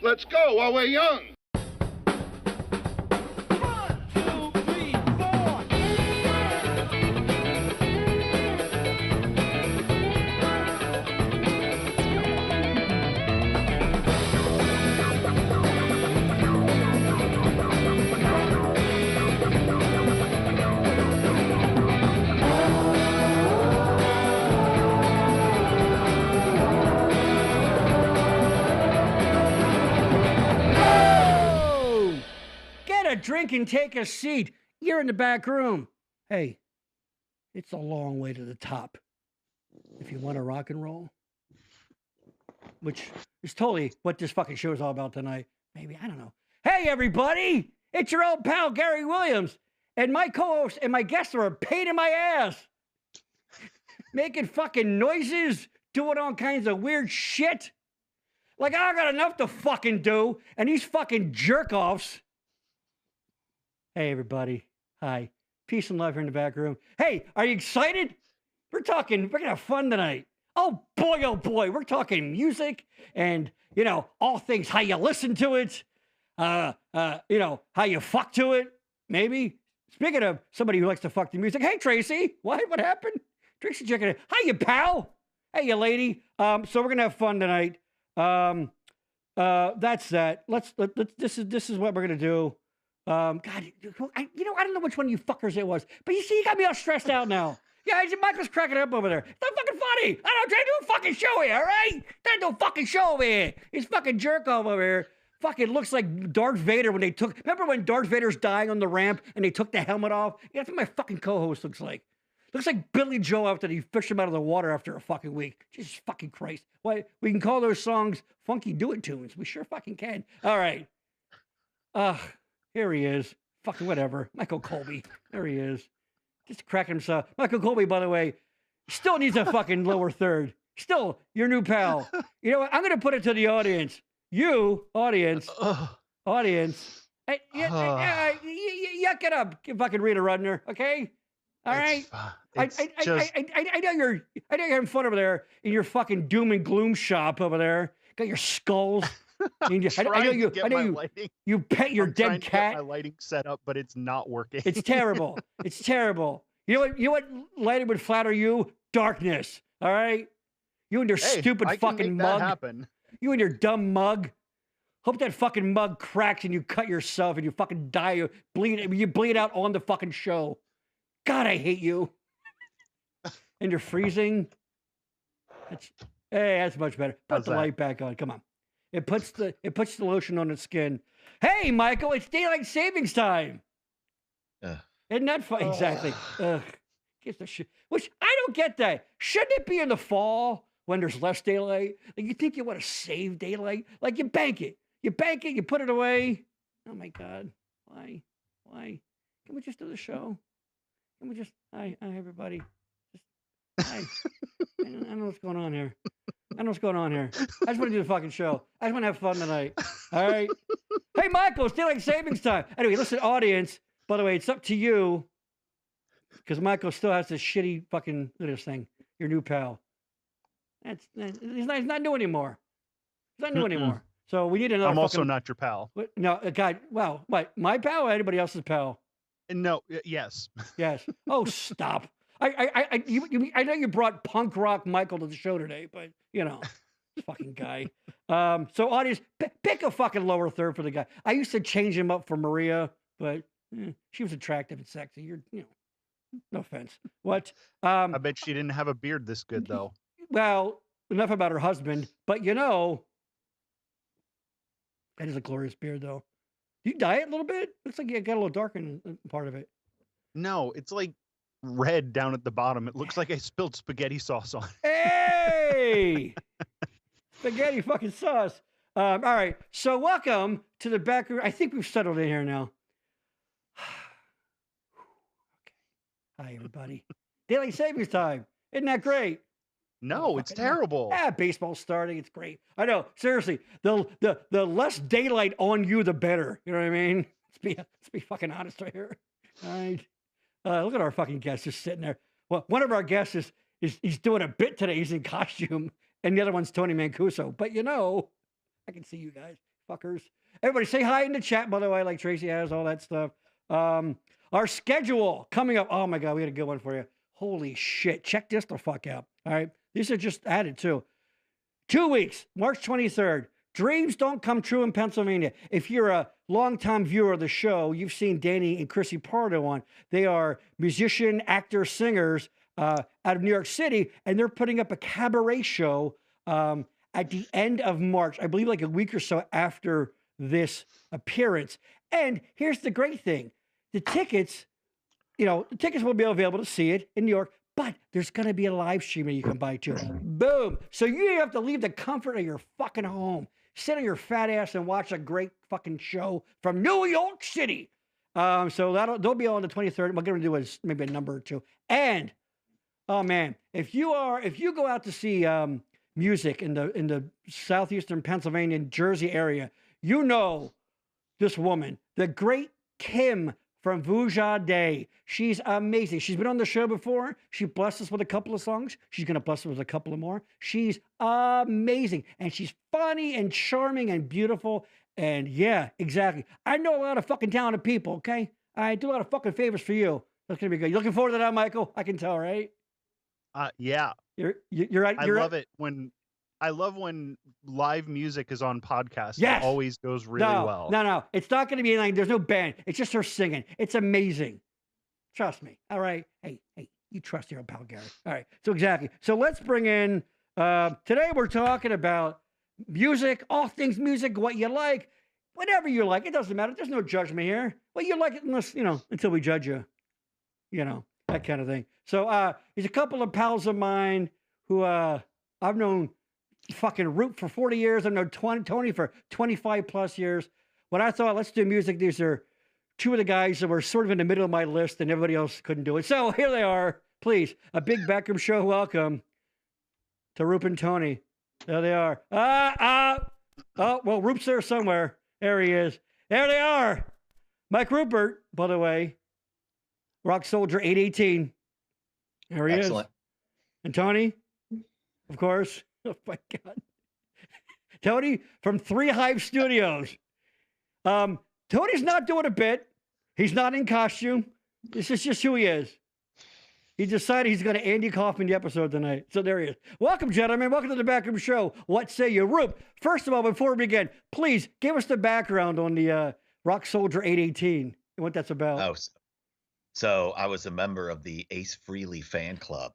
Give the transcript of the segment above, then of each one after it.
Let's go while we're young. Drink and take a seat. You're in the back room. Hey, it's a long way to the top. If you want to rock and roll, which is totally what this fucking show is all about tonight. Maybe, I don't know. Hey, everybody, it's your old pal, Gary Williams, and my co-host and my guests are a pain in my ass. Making fucking noises, doing all kinds of weird shit. Like, I got enough to fucking do, and these fucking jerk-offs. Hey, everybody. Hi. Peace and love here in the back room. Hey, are you excited? We're going to have fun tonight. Oh boy, we're talking music and, you know, all things, how you listen to it, you know, how you fuck to it, maybe. Speaking of somebody who likes to fuck the music, hey, Tracy. What happened? Tracy checking it. Hi, you pal. Hey, you lady. So we're going to have fun tonight. That's that. This is what we're going to do. God, I don't know which one of you fuckers it was, but you see, you got me all stressed out now. Yeah, Michael's cracking up over there. It's not fucking funny. I don't try to do a fucking show here, all right? Try to do a fucking show over here. He's fucking jerk off over here. Fucking looks like Darth Vader when they took. Remember when Darth Vader's dying on the ramp and they took the helmet off? Yeah, that's what my fucking co-host looks like. Looks like Billy Joe after they fished him out of the water after a fucking week. Jesus fucking Christ. Why, we can call those songs funky do-it tunes. We sure fucking can. All right. Here he is. Fucking whatever. Michael Colby. There he is. Just cracking himself. Michael Colby, by the way, still needs a fucking lower third. Still, your new pal. You know what? I'm going to put it to the audience. You, audience. Hey, yuck it up, fucking Rita Rudner, okay? All right? I know you're having fun over there in your fucking doom and gloom shop over there. Got your skulls. I know you pet your dead cat. My lighting set up, but it's not working. It's terrible. It's terrible. You know what lighting would flatter you? Darkness. All right. You and your stupid I fucking can make mug. that happen. You and your dumb mug. Hope that fucking mug cracks and you cut yourself and you fucking die. You bleed out on the fucking show. God, I hate you. And you're freezing. That's much better. Put How's the that? light back on. Come on. It puts the lotion on its skin. Hey, Michael, it's daylight savings time. Isn't that fun? Exactly. Ugh. Get the shit. Which I don't get that. Shouldn't it be in the fall when there's less daylight? Like you think you want to save daylight? Like you bank it. You bank it. You put it away. Oh my God. Why? Can we just do the show? Can we just? Hi, everybody. Hi. I don't know what's going on here. I just want to do the fucking show. I just want to have fun tonight. All right. Hey, Michael, it's daylight savings time. Anyway, listen, audience. By the way, it's up to you because Michael still has this shitty fucking look at this thing. Your new pal. He's not new anymore. He's not new anymore. So we need another. I'm also not your pal. No, God. Well, what? My pal or anybody else's pal? No. Yes. Yes. Oh, stop. I know you brought punk rock Michael to the show today, but you know, fucking guy. So audience, pick a fucking lower third for the guy. I used to change him up for Maria, but she was attractive and sexy. No offense. What? I bet she didn't have a beard this good though. Well, enough about her husband, but you know, that is a glorious beard though. Do you dye it a little bit? Looks like you got a little dark in part of it. No, it's like red down at the bottom. It looks like I spilled spaghetti sauce on it. Hey! Spaghetti fucking sauce. All right. So welcome to the back room. I think we've settled in here now. Okay. Hi, everybody. Daylight savings time. Isn't that great? No, it's terrible. Yeah, baseball's starting. It's great. I know. Seriously, the less daylight on you, the better. You know what I mean? Let's be fucking honest right here. All right. Look at our fucking guest just sitting there. Well, one of our guests is he's doing a bit today. He's in costume, and the other one's Tony Mancuso. But you know, I can see you guys, fuckers. Everybody, say hi in the chat. By the way, like Tracy has all that stuff. Our schedule coming up. Oh my God, we had a good one for you. Holy shit! Check this the fuck out. All right, these are just added too. 2 weeks, March 23rd. Dreams don't come true in Pennsylvania. If you're a longtime viewer of the show, you've seen Danny and Chrissy Pardo on. They are musician, actor, singers out of New York City, and they're putting up a cabaret show at the end of March, I believe like a week or so after this appearance. And here's the great thing. The tickets will be available to see it in New York, but there's going to be a live stream that you can buy too. Boom. So you have to leave the comfort of your fucking home. Sit on your fat ass and watch a great fucking show from New York City. So they'll be on the 23rd. We're going to do maybe a number or two. And, oh man, if you go out to see music in the southeastern Pennsylvania, Jersey area, you know this woman, the great Kim from Vuja Day. She's amazing. She's been on the show before. She blessed us with a couple of songs. She's going to bless us with a couple of more. She's amazing. And she's funny and charming and beautiful. And yeah, exactly. I know a lot of fucking talented people, okay? I do a lot of fucking favors for you. That's going to be good. You looking forward to that, Michael? I can tell, right? Yeah. You're right. I love when live music is on podcasts. Yes. It always goes really well. No. It's not going to be like, there's no band. It's just her singing. It's amazing. Trust me. All right. Hey, you trust your old pal Gary. All right. So exactly. So let's bring in, today we're talking about music, all things music, what you like, whatever you like. It doesn't matter. There's no judgment here. Well, you like it unless, until we judge you, that kind of thing. So there's a couple of pals of mine who I've known fucking Root for 40 years. I've known Tony for 25 plus years. When I thought, let's do music, these are two of the guys that were sort of in the middle of my list and everybody else couldn't do it. So here they are. Please, a big backroom show welcome to Ruppert and Tony. There they are. Oh, well, Roop's there somewhere. There he is. There they are. Mike Ruppert, by the way. Rock Soldier 818. There he is. And Tony, of course. Oh my God. Tony from Three Hive Studios. Tony's not doing a bit. He's not in costume. This is just who he is. He decided he's going to Andy Kaufman the episode tonight. So there he is. Welcome, gentlemen. Welcome to the Backroom Show. What say you? Roop, first of all, before we begin, please give us the background on the Rock Soldier 818 and what that's about. Oh, so I was a member of the Ace Frehley fan club.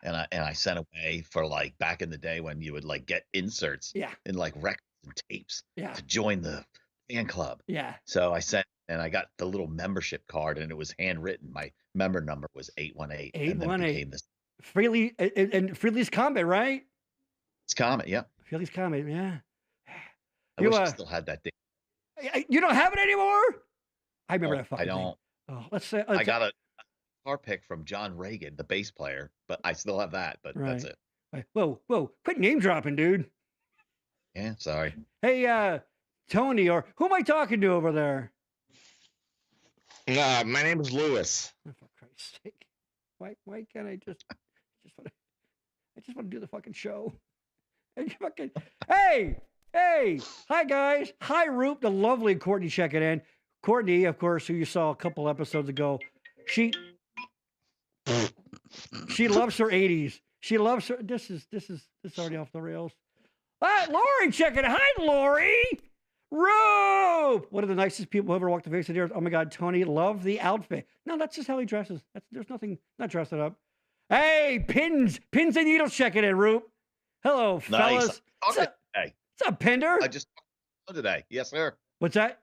And I sent away for like back in the day when you would like get inserts in like records and tapes to join the fan club. Yeah. So I sent and I got the little membership card and it was handwritten. My member number was 818. 818. And then became this Frehley and Frehley's Comet, right? It's Comet, yeah. Frehley's Comet, yeah. I wish I still had that thing. You don't have it anymore? I remember that fucking I don't. Thing. Oh, let's say I got a guitar pick from John Reagan, the bass player, but I still have that, but that's it. Right. Whoa, quit name dropping, dude. Yeah, sorry. Hey, Tony, or who am I talking to over there? My name is Lewis. Oh, for Christ's sake. Why can't I just want to do the fucking show? Hey, hi guys. Hi Roop, the lovely Courtney checking in. Courtney, of course, who you saw a couple episodes ago. She loves her 80s. She loves her. This is already off the rails. Lori, check it. Hi, Lori. Rube, one of the nicest people who ever walked the face of the earth. Oh my God, Tony, love the outfit. No, that's just how he dresses. There's nothing, not dressing up. Hey, pins and needles, checking in, Rube. Hello, fellas. What's up, Pinder? I just talked on the phone today. Yes, sir. What's that?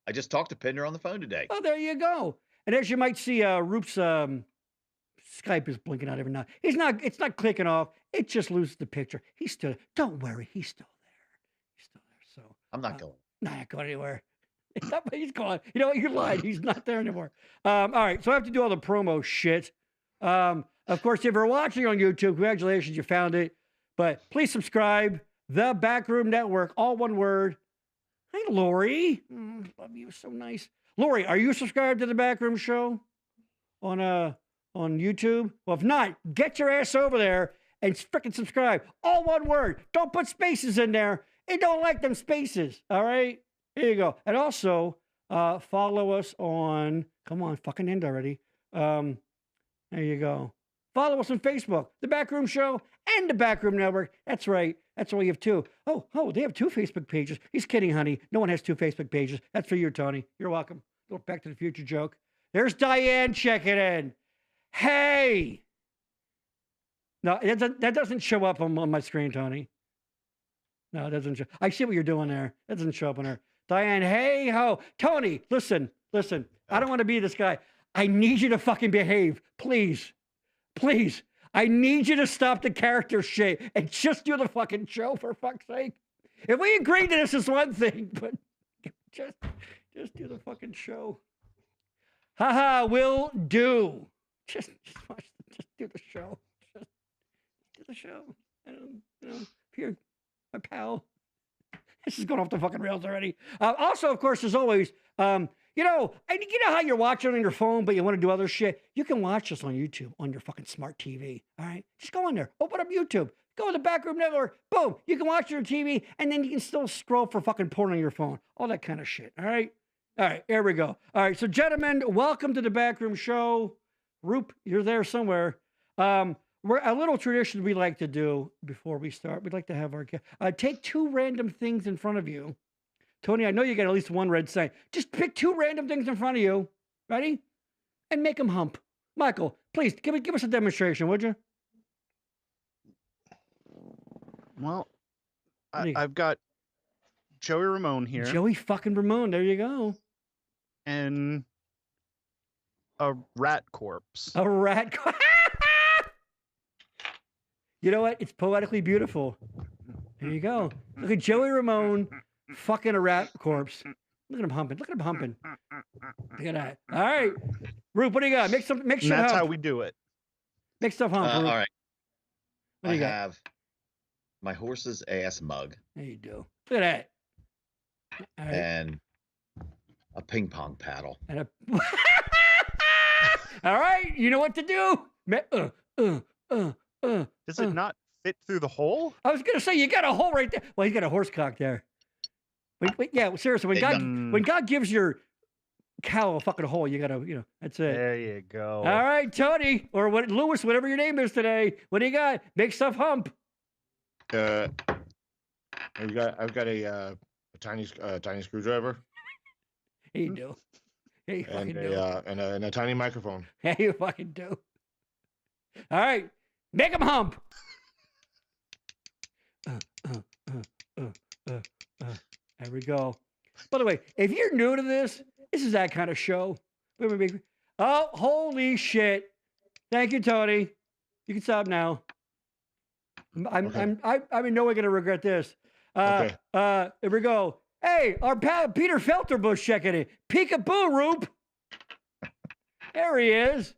I just talked to Pinder on the phone today. Oh, there you go. And as you might see, Roop's Skype is blinking out every now. It's not clicking off. It just loses the picture. He's still. Don't worry, he's still there. He's still there. So I'm not going. Not going anywhere. He's gone. You know what? You lied. He's not there anymore. All right. So I have to do all the promo shit. Of course, if you're watching on YouTube, congratulations, you found it. But please subscribe. The Backroom Network, all one word. Hi, Lori. Love you. So nice. Lori, are you subscribed to the Backroom Show on YouTube? Well, if not, get your ass over there and freaking subscribe. All one word. Don't put spaces in there. It don't like them spaces. All right? Here you go. And also, follow us on, come on, fucking end already. There you go. Follow us on Facebook, The Backroom Show and The Backroom Network. That's right. That's why you have two. Oh, they have two Facebook pages. He's kidding, honey. No one has two Facebook pages. That's for you, Tony. You're welcome. Go Back to the Future joke. There's Diane checking in. Hey. No, that doesn't show up on my screen, Tony. No, it doesn't show. I see what you're doing there. That doesn't show up on there. Diane, hey ho. Tony, listen. I don't want to be this guy. I need you to fucking behave. Please. I need you to stop the character shit and just do the fucking show, for fuck's sake. If we agree to this is one thing, but just do the fucking show. Haha, will do. Just do the show. Just do the show. If you're my pal. This is going off the fucking rails already. Also, of course, as always, you know how you're watching on your phone, but you want to do other shit? You can watch us on YouTube on your fucking smart TV. All right? Just go in there. Open up YouTube. Go to the Backroom Network. Boom. You can watch your TV, and then you can still scroll for fucking porn on your phone. All that kind of shit. All right? All right. Here we go. All right. So, gentlemen, welcome to the Backroom Show. Roop, you're there somewhere. We're a little tradition we like to do before we start. We'd like to have our take two random things in front of you. Tony, I know you got at least one red sign. Just pick two random things in front of you. Ready? And make them hump. Michael, please give us a demonstration, would you? Well, I've got Joey Ramone here. Joey fucking Ramone. There you go. And a rat corpse. A rat corpse. You know what? It's poetically beautiful. There you go. Look at Joey Ramone fucking a rat corpse. Look at him humping. Look at that. All right. Roop, what do you got? Make shit That's hump. how we do it. Make stuff hump. All right. What do you got? have my horse's ass mug. There you do. Look at that. All right. And a ping pong paddle. And a all right. You know what to do. Does it not fit through the hole? I was gonna say you got a hole right there. Well, he's got a horse cock there. Yeah, seriously. When God gives your cow a fucking hole. You gotta, that's it. There you go. All right, Tony, or Lewis, whatever your name is today. What do you got? Make stuff hump. I've got a tiny screwdriver. Hey, you do. Hey, you and fucking do. And a tiny microphone. Hey, you fucking do. All right, make them hump. There we go. By the way, if you're new to this is that kind of show. Oh, holy shit! Thank you, Tony. You can stop now. I'm in no way gonna regret this. Okay. Here we go. Hey, our pal Peter Felterbush checking in. Peekaboo, Roop. There he is.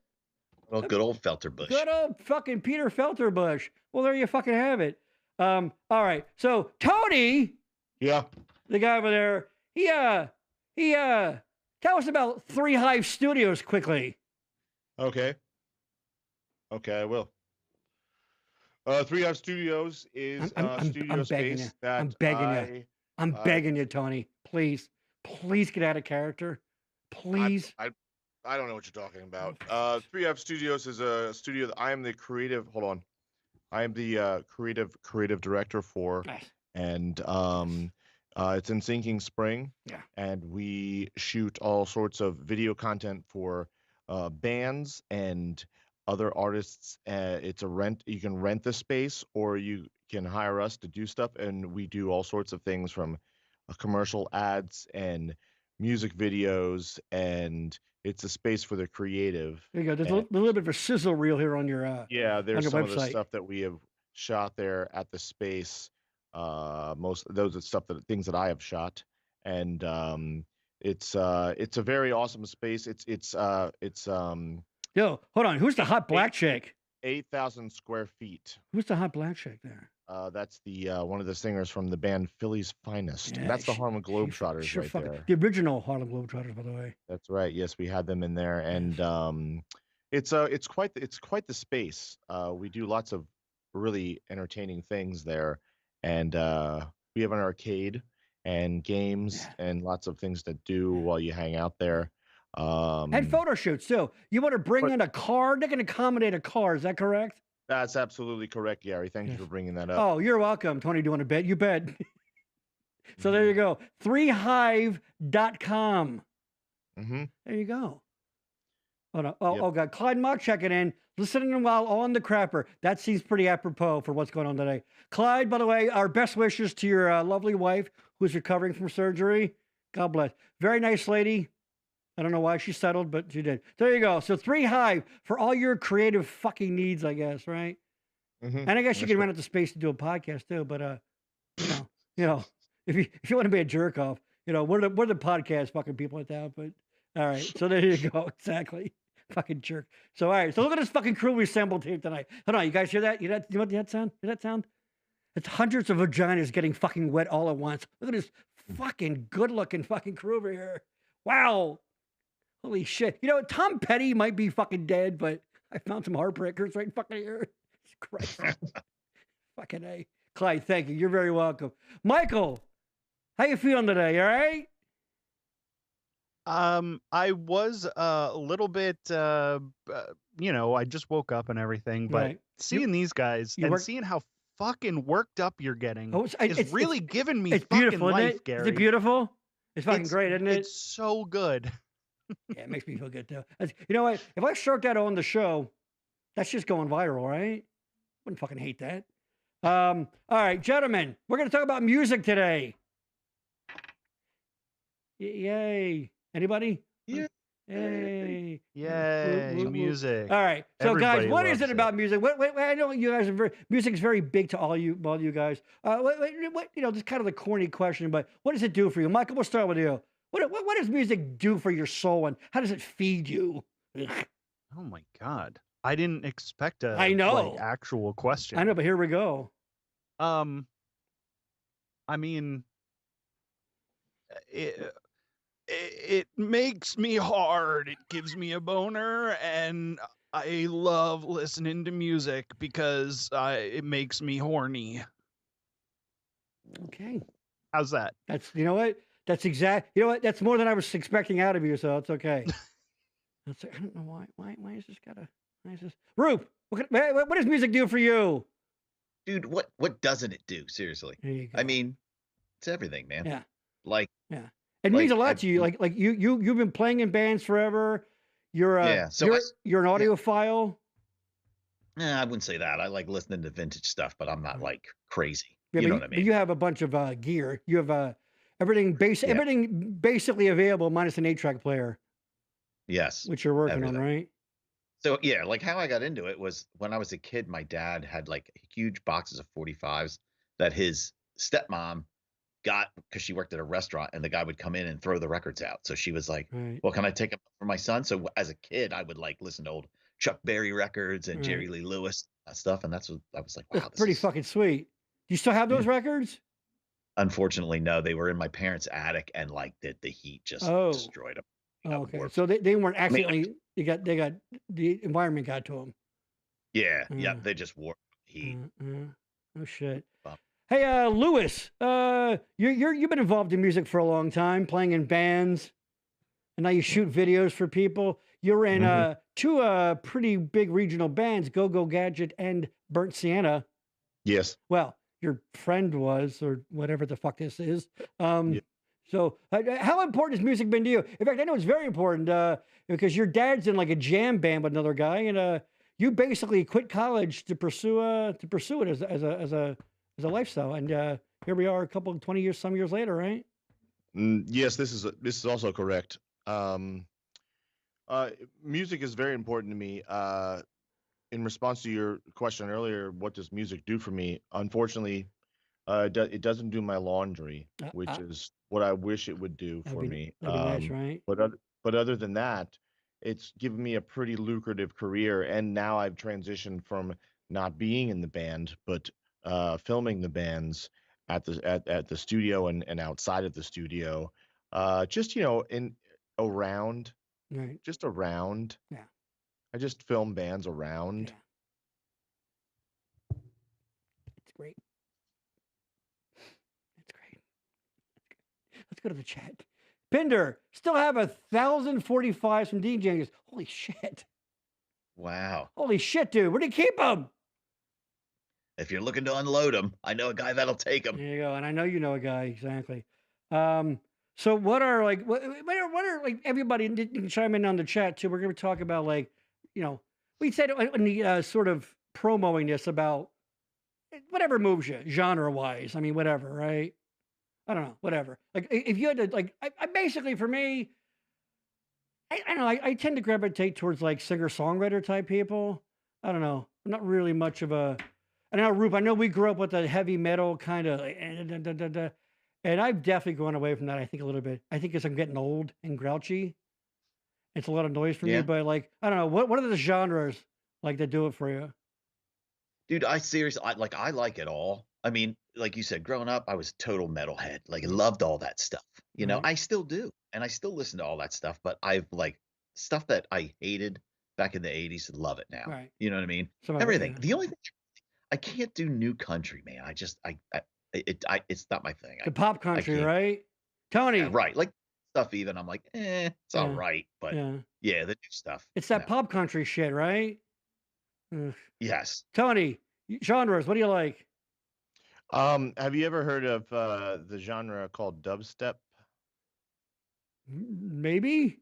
Well, good old Felterbush. Good old fucking Peter Felterbush. Well, there you fucking have it. All right. So Tony. Yeah. The guy over there. He tell us about 3 Hive Studios quickly. Okay, I will. 3 Hive Studios is studio space that I'm begging you. I'm begging you, Tony. Please get out of character. Please. I don't know what you're talking about. 3 Hive Studios is a studio that I am the creative. Hold on. I am the creative director for, Nice. And it's in Sinking Spring. Yeah. And we shoot all sorts of video content for bands and other artists. It's a rent. You can rent the space, or you can hire us to do stuff, and we do all sorts of things from commercial ads and music videos, and it's a space for the cretive. There you go. There's a little bit of a sizzle reel here on your there's on some your of the stuff that we have shot there at the space. Most of those are things that I have shot, and it's a very awesome space. It's Yo, hold on. Who's the hot black chick? 8,000 square feet. Who's the hot black chick there? That's the one of the singers from the band Philly's Finest. Yeah, That's the Harlem Globetrotters right there. The original Harlem Globetrotters, by the way. That's right. Yes, we had them in there, and it's quite the space. We do lots of really entertaining things there, and we have an arcade and games and lots of things to do while you hang out there. And photo shoots too. You want to bring in a car? They can accommodate a car. Is that correct? That's absolutely correct, Gary. Thank you for bringing that up. Oh, you're welcome, Tony. Do you want to bet? You bet. So there you go. 3hive.com. There you go. Hold on. Oh God. Clyde Mock checking in. Listening while on the crapper. That seems pretty apropos for what's going on today. Clyde, by the way, our best wishes to your lovely wife who's recovering from surgery. God bless. Very nice lady. I don't know why she settled, but she did. There you go. So 3 Hive for all your creative fucking needs, I guess, right? And I guess you can rent out the space to do a podcast too. But if you want to be a jerk off, we're the podcast fucking people at that. But all right, so there you go. Exactly, fucking jerk. So all right, so look at this fucking crew we assembled here tonight. Hold on, you guys hear that? You know what that sound? Hear that sound? It's hundreds of vaginas getting fucking wet all at once. Look at this fucking good-looking fucking crew over here. Wow. Holy shit. Tom Petty might be fucking dead, but I found some heartbreakers right fucking here. Christ. Fucking A. Clyde, thank you. You're very welcome. Michael, how you feeling today? All right? I was a little bit, I just woke up and everything, but seeing these guys and seeing how fucking worked up you're getting is really giving me fucking beautiful, life, isn't it? Gary. Is it beautiful? It's fucking great, isn't it? It's so good. Yeah, it makes me feel good too. You know what? If I start that on the show, that's just going viral, right? Wouldn't fucking hate that. All right, gentlemen, we're going to talk about music today. Yay. Anybody? Yeah. Yay. Yay, music. All right. So Everybody guys, what is loves it about music? I know you guys are music's very big to all you guys. Just kind of the corny question, but what does it do for you? Michael, we'll start with you. What does music do for your soul, and how does it feed you? Oh my God. I didn't expect a actual question. I know, but here we go. I mean, it makes me hard. It gives me a boner, and I love listening to music because it makes me horny. Okay. How's that? That's, you know what? That's exact. You know what? That's more than I was expecting out of you, so it's okay. I don't know why. Why is this gotta? Why is this? Roop, what does music do for you? Dude, what doesn't it do? Seriously. There you go. I mean, it's everything, man. Yeah. Like. Yeah. It means a lot to you. Like you've been playing in bands forever. You're you're an audiophile. I wouldn't say that. I like listening to vintage stuff, but I'm not like crazy. Yeah, you know what I mean? But you have a bunch of gear. You have everything basically available minus an 8-track player. Yes. Which you're working on, right? So yeah, like how I got into it was when I was a kid, my dad had like huge boxes of 45s that his stepmom got because she worked at a restaurant, and the guy would come in and throw the records out. So she was like, well, can I take them for my son? So as a kid, I would like listen to old Chuck Berry records and Jerry Lee Lewis, that stuff. And that's what I was like, wow, that's pretty fucking sweet. Do you still have those records? Unfortunately, no. They were in my parents' attic, and like the heat just destroyed them. Oh, okay. So they weren't accidentally, they got the environment got to them. Yeah. Yeah. They just wore heat. Oh shit. Hey, Lewis, you've been involved in music for a long time, playing in bands, and now you shoot videos for people. You're in two pretty big regional bands, Go Go Gadget and Burnt Sienna. Yes. Well, your friend was, or whatever the fuck this is. So how important has music been to you? In fact, I know it's very important because your dad's in like a jam band with another guy, and you basically quit college to pursue it as a lifestyle. And here we are, 20 years, some years later, right? Yes, this is also correct. Music is very important to me. In response to your question earlier, what does music do for me? Unfortunately, it doesn't do my laundry, which is what I wish it would do for me. That'd be nice, right? But other than that, it's given me a pretty lucrative career, and now I've transitioned from not being in the band, but filming the bands at the studio and outside of the studio, just around, right? Just around. Yeah. I just film bands around. Yeah. It's great. Let's go to the chat. Pinder, still have 1,045 from DJs. Holy shit. Wow. Holy shit, dude. Where do you keep them? If you're looking to unload them, I know a guy that'll take them. There you go. And I know you know a guy, exactly. So what are what are like, everybody you can chime in on the chat too. We're going to talk about we said in the sort of promoing this about whatever moves you genre wise. I mean, whatever, right? I don't know, whatever. Like if you had to I basically for me, I don't know. I tend to gravitate towards like singer-songwriter type people. I don't know. I'm not really much of a. I know, Roop, I know we grew up with the heavy metal kind of, and I've definitely gone away from that. I think a little bit. I think as I'm getting old and grouchy, it's a lot of noise for me. But like, I don't know. What are the genres like that do it for you? Dude, I like it all. I mean, like you said, growing up, I was total metalhead. Like, I loved all that stuff. You know, I still do, and I still listen to all that stuff. But I've like stuff that I hated back in the '80s and love it now. Right. You know what I mean? Everything. The only thing I can't do new country, man. It's not my thing. The pop country, right? Tony. Yeah, right. Like stuff even I'm like, it's all right. But the new stuff. It's that pop country shit, right? Yes. Tony, genres, what do you like? Have you ever heard of the genre called dubstep? Maybe.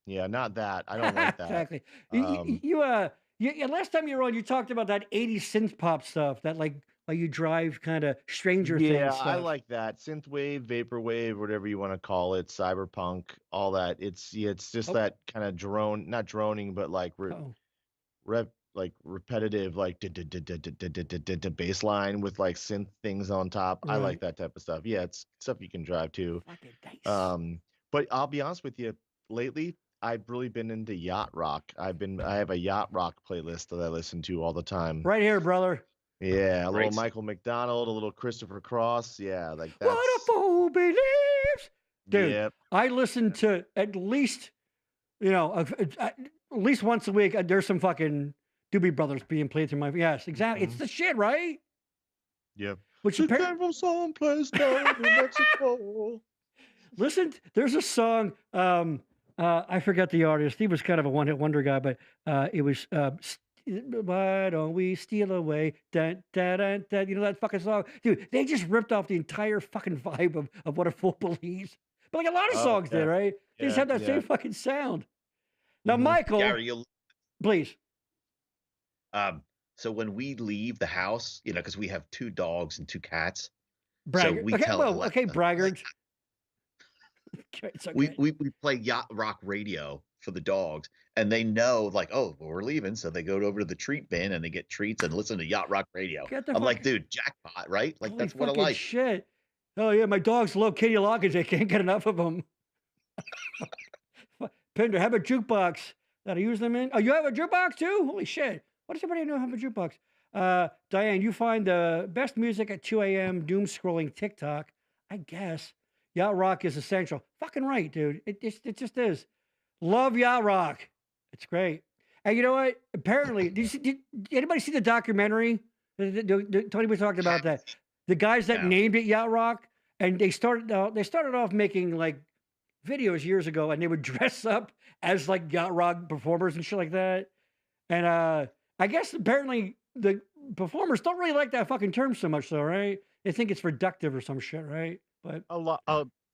Yeah, not that. I don't like that. Exactly. You last time you were on, you talked about that 80s synth pop stuff, that like you drive kind of Stranger Things stuff. Yeah, I like that. Synthwave, vaporwave, whatever you want to call it, cyberpunk, all that. It's just that kind of not droning, but like repetitive, like bass line with like synth things on top. I like that type of stuff. Yeah, it's stuff you can drive too. But I'll be honest with you, lately I've really been into yacht rock. I have a yacht rock playlist that I listen to all the time. Right here, brother. Yeah, a little Michael McDonald, a little Christopher Cross. Yeah, like that's what a fool believes. Dude, I listen to at least once a week. There's some fucking Doobie Brothers being played through my. Yes, exactly. It's the shit, right? Yep. Which came from someplace down in Mexico. Listen, there's a song. I forgot the artist. He was kind of a one-hit wonder guy, but it was "Why Don't We Steal Away?" Dun, dun, dun, dun. You know that fucking song, dude? They just ripped off the entire fucking vibe of what a fool believes. But like a lot of songs did, right? They just have that same fucking sound. Now, Michael, Gary, please. So when we leave the house, because we have 2 dogs and 2 cats. Braggart. So we tell braggart. We play yacht rock radio for the dogs, and they know, like, oh, well, we're leaving, so they go over to the treat bin and they get treats and listen to yacht rock radio. I'm like, dude, jackpot, right? Like, that's what I like. Shit. Oh yeah, my dogs love Katie Loggins. They can't get enough of them. Pinder, have a jukebox that I use them in. Oh, you have a jukebox too? Holy shit! Why does everybody know have a jukebox? Diane, you find the best music at 2 a.m. doom scrolling TikTok. I guess yacht rock is essential. Fucking right, dude. It just is. Love yacht rock. It's great. And you know what? Apparently, did anybody see the documentary? Tony was talking about that. The guys that named it yacht rock, and they started off making like videos years ago, and they would dress up as like yacht rock performers and shit like that. And I guess apparently the performers don't really like that fucking term so much, though, right? They think it's reductive or some shit, right? But a lot,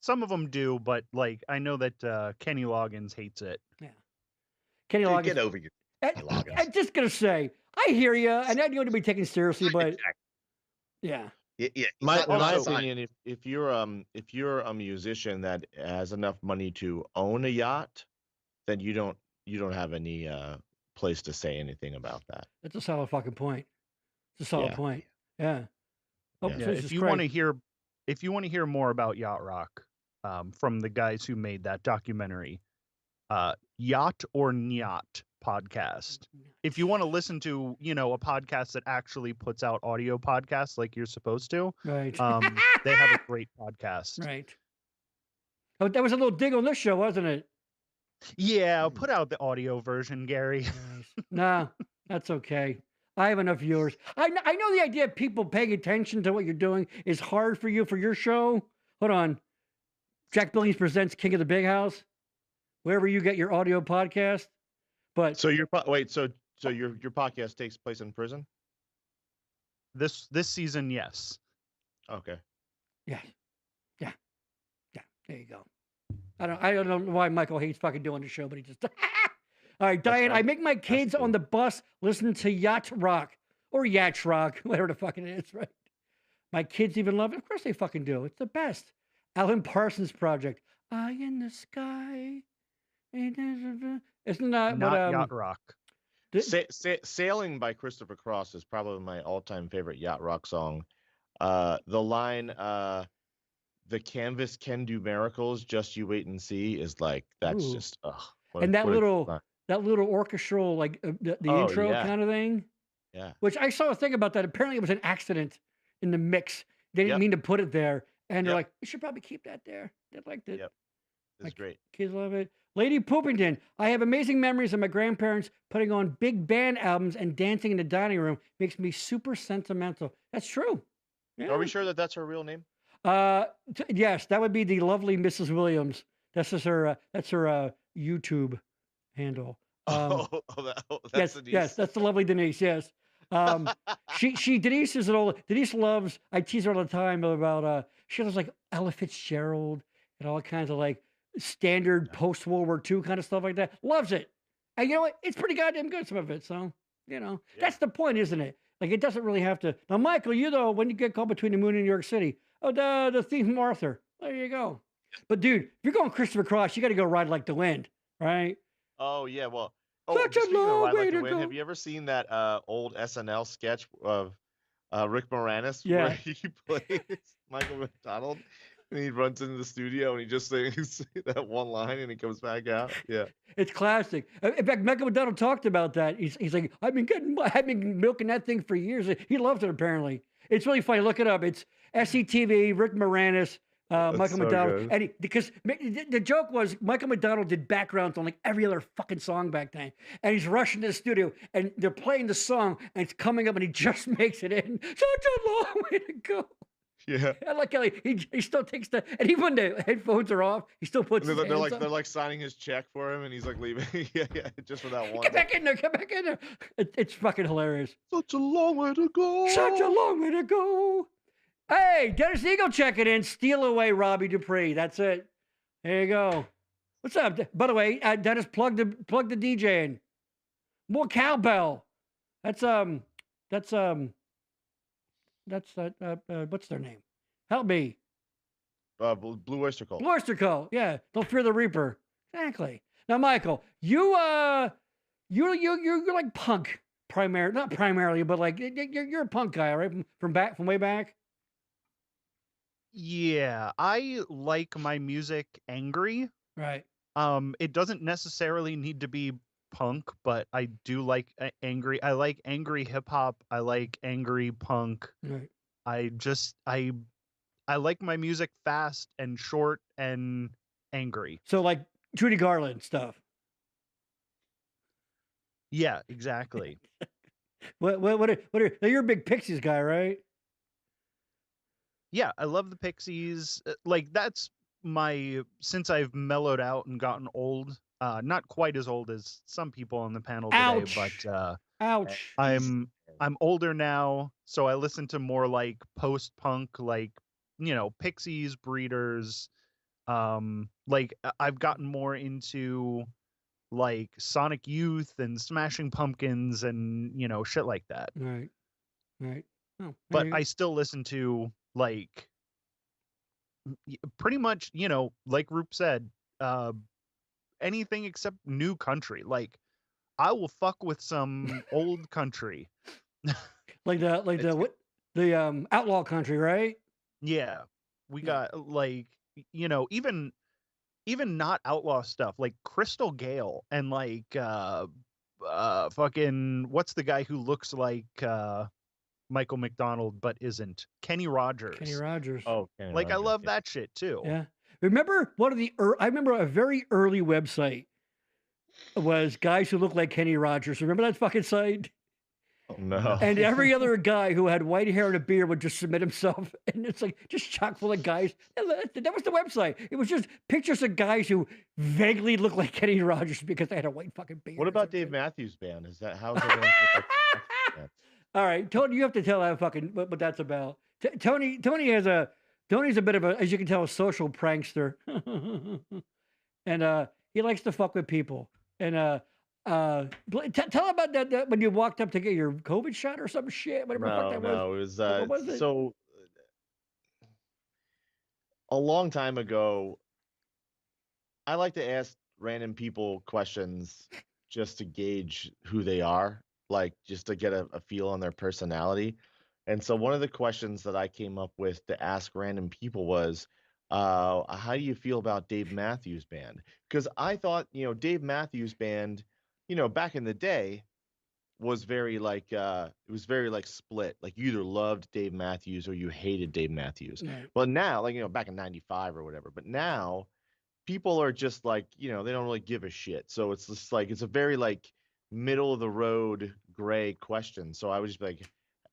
some of them do, but like I know that Kenny Loggins hates it. Yeah, Kenny Loggins, get over your. I'm just gonna say, I hear you, and I don't want to be taken seriously, but yeah. Yeah. My opinion, if you're a musician that has enough money to own a yacht, then you don't have any place to say anything about that. That's a solid fucking point. It's a solid point. Yeah. Oh, yeah. If you want to hear more about yacht rock, from the guys who made that documentary, Yacht or Nyat podcast. If you want to listen to, a podcast that actually puts out audio podcasts like you're supposed to, right? They have a great podcast, right? Oh, that was a little dig on this show, wasn't it? Yeah, put out the audio version, Gary. Nice. No, that's okay. I have enough viewers. I know the idea of people paying attention to what you're doing is hard for you for your show. Hold on. Jack Billings presents King of the Big House, wherever you get your audio podcast. But so your podcast takes place in prison? This season, yes. Okay. Yeah. There you go. I don't know why Michael hates fucking doing the show, but he just. All right, Diane. I make my kids on the bus listen to yacht rock or yacht rock, whatever the fucking it is, right? My kids even love it. Of course they fucking do. It's the best. Alan Parsons Project. Eye in the sky. Isn't that not yacht rock? Sailing by Christopher Cross is probably my all-time favorite yacht rock song. The line, "The canvas can do miracles, just you wait and see," is like that's just and that little orchestral like the intro kind of thing. Yeah. Which I saw a thing about that. Apparently, it was an accident in the mix. They didn't mean to put it there, and they're like, "We should probably keep that there." They liked it. Yep. It's great. Kids love it. Lady Poopington. I have amazing memories of my grandparents putting on big band albums and dancing in the dining room. Makes me super sentimental. That's true. Yeah. Are we sure that that's her real name? Yes, that would be the lovely Mrs. Williams. That's just her. That's her YouTube handle. That's Denise. Yes, that's the lovely Denise. Yes. Denise is an old. Denise loves. I tease her all the time about. She loves like Ella Fitzgerald and all kinds of like standard post World War II kind of stuff like that. Loves it. And you know what? It's pretty goddamn good, some of it. So, that's the point, isn't it? Like, it doesn't really have to. Now, Michael, when you get caught between the moon and New York City, the thief from Arthur. There you go. But, dude, if you're going Christopher Cross, you got to go Ride Like the Wind, right? Oh, yeah. Well, such a long way to go. Have you ever seen that old SNL sketch of Rick Moranis where he plays Michael McDonald? And he runs into the studio and he just sings that one line and he comes back out. Yeah. It's classic. In fact, Michael McDonald talked about that. He's like, I've been milking that thing for years. He loves it, apparently. It's really funny. Look it up. It's SCTV, Rick Moranis, Michael McDonald. And because the joke was Michael McDonald did backgrounds on like every other fucking song back then. And he's rushing to the studio and they're playing the song and it's coming up and he just makes it in. Such a long way to go. Yeah. I like how he still takes and even when the headphones are off, he still puts his hands up. They're like signing his check for him, and he's like leaving. yeah, just for that one. Get back in there. Get back in there. It's fucking hilarious. Such a long way to go. Such a long way to go. Hey, Dennis Eagle checking in. Steal away Robbie Dupree. That's it. There you go. What's up? By the way, Dennis, plug the DJ in. More cowbell. That's what's their name? Help me. Blue Oyster Cult. Blue Oyster Cult. Yeah. Don't fear the Reaper. Exactly. Now, Michael, you're like punk not primarily, but like you're a punk guy, right? From way back. Yeah, I like my music angry. Right. It doesn't necessarily need to be punk, but I do like angry. I like angry hip hop. I like angry punk. Right. I like my music fast and short and angry. So like Judy Garland stuff. Yeah, exactly. You're a big Pixies guy, right? Yeah, I love the Pixies. Like that's since I've mellowed out and gotten old, not quite as old as some people on the panel today, but ouch. I'm older now, so I listen to more like post-punk, like, Pixies, Breeders. Like I've gotten more into like Sonic Youth and Smashing Pumpkins and, shit like that. Right. Oh, but I still listen to like pretty much, like Roop said, anything except new country. Like I will fuck with some old country. like the outlaw country, right? Yeah. We got like, even not outlaw stuff like Crystal Gale and like fucking what's the guy who looks like Michael McDonald but isn't? Kenny Rogers. Oh, I love that shit too. Yeah. Remember I remember a very early website was guys who look like Kenny Rogers. Remember that fucking site? Oh, no. And every other guy who had white hair and a beard would just submit himself. And it's like just chock full of guys. That was the website. It was just pictures of guys who vaguely looked like Kenny Rogers because they had a white fucking beard. What about Dave Matthews Band? Is that how's everyone like All right, Tony, you have to tell that fucking what that's about. Tony's a bit of a, as you can tell, a social prankster. And he likes to fuck with people. And tell about that when you walked up to get your COVID shot or some shit. Whatever the fuck that was. No, it was, what was it? So a long time ago, I like to ask random people questions just to gauge who they are, like just to get a feel on their personality. And so one of the questions that I came up with to ask random people was, how do you feel about Dave Matthews Band? Because I thought, Dave Matthews Band, back in the day was very like, it was very like split. Like you either loved Dave Matthews or you hated Dave Matthews. Right. Well, now, like, back in 95 or whatever, but now people are just like, they don't really give a shit. So it's just like, it's a very like middle of the road gray question. So I would just be like,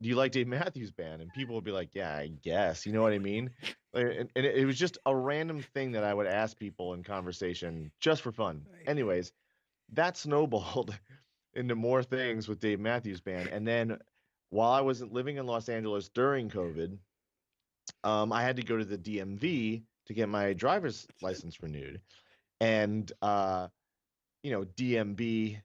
do you like Dave Matthews Band? And people would be like, yeah, I guess, you know what I mean? And it was just a random thing that I would ask people in conversation just for fun. Right. Anyways, that snowballed into more things with Dave Matthews Band. And then while I wasn't living in Los Angeles during COVID, I had to go to the DMV to get my driver's license renewed. And, DMV.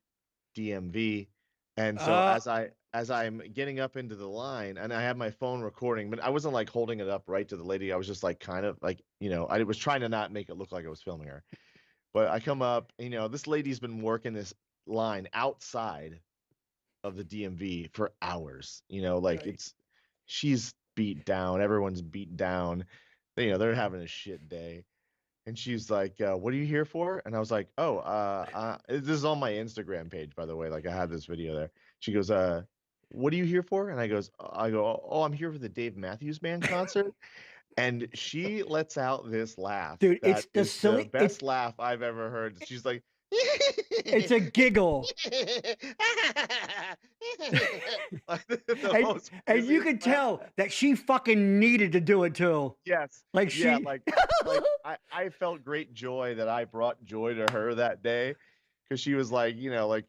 And so as I'm getting up into the line and I have my phone recording, but I wasn't like holding it up right to the lady. I was just like kind of like, I was trying to not make it look like I was filming her. But I come up, this lady's been working this line outside of the DMV for hours. Right. She's beat down. Everyone's beat down. They're having a shit day. And she's like, what are you here for? And I was like, this is on my Instagram page, by the way. Like I had this video there. She goes, what are you here for? And I go, oh, I'm here for the Dave Matthews Band concert. And she lets out this laugh. Dude, it's the best laugh I've ever heard. She's like, It's a giggle. and you could tell that she fucking needed to do it too. Yes. Like she yeah, like I felt great joy that I brought joy to her that day, because she was like, like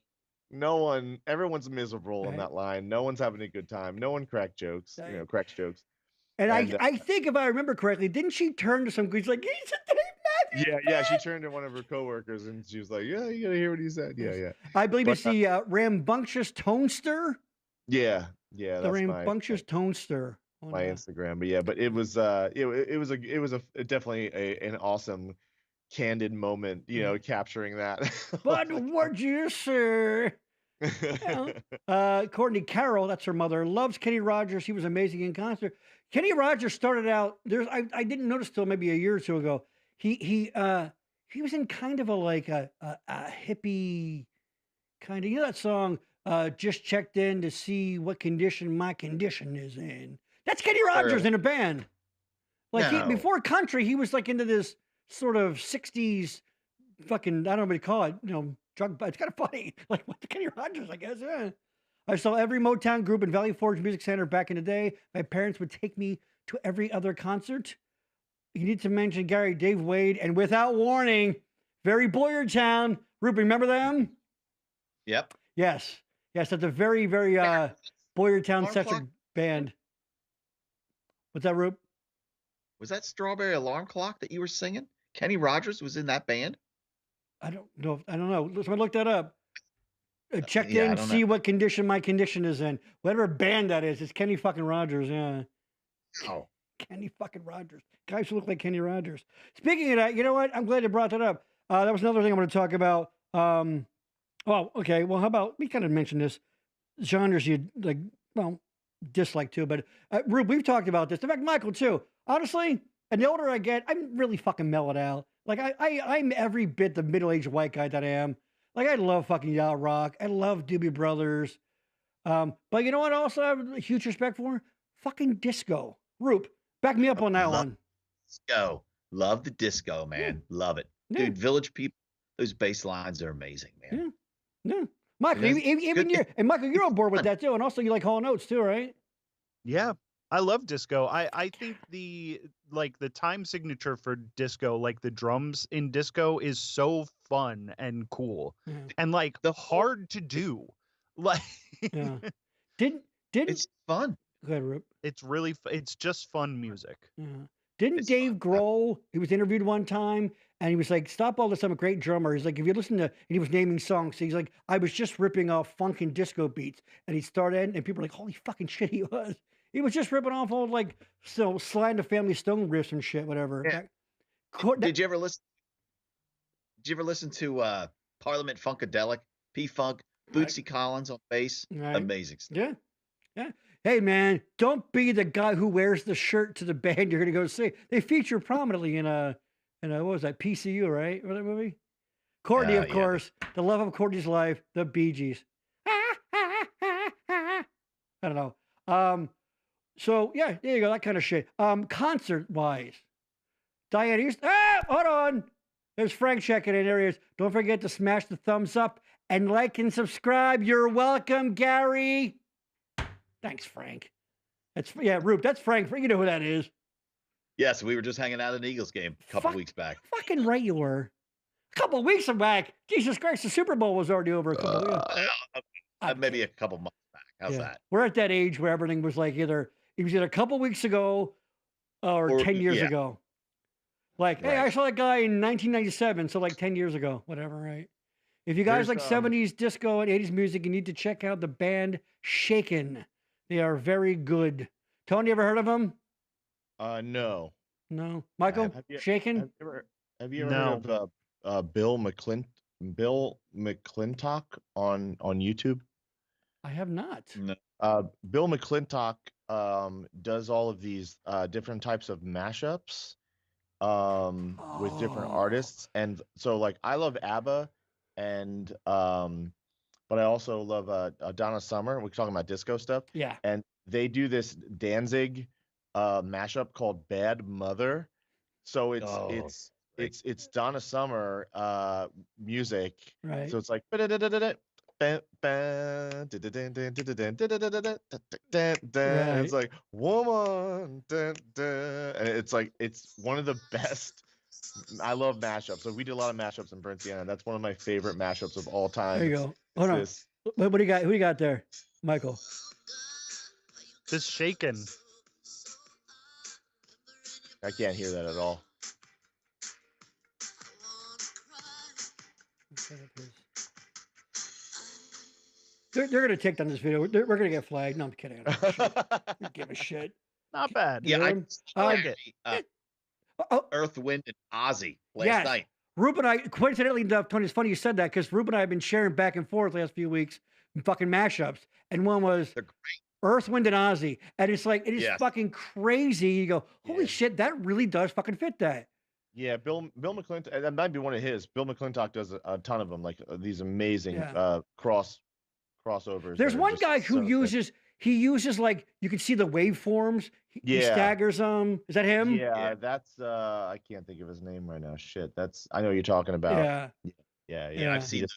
everyone's miserable in that line. No one's having a good time. No one cracks jokes. And I think if I remember correctly, didn't she turn to some she's like, he's a Dave Matthews Yeah, she turned to one of her coworkers and she was like, yeah, you gotta hear what he said. Yeah. I believe it's the Rambunctious Tonester. Yeah, the Rambunctious Tonester on my Instagram. But it was it was definitely an awesome candid moment, capturing that. But would you, sir? Courtney Carroll, that's her mother, loves Kenny Rogers. He was amazing in concert. Kenny Rogers started out I didn't notice till maybe a year or two ago. He was in kind of a hippie kind of, that song, just checked in to see what condition my condition is in. That's Kenny Rogers in a band. Before country, he was like into this sort of 60s fucking, I don't know what you call it, drug, but it's kind of funny. Like, what the Kenny Rogers, I guess. Yeah. I saw every Motown group in Valley Forge Music Center back in the day. My parents would take me to every other concert. You need to mention Gary, Dave Wade, and Without Warning, very Boyertown. Rube, remember them? Yep. Yes, that's a very, very Boyertown centric band. What's that, Rube? Was that Strawberry Alarm Clock that you were singing? Kenny Rogers was in that band? I don't know. Let's look that up. Check in, see what condition my condition is in. Whatever band that is, it's Kenny fucking Rogers. Yeah. Oh. Kenny fucking Rogers. Guys who look like Kenny Rogers. Speaking of that, you know what? I'm glad you brought that up. That was another thing I'm going to talk about. Okay. Well, how about we kind of mentioned this genres you dislike too, but Rube, we've talked about this. In fact, Michael too. Honestly, and the older I get, I'm really fucking mellowed out. Like I'm every bit the middle-aged white guy that I am. Like, I love fucking yacht rock. I love Doobie Brothers. But you know what? Also, I have a huge respect for disco. Disco. Roop, back me up on that one. Disco. Love the disco, man. Yeah. Love it. Yeah. Dude, Village People, those bass lines are amazing, man. Yeah. Michael, even you, and Michael, you're on board with that too. And also you like Hall & Oates too, right? Yeah. I love disco. I think the time signature for disco, like the drums in disco, is so fun and cool, and like hard to do. Like, didn't it's fun. Go ahead, Rip. It's just fun music. Didn't Dave Grohl? He was interviewed one time, and he was like, "Stop all this! I'm a great drummer." He's like, "If you listen to," and he was naming songs. So he's like, "I was just ripping off funk and disco beats," and he started, and people were like, "Holy fucking shit, he was." He was just ripping off old Sly and the Family Stone riffs and shit, whatever. Yeah. Did you ever listen to Parliament Funkadelic, P-Funk, Bootsy Collins on bass? Right. Amazing stuff. Yeah. Hey man, don't be the guy who wears the shirt to the band you're gonna go see. They feature prominently in a what was that, PCU, right? What that movie? Courtney, of course, the love of Courtney's life, the Bee Gees. I don't know. So yeah, there you go, that kind of shit. Concert wise, Diane East. Hold on. There's Frank checking in areas. Don't forget to smash the thumbs up and like and subscribe. You're welcome, Gary. Thanks, Frank. Roop. That's Frank. You know who that is. Yes, we were just hanging out at an Eagles game a couple weeks back. Fucking right, you were. A couple weeks back. Jesus Christ, the Super Bowl was already over a couple weeks. Maybe a couple months back. How's that? We're at that age where everything was like it was either a couple weeks ago or 10 years ago. Like, hey, I saw that guy in 1997, so like 10 years ago, whatever, right? If you guys like 70s disco and 80s music, you need to check out the band Shaken. They are very good. Tony, ever heard of them? No. No. Michael, Shaken? Have you ever heard of Bill McClintock on YouTube? I have not. No. Bill McClintock does all of these different types of mashups with different artists, and so like I love ABBA, and but I also love Donna Summer. We're talking about disco stuff. Yeah. And they do this Danzig mashup called Bad Mother. So it's it's Donna Summer music. Right. So it's like it's like woman, and it's like it's one of the best. I love mashups. So we did a lot of mashups in Burnt Sienna. That's one of my favorite mashups of all time. There you go. Hold on. What do you got? Who do you got there, Michael? Just shaking. I can't hear that at all. They're gonna take down this video. We're gonna get flagged. No, I'm kidding. I don't give a shit. Not bad. Yeah, I like it. Earth, Wind, and Ozzy last night. Rupp and I, coincidentally enough, Tony, it's funny you said that because Rupp and I have been sharing back and forth the last few weeks fucking mashups, and one was Earth, Wind, and Ozzy, and it's like it is fucking crazy. You go, holy shit, that really does fucking fit that. Yeah, Bill McClintock, that might be one of his. Bill McClintock does a ton of them, like these amazing crossovers. There's one guy who uses like you can see the waveforms. He staggers them. Is that him? Yeah, that's I can't think of his name right now. Shit, I know what you're talking about. Yeah. I've seen it.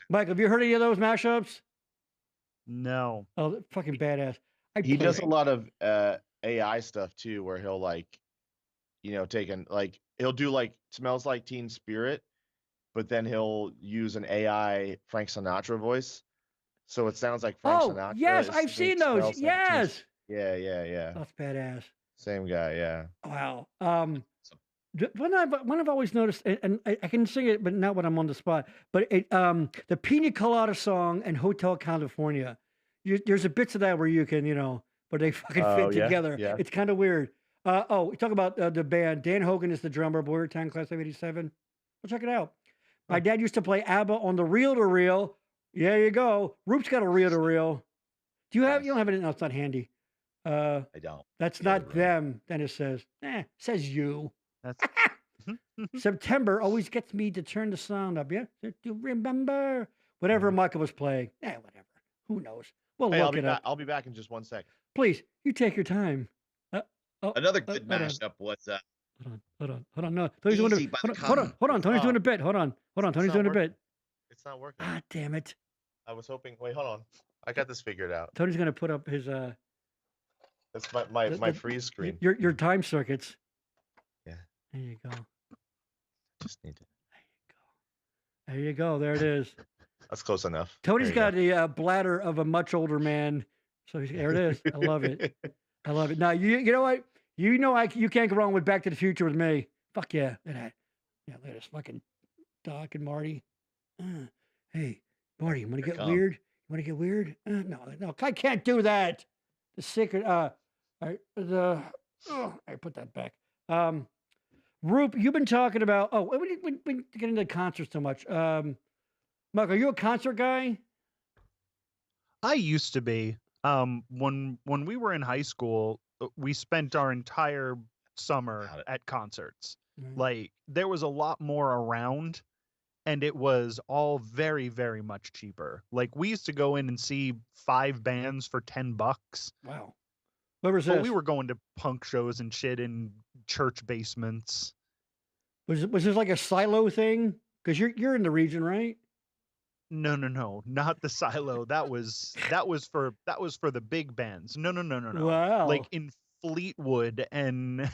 Michael, have you heard any of those mashups? No. Oh, they're fucking badass. He does a lot of AI stuff too, where he'll like, he'll do like Smells Like Teen Spirit, but then he'll use an AI Frank Sinatra voice. So it sounds like Frank Sinatra. Yes, I've seen those. Yes. Yeah. That's badass. Same guy, yeah. Wow. One I've always noticed, and I can sing it, but not when I'm on the spot. But the Pina Colada song and Hotel California. There's a bits of that where you can, but they fucking fit together. Yeah. It's kind of weird. We talk about the band. Dan Hogan is the drummer, Boyertown, class of '87. Well, check it out. My dad used to play ABBA on the reel-to-reel. There you go. Rupp's got a reel-to-reel. You don't have it? No, it's not handy. I don't. That's not them. Then it says says you. That's September always gets me to turn the sound up. Yeah, to remember whatever Michael was playing. Whatever. Who knows? We'll look it up. I'll be back in just 1 second. Please, you take your time. Another good mashup was. Hold on. No, Tony's doing a hold on. Tony's doing a bit. Hold on. Tony's doing a bit. It's not working. Ah, damn it. I was hoping. Wait, hold on. I got this figured out. Tony's gonna put up his That's my freeze screen. Your time circuits. Yeah. There you go. Just need to. There you go. There it is. That's close enough. Tony's got the bladder of a much older man. So there it is. I love it. I love it. Now you know what? You can't go wrong with Back to the Future with me. Fuck yeah. Look at that. Yeah, look at this fucking Doc and Marty. Hey, Marty, you want to get weird? You want to get weird? No, I can't do that. The secret. I put that back. Rupp, you've been talking about. We get into concerts so much. Mark, are you a concert guy? I used to be. When we were in high school, we spent our entire summer at concerts. Mm-hmm. Like there was a lot more around, and it was all very, very much cheaper. Like we used to go in and see 5 bands for $10. Wow. What was this? We were going to punk shows and shit in church basements. Was this like a silo thing? Because you're in the region, right? No, not the silo. That was for the big bands. No. Wow. Like in Fleetwood and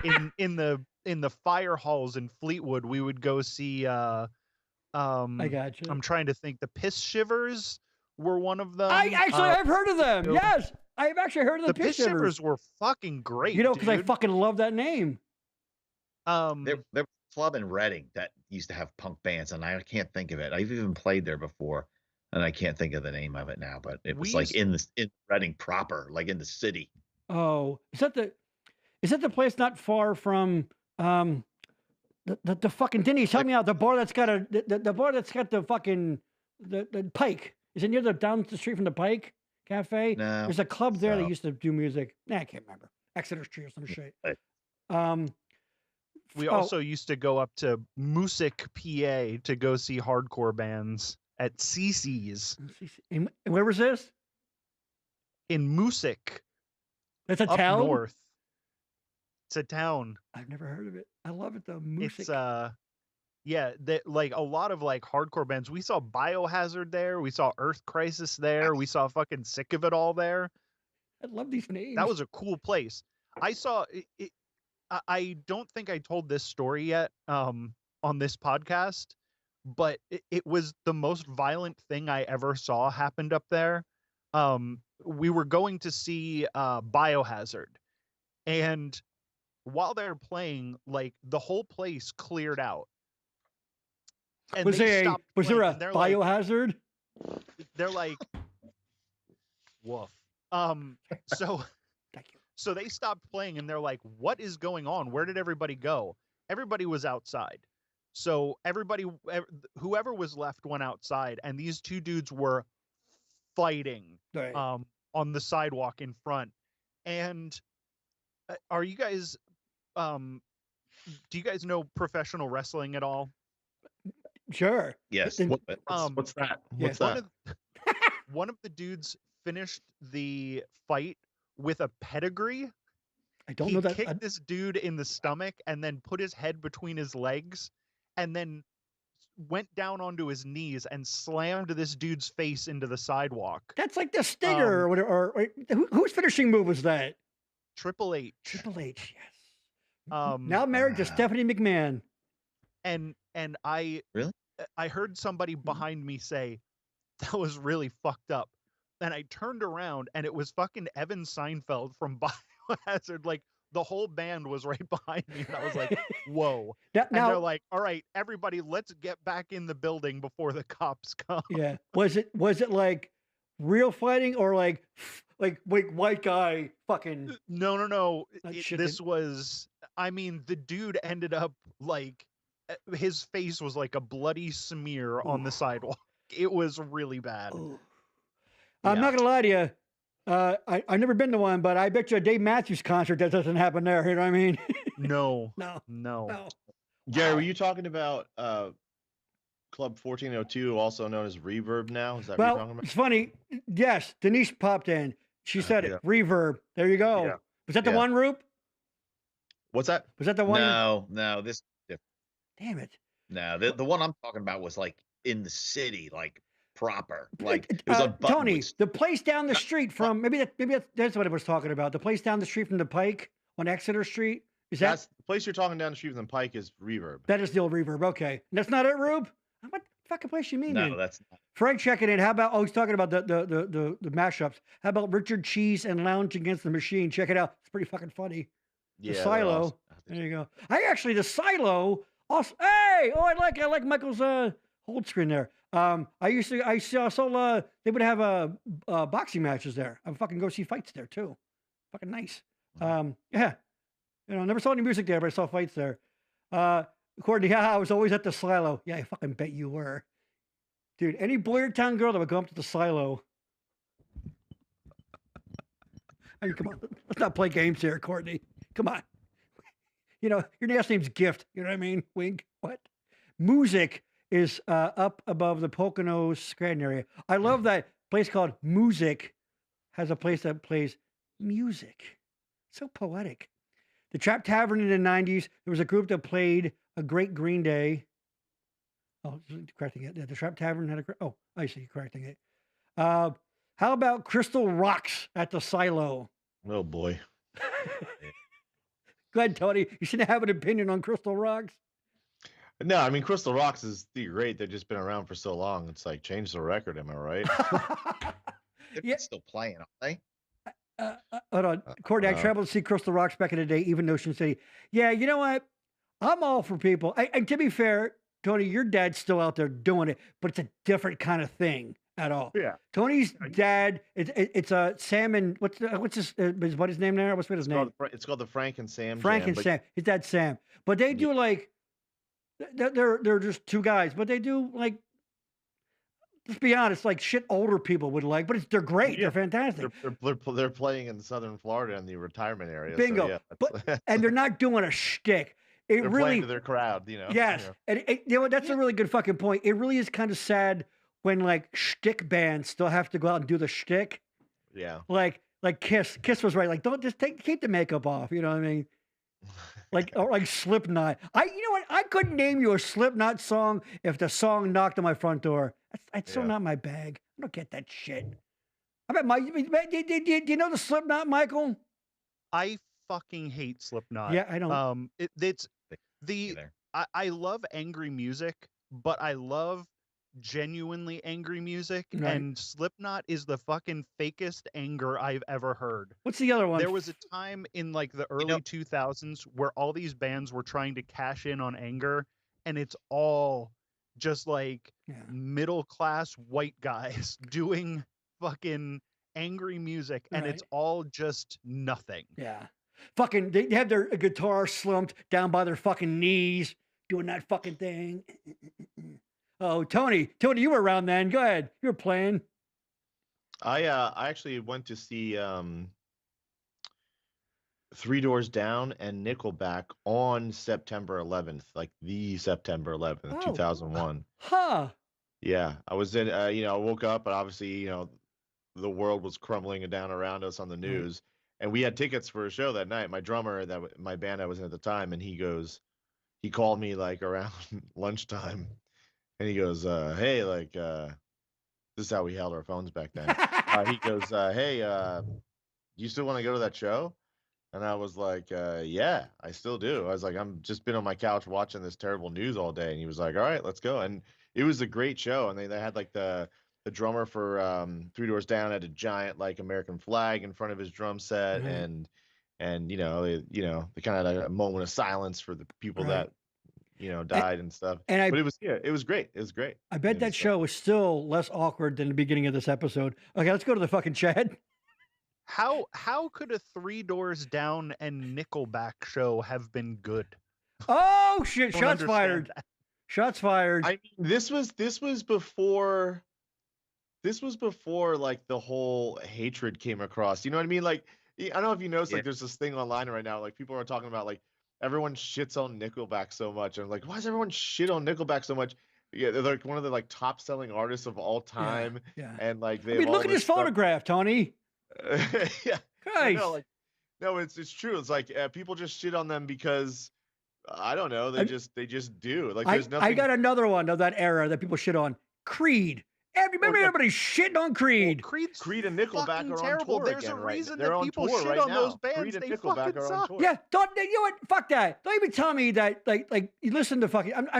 in the fire halls in Fleetwood, we would go see. I got you. I'm trying to think. The Piss Shivers were one of them. I've heard of them. Yes, I've actually heard of the Piss Shivers. Were fucking great. Because I fucking love that name. There was a club in Reading that used to have punk bands, and I can't think of it. I've even played there before, and I can't think of the name of it now. But it was like in Reading proper, like in the city. Oh, is that the place not far from the fucking Denny's? Help me out. The bar that's got the bar that's got the fucking the Pike. Is it near down the street from the Pike Cafe? No. There's a club there that used to do music. I can't remember. Exeter Street or some shit. We also used to go up to Music, PA to go see hardcore bands at CC's. And where was this? In Music. That's a up town? north. It's a town. I've never heard of it. I love it though. Music. It's yeah, like a lot of like hardcore bands. We saw Biohazard there. We saw Earth Crisis there. We saw fucking Sick of It All there. I love these names. That was a cool place. I saw it. I don't think I told this story yet on this podcast, but it was the most violent thing I ever saw happened up there. We were going to see Biohazard, and while they're playing, like the whole place cleared out. And was there a Biohazard? Like, they're like, woof. So thank you. So they stopped playing and they're like, what is going on? Where did everybody go? Everybody was outside. So whoever was left went outside, and these two dudes were fighting on the sidewalk in front. And are you guys do you guys know professional wrestling at all? Sure. Yes. What's that? What's that? One of the dudes finished the fight with a pedigree. I don't know that. He kicked this dude in the stomach and then put his head between his legs and then went down onto his knees and slammed this dude's face into the sidewalk. That's like the Stinger or whatever. Whose finishing move was that? Triple H. Triple H, yes. Now married to Stephanie McMahon. And I heard somebody behind me say, that was really fucked up. And I turned around and it was fucking Evan Seinfeld from Biohazard. Like the whole band was right behind me. And I was like, whoa. And they're like, all right, everybody, let's get back in the building before the cops come. Yeah. Was it like real fighting or like white guy fucking? No. This was, I mean, the dude ended up like, his face was like a bloody smear on the sidewalk. It was really bad. I'm not gonna lie to you. I've never been to one, but I bet you a Dave Matthews concert that doesn't happen there. You know what I mean? No. Gary, were you talking about Club 1402, also known as Reverb now? Is that what you're talking about? It's funny. Yes, Denise popped in. She said it. Reverb. There you go. Yeah. Was that the one, Roop? What's that? Was that the one? No. This. Damn it. No, the one I'm talking about was like in the city, like proper. Like it was a Tony, the place down the street from maybe that's what it was talking about. The place down the street from the Pike on Exeter Street. That's the place you're talking down the street from the Pike is Reverb. That is the old Reverb. Okay, that's not it, Rube. What fucking place you mean? No, then? That's not. Frank checking in. How about? Oh, he's talking about the mashups. How about Richard Cheese and Lounge Against the Machine? Check it out. It's pretty fucking funny. The Silo. Awesome. There you go. The Silo. Also, hey, I like Michael's hold screen there. I saw they would have boxing matches there. I would fucking go see fights there too. Fucking nice. Yeah, never saw any music there, but I saw fights there. Courtney, I was always at the Silo. Yeah, I fucking bet you were, dude. Any Boyertown girl that would go up to the Silo. I mean, come on, let's not play games here, Courtney. Come on. Your last name's Gift. You know what I mean? Wink. What? Music is up above the Poconos Scranton area. I love that place called Music has a place that plays music. So poetic. The Trap Tavern in the 90s, there was a group that played a great Green Day. Oh, correcting it. The Trap Tavern had oh, I see, correcting it. How about Crystal Rocks at the Silo? Oh, boy. Go ahead, Tony. You should have an opinion on Crystal Rocks. No, I mean, Crystal Rocks is great. They've just been around for so long. It's like, change the record. Am I right? They're still playing, aren't they? Hold on. Courtney, I traveled to see Crystal Rocks back in the day, even Ocean City. Yeah, you know what? I'm all for people. And to be fair, Tony, your dad's still out there doing it, but it's a different kind of thing at all. Yeah. Tony's dad, it's a Sam and what's his name there? What's his name? It's called the Frank and Sam. Frank and Sam. His dad's Sam. But they do like they're just two guys, but they do like, let's be honest, like shit older people would like, but they're great. Yeah. They're fantastic. They're playing in Southern Florida in the retirement area. Bingo. So but and they're not doing a shtick. They're playing to their crowd, Yes. And that's a really good fucking point. It really is kind of sad when like shtick bands still have to go out and do the shtick. Yeah. Like Kiss was right. Like, don't just keep the makeup off. You know what I mean? like Slipknot. You know what? I couldn't name you a Slipknot song if the song knocked on my front door. That's so not my bag. I don't get that shit. I bet do you know the Slipknot, Michael? I fucking hate Slipknot. Yeah, I don't. I love angry music, but I love genuinely angry music, and Slipknot is the fucking fakest anger I've ever heard. What's the other one? There was a time in like the early 2000s where all these bands were trying to cash in on anger, and it's all just like middle class white guys doing fucking angry music, and it's all just nothing. Yeah. Fucking, they have their guitar slumped down by their fucking knees doing that fucking thing. Oh, Tony, you were around then. Go ahead. You were playing. I actually went to see Three Doors Down and Nickelback on September 11th, like the September 11th, 2001. Huh. Yeah, I was in. I woke up, but obviously, the world was crumbling down around us on the news, and we had tickets for a show that night. My drummer, my band I was in at the time, and he called me like around lunchtime. And he goes, hey, like, this is how we held our phones back then. He goes, hey, you still want to go to that show? And I was like, yeah, I still do. I was like, I'm just been on my couch watching this terrible news all day. And he was like, all right, let's go. And it was a great show. And they had like the drummer for Three Doors Down had a giant like American flag in front of his drum set. And they kind of had a moment of silence for the people that died and stuff. But it was great. It was great. I bet that show was still less awkward than the beginning of this episode. Okay, let's go to the fucking chat. How could a Three Doors Down and Nickelback show have been good? Oh shit! Shots fired. Shots fired. I mean, this was before like the whole hatred came across. You know what I mean? Like, I don't know if you noticed, like, there's this thing online right now, like people are talking about like everyone shits on Nickelback so much. And I'm like, why does everyone shit on Nickelback so much? Yeah, they're like one of the like top selling artists of all time. Yeah. And like look at this photograph, Tony. Yeah. Christ. No, it's true. It's like people just shit on them because I don't know. They just do. Like there's nothing. I got another one of that era that people shit on. Creed. Remember everybody shitting on Creed. Well, Creed and Nickelback are terrible. On tour There's again, a reason that people shit right on now. those bands. Creed and they Nickelback fucking are suck. on tour. Yeah, you know what? Fuck that. Don't even tell me that. Like you listen to fucking. I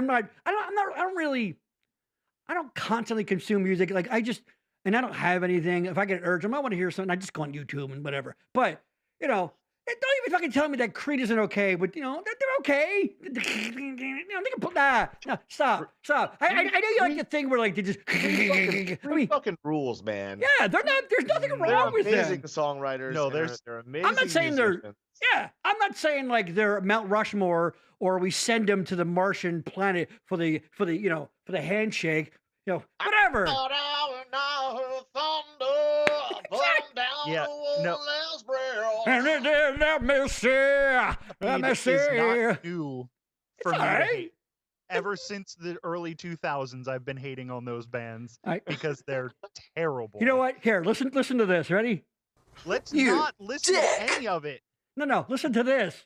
don't constantly consume music. Like I don't have anything. If I get an urge, I might want to hear something. I just go on YouTube and whatever. But don't even fucking tell me that Creed isn't okay. But they're okay. They can put that. No, stop. I know you like the thing where like they just. Fucking rules, man. Yeah, they're not. There's nothing wrong with them. They're amazing songwriters. No, they're amazing. I'm not saying musicians. I'm not saying like they're Mount Rushmore or we send them to the Martian planet for the handshake. Whatever. Yeah, no. Let me see. Is not new for me to hate. Ever since the early 2000s, I've been hating on those bands because they're terrible. You know what? Here, listen to this. Ready? Let's not listen to any of it. No, listen to this.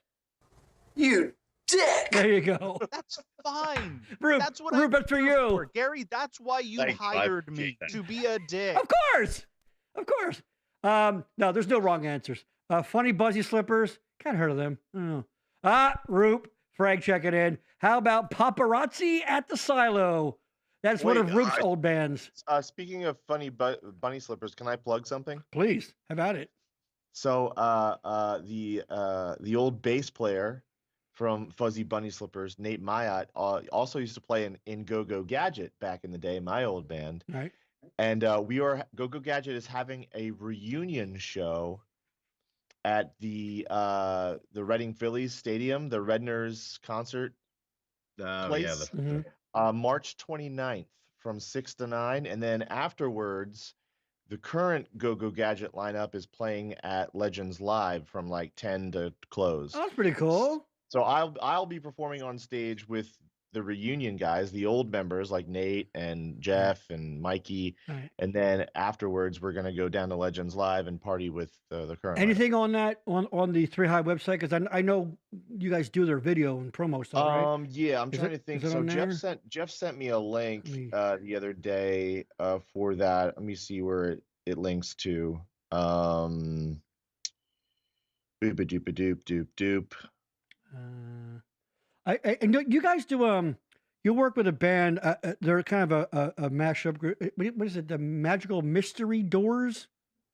You dick. There you go. That's fine. That's what Ruppert for you. For. Gary, that's why you hired me, to be a dick. Of course. No, there's no wrong answers. Funny Buzzy Slippers. Kind of heard of them. I don't know. Roop. Frank checking in. How about Paparazzi at the Silo? That's one of Roop's old bands. Speaking of funny bunny slippers, can I plug something? Please, have at it. So the old bass player from Fuzzy Bunny Slippers, Nate Myatt, also used to play in Go Go Gadget back in the day, my old band. Right. And Go Go Gadget is having a reunion show at the Reading Phillies Stadium, the Redners concert place. Yeah, March 29th from 6 to 9. And then afterwards, the current Go Go Gadget lineup is playing at Legends Live from like 10 to close. Oh, that's pretty cool. So I'll be performing on stage with the reunion guys, the old members like Nate and Jeff and Mikey, and then afterwards we're gonna go down to Legends Live and party with the current. Anything on that on the 3 High website? Because I know you guys do their video and promo stuff, right? Yeah, I'm trying to think. So Jeff sent me a link the other day for that. Let me see where it links to. Boop a doop a doop doop doop. I know you guys do you work with a band. They're kind of a mashup group. What is it? The Magical Mystery Doors?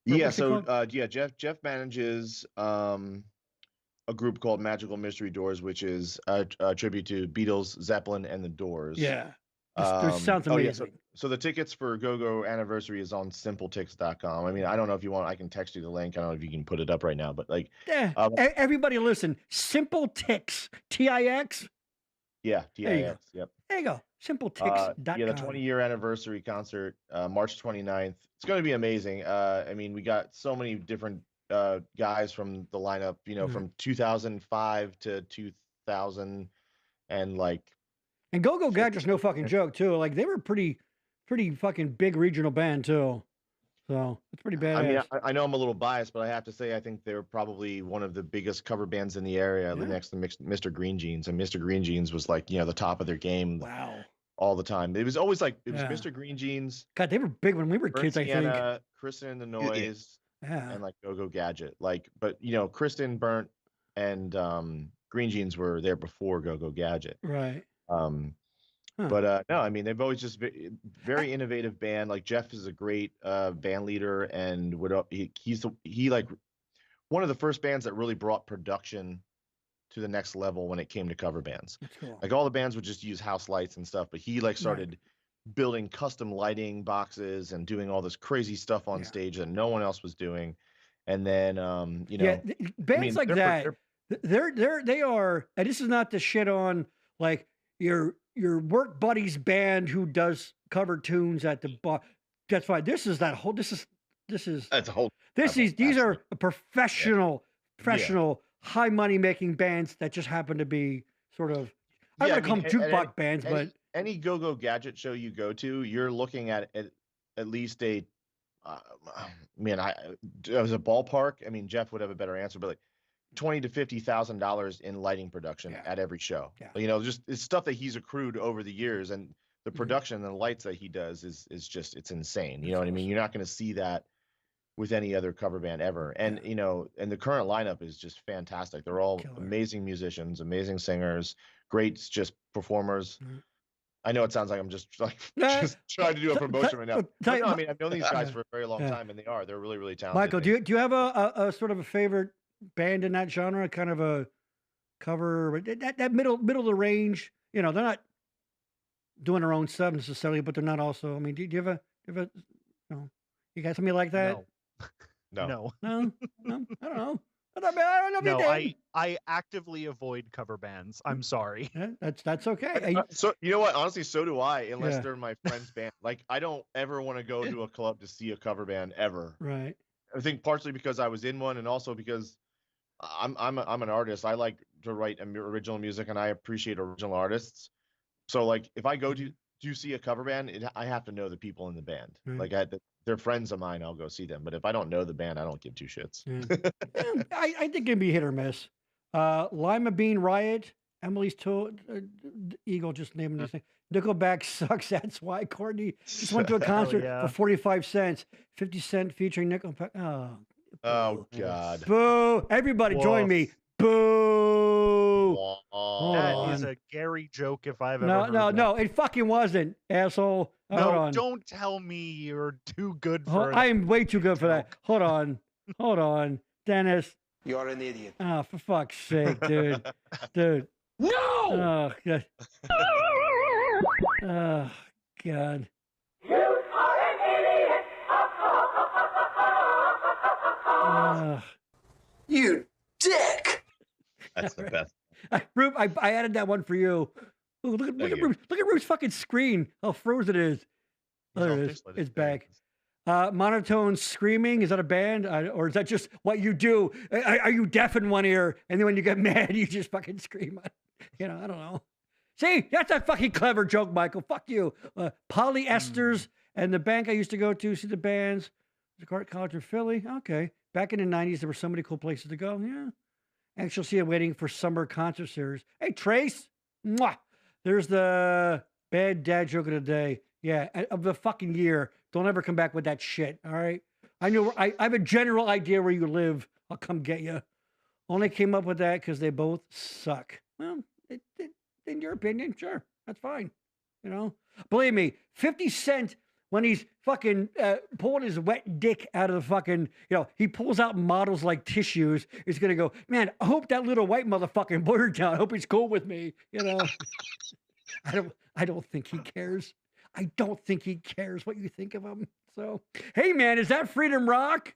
Yeah. So Jeff manages a group called Magical Mystery Doors, which is a tribute to Beatles, Zeppelin, and the Doors. Yeah. This sounds amazing. Yeah, so the tickets for Go-Go Anniversary is on simpletix.com. I mean, I don't know if you want, I can text you the link. I don't know if you can put it up right now, but like, everybody listen, Simpletix, Tix. Yeah, Tix. Yep. There you go. Simpletix.com. Yeah, the 20-year anniversary concert, March 29th. It's going to be amazing. I mean, we got so many different guys from the lineup, you know, from 2005 to 2000 and like. And Go-Go Gadget's no fucking joke too. Like they were pretty fucking big regional band too. So it's pretty badass. I mean, I know I'm a little biased, but I have to say I think they're probably one of the biggest cover bands in the area, next to Mr. Green Jeans. And Mr. Green Jeans was like, you know, the top of their game. Wow. All the time. It was always like it was Mr. Green Jeans. God, they were big when we were kids. I think. Kristen and the Noise, and like Go-Go Gadget. Like, but you know, Kristen, Burnt, and Green Jeans were there before Go-Go Gadget. Right. But no, I mean, they've always just very innovative band. Like Jeff is a great band leader, and he's like one of the first bands that really brought production to the next level when it came to cover bands. Cool. Like all the bands would just use house lights and stuff, but he like started building custom lighting boxes and doing all this crazy stuff on stage that no one else was doing. And then you know, bands like that, they are, and this is not to shit on like your work buddy's band who does cover tunes at the bar. That's fine. These are professional high money making bands that just happen to be sort of, I want to call them jukebox bands, but any Go-Go Gadget show you go to, you're looking at least a, man, as a ballpark, I mean, Jeff would have a better answer, but like $20,000 to $50,000 in lighting production at every show. Yeah. You know, just it's stuff that he's accrued over the years, and the production and the lights that he does is just, it's insane. You know what I mean? You're not going to see that with any other cover band ever. And, you know, and the current lineup is just fantastic. They're all amazing musicians, amazing singers, great just performers. I know it sounds like I'm just just trying to do a promotion right now. But no, I mean, I've known these guys for a very long time, and they're really, really talented. Michael, do you have a sort of a favorite band in that genre? Kind of a cover, that middle of the range. You know, they're not doing their own stuff necessarily, but they're not also. I mean, do you have a you got something like that? No. I don't know. I don't know. No, I actively avoid cover bands. I'm sorry. Yeah, that's okay. So you know what? Honestly, so do I. Unless they're my friend's band. Like I don't ever want to go to a club to see a cover band ever. Right. I think partially because I was in one, and also because I'm an artist. I like to write original music, and I appreciate original artists. So like if I go to see a cover band, I have to know the people in the band. Like they're friends of mine, I'll go see them. But if I don't know the band, I don't give two shits. I think it'd be hit or miss. Lima Bean Riot, Emily's Eagle, just naming these things. Nickelback sucks. That's why Courtney just went to a concert for 45 cents. 50 Cent featuring Nickelback. Oh God. Boo! Everybody join me. Boo! That is a Gary joke if I've ever heard one. No, it fucking wasn't, asshole. Hold on. Don't tell me you're too good for it. I am way too good for that. Hold on. Dennis. You're an idiot. Oh, for fuck's sake, dude. Dude. No! Oh, God. Oh, God. You are an idiot. You dick. That's the best. Rube, I added that one for you. Ooh, look at Rube's fucking screen. How frozen it is. Oh, there it is. It's back. Monotone Screaming, is that a band? Or is that just what you do? Are you deaf in one ear, and then when you get mad, you just fucking scream? You know, I don't know. See, that's a fucking clever joke, Michael. Fuck you. Polyesters and the bank I used to go to, see the bands. The Art College in Philly. Okay. Back in the 90s, there were so many cool places to go. Yeah. Actually, see, I'm waiting for summer concert series. Hey, Trace. Mwah. There's the bad dad joke of the day. Yeah, of the fucking year. Don't ever come back with that shit, all right? I know. I have a general idea where you live. I'll come get you. Only came up with that because they both suck. Well, in your opinion, sure, that's fine. You know, believe me, 50 Cent, when he's fucking pulling his wet dick out of the fucking, he pulls out models like tissues, he's going to go, man, I hope that little white motherfucking blurred down. I hope he's cool with me. I don't think he cares. I don't think he cares what you think of him. So, hey, man, is that Freedom Rock?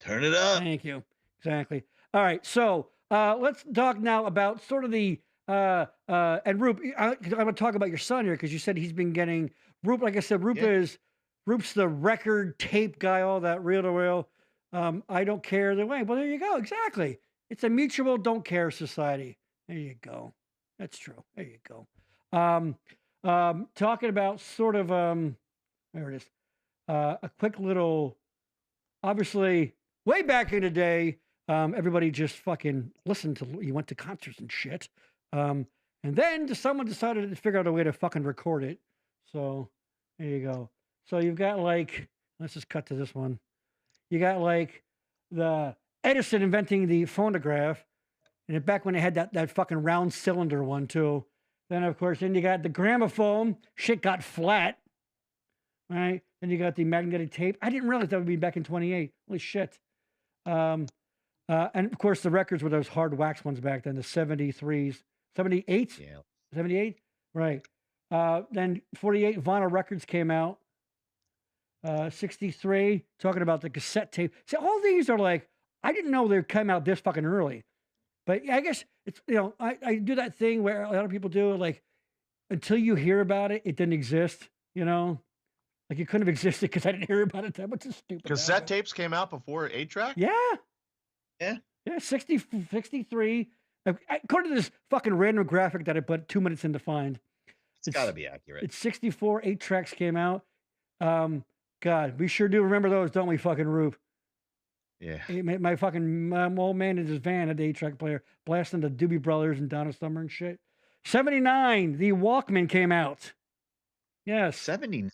Turn it up. Thank you. Exactly. All right. So let's talk now about sort of the, and Roop, I'm going to talk about your son here because you said he's been getting, Roop, like I said, Roop's the record tape guy, all that reel to reel. I don't care the way. Well, there you go. Exactly. It's a mutual don't care society. There you go. That's true. There you go. Talking about sort of, there it is. A quick little, obviously, way back in the day, everybody just fucking listened to, you went to concerts and shit. And then someone decided to figure out a way to fucking record it. So there you go. So you've got like, let's just cut to this one. You got like the Edison inventing the phonograph. And back when they had that fucking round cylinder one too. Then of course, then you got the gramophone. Shit got flat. Right? Then you got the magnetic tape. I didn't realize that would be back in 28. Holy shit. And of course, the records were those hard wax ones back then, the 73s. 78? Yeah. 78? Right. Then 48 vinyl records came out. 63, talking about the cassette tape. See, all these are like, I didn't know they came out this fucking early. But I guess it's, I do that thing where a lot of people do, like, until you hear about it, it didn't exist, Like, it couldn't have existed because I didn't hear about it. That was just stupid. Cassette tapes came out before 8-track? Yeah. Yeah. Yeah, 63. According to this fucking random graphic that I put 2 minutes in to find. It's got to be accurate. It's 64, 8 tracks came out. God, we sure do remember those, don't we, fucking Rube? Yeah. My fucking old man in his van had the 8-track player blasting the Doobie Brothers and Donna Summer and shit. 79, the Walkman came out. Yes. 70.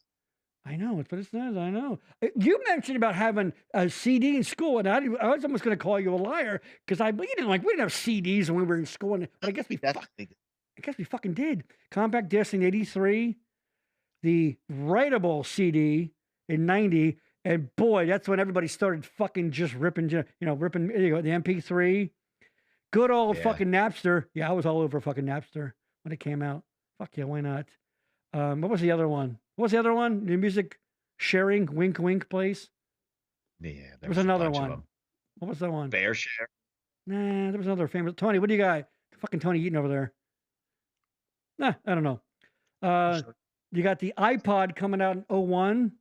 I know, it's what it says. I know. You mentioned about having a CD in school, and I was almost going to call you a liar because we didn't have CDs when we were in school, but I guess we fucking did. Compact disc in 83, the writable CD in 90, and boy, that's when everybody started fucking just ripping, ripping the MP3. Good old fucking Napster. Yeah, I was all over fucking Napster when it came out. Fuck yeah, why not? What was the other one? What was the other one? The music sharing, wink, wink place. Yeah, there was another one. What was that one? Bear Share. Nah, there was another famous. Tony, what do you got? Fucking Tony eating over there. Nah, I don't know. You got the iPod coming out in 01.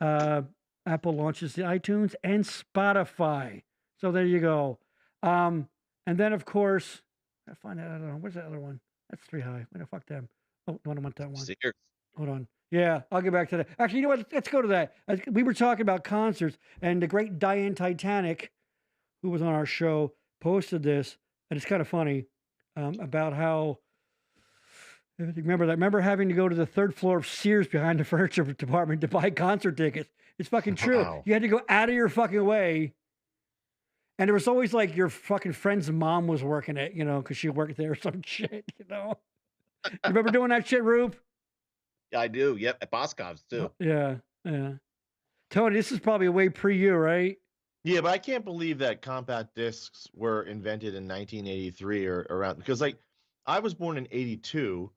Apple launches the iTunes and Spotify. So there you go. And then of course, I find that, I don't know. Where's that other one? That's 3 High. Where the fuck them? Oh, no, I don't want that one. Sears. Hold on. Yeah, I'll get back to that. Actually, you know what? Let's go to that. We were talking about concerts, and the great Diane Titanic, who was on our show, posted this, and it's kind of funny about how. Remember that? Remember having to go to the 3rd floor of Sears behind the furniture department to buy concert tickets? It's fucking true. Wow. You had to go out of your fucking way. And it was always like your fucking friend's mom was working it, because she worked there or some shit, You remember doing that shit, Rube? Yeah, I do. Yep, at Boscov's too. Yeah. Tony, this is probably way pre you, right? Yeah, but I can't believe that compact discs were invented in 1983 or around, because I was born in 82.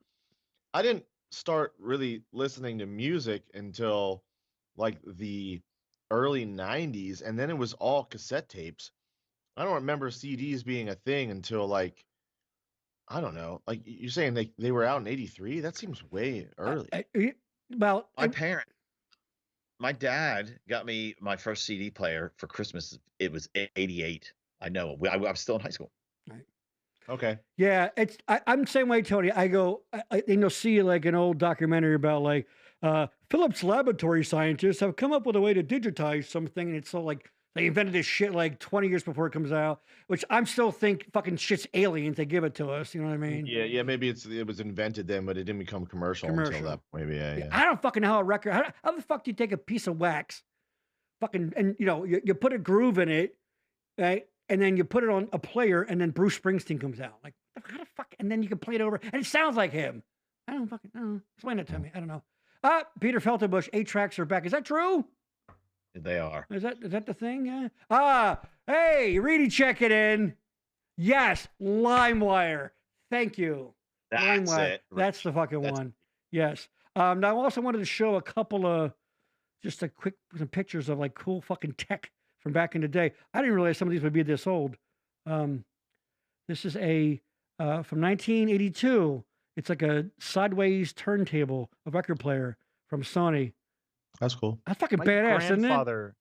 I didn't start really listening to music until like the early 90s, and then it was all cassette tapes. I don't remember CDs being a thing until I don't know. Like you're saying they were out in 83? That seems way early. My dad got me my first CD player for Christmas. It was 88. I know. I was still in high school. Right. Okay. Yeah, I'm the same way, Tony. I go, you'll see like an old documentary about like Phillips laboratory scientists have come up with a way to digitize something, and it's so like they invented this shit like 20 years before it comes out, which I'm still think fucking shit's aliens. They give it to us. You know what I mean? Yeah. Maybe it was invented then, but it didn't become commercial. Until that point. Yeah. I don't fucking know how a record. How the fuck do you take a piece of wax, fucking, and you put a groove in it, right? And then you put it on a player, and then Bruce Springsteen comes out. Like, how the fuck? And then you can play it over, and it sounds like him. I don't fucking know. Explain it to me. I don't know. Peter Feltenbush, 8 tracks are back. Is that true? They are. Is that the thing? Yeah. Hey, Reedy, check it in. Yes, LimeWire. Thank you. That's it. That's the fucking one. Yes. Now I also wanted to show a couple of some pictures of like cool fucking tech from back in the day. I didn't realize some of these would be this old. This is from 1982. It's like a sideways turntable, a record player from Sony. That's cool. That's fucking badass, isn't it?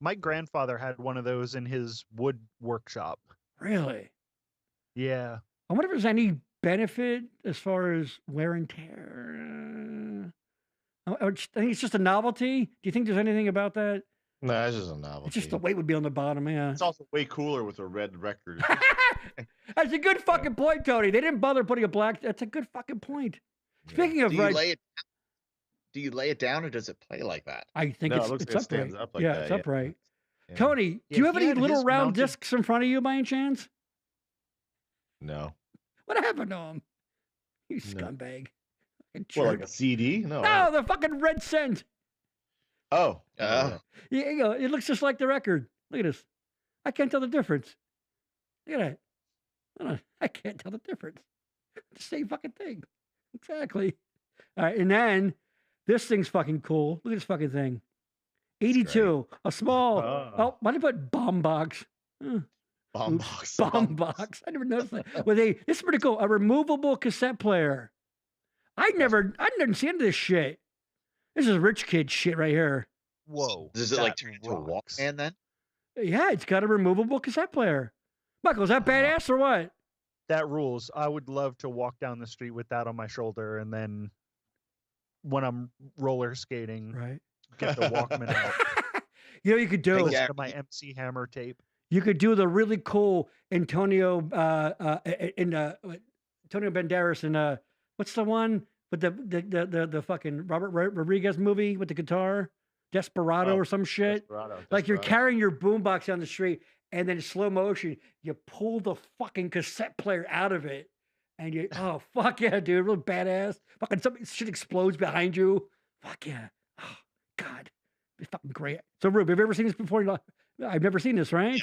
My grandfather had one of those in his wood workshop. Really? Yeah. I wonder if there's any benefit as far as wear and tear. I think it's just a novelty. Do you think there's anything about that? No, it's just a novelty. It's just the weight would be on the bottom, yeah. It's also way cooler with a red record. That's a good fucking point, Tony. They didn't bother putting a black. That's a good fucking point. Yeah. Speaking of, do you lay it down or does it play like that? I think it's upright. Up like yeah, that, it's upright. Yeah. Tony, do you have any little round discs in front of you by any chance? No. What happened to him? You scumbag. Well, like a CD? No, the fucking red cent. Oh. Yeah, it looks just like the record. Look at this. I can't tell the difference. Look at that. I can't tell the difference. The same fucking thing. Exactly. All right, and then this thing's fucking cool. Look at this fucking thing. 82. A small. Why did they put bomb box? Bomb box. Bomb box. I never noticed that. This is pretty cool. A removable cassette player. I never seen this shit. This is rich kid shit right here. Whoa. Does it like turn into a Walkman then? Yeah, it's got a removable cassette player. Michael, is that badass or what? That rules. I would love to walk down the street with that on my shoulder, and then when I'm roller skating, right, get the Walkman out. You could do listen to my MC Hammer tape. You could do the really cool Antonio Banderas and what's the one with the fucking Robert Rodriguez movie with the guitar, Desperado or some shit. Desperado. Like you're carrying your boombox down the street, and then in slow motion, you pull the fucking cassette player out of it, and you fuck yeah, dude, real badass. Fucking something shit explodes behind you. Fuck yeah. Oh God, it's fucking great. So Rube, have you ever seen this before? I've never seen this, right?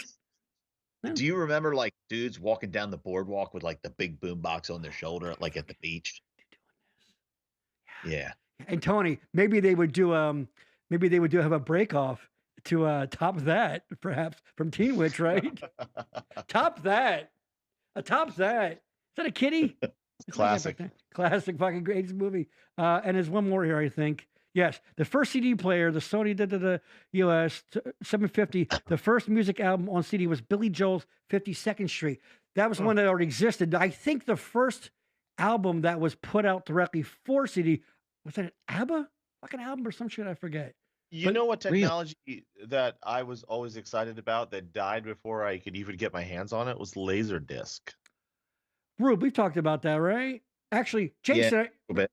No. Do you remember like dudes walking down the boardwalk with like the big boom box on their shoulder, like at the beach? Yeah. And Tony, maybe they would do have a break off to top that, perhaps from Teen Witch, right? Top that. Is that a kitty? Classic. Classic fucking great movie. And there's one more here, I think. Yes, the first CD player, the Sony the US 750. The first music album on CD was Billy Joel's 52nd Street. That was one that already existed. I think the first album that was put out directly for CD was that an ABBA fucking album or some shit, I forget. You know what technology that I was always excited about that died before I could even get my hands on it was Laserdisc. Rube, we've talked about that, right? Actually, Jason. Yeah, a little bit.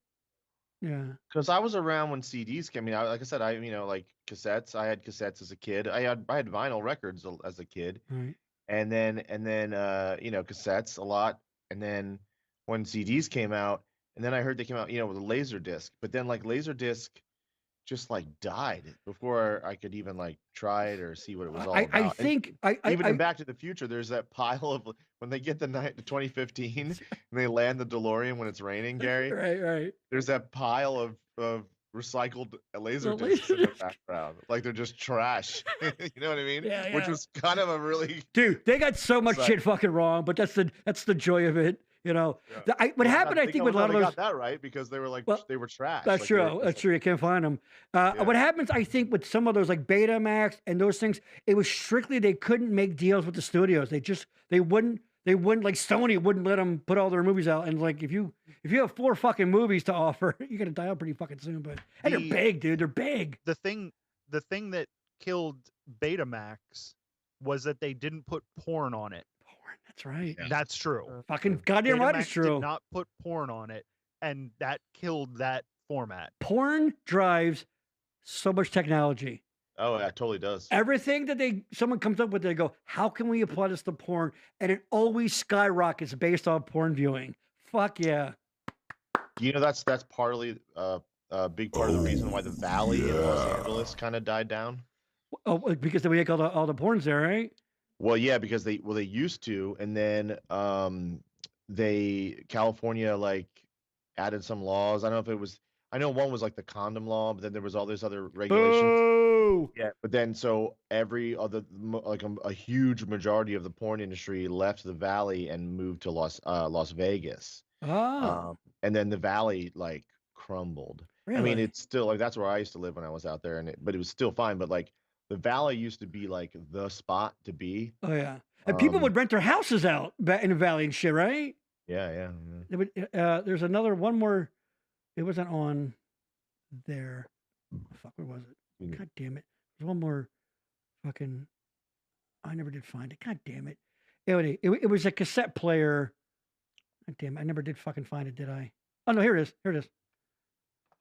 Yeah, because I was around when CDs came out. Like I said, like cassettes. I had cassettes as a kid. I had vinyl records as a kid, right. and then cassettes a lot. And then when CDs came out, and then I heard they came out, with a Laserdisc. But then like Laserdisc just like died before I could even like try it or see what it was all about. I think even in Back to the Future, there's that pile of when they get the 2015 and they land the DeLorean when it's raining, Gary. Right. There's that pile of recycled Laserdiscs in the background, like they're just trash. You know what I mean? Yeah. Which was kind of a really they got so much shit fucking wrong, but that's the joy of it. What happened, I think, with a lot of those. Got that right because they were like they were trash. That's true. That's true. You can't find them. What happens, I think, with some of those like Betamax and those things, it was strictly they couldn't make deals with the studios. They They wouldn't, like Sony wouldn't let them put all their movies out. And like, if you have 4 fucking movies to offer, you're gonna die out pretty fucking soon. But and they're big, dude. They're big. The thing that killed Betamax was that they didn't put porn on it. Porn, that's right. Yeah. That's true. Fucking goddamn right, it's true. Did not put porn on it, and that killed that format. Porn drives so much technology. Oh, yeah, it totally does. Everything that someone comes up with, they go, how can we apply this to porn? And it always skyrockets based on porn viewing. Fuck yeah. You know, that's partly a big part of the reason why the Valley in Los Angeles kind of died down. Oh, because they make all the porns there, right? Well, yeah, because they used to, and then California like added some laws. I don't know if it was. I know one was like the condom law, but then there was all these other regulations. Boo! Yeah, but then so every other like a huge majority of the porn industry left the Valley and moved to Las Vegas. Oh. And then the Valley like crumbled. Really? I mean, it's still like that's where I used to live when I was out there, but it was still fine. But like the Valley used to be like the spot to be. Oh yeah, and people would rent their houses out in the Valley and shit, right? Yeah. They would, there's one more. It wasn't on there. Fuck, where was it? God damn it. There's one more fucking. I never did find it. God damn it. It was a cassette player. God damn it. I never did fucking find it, did I? Oh, no, here it is.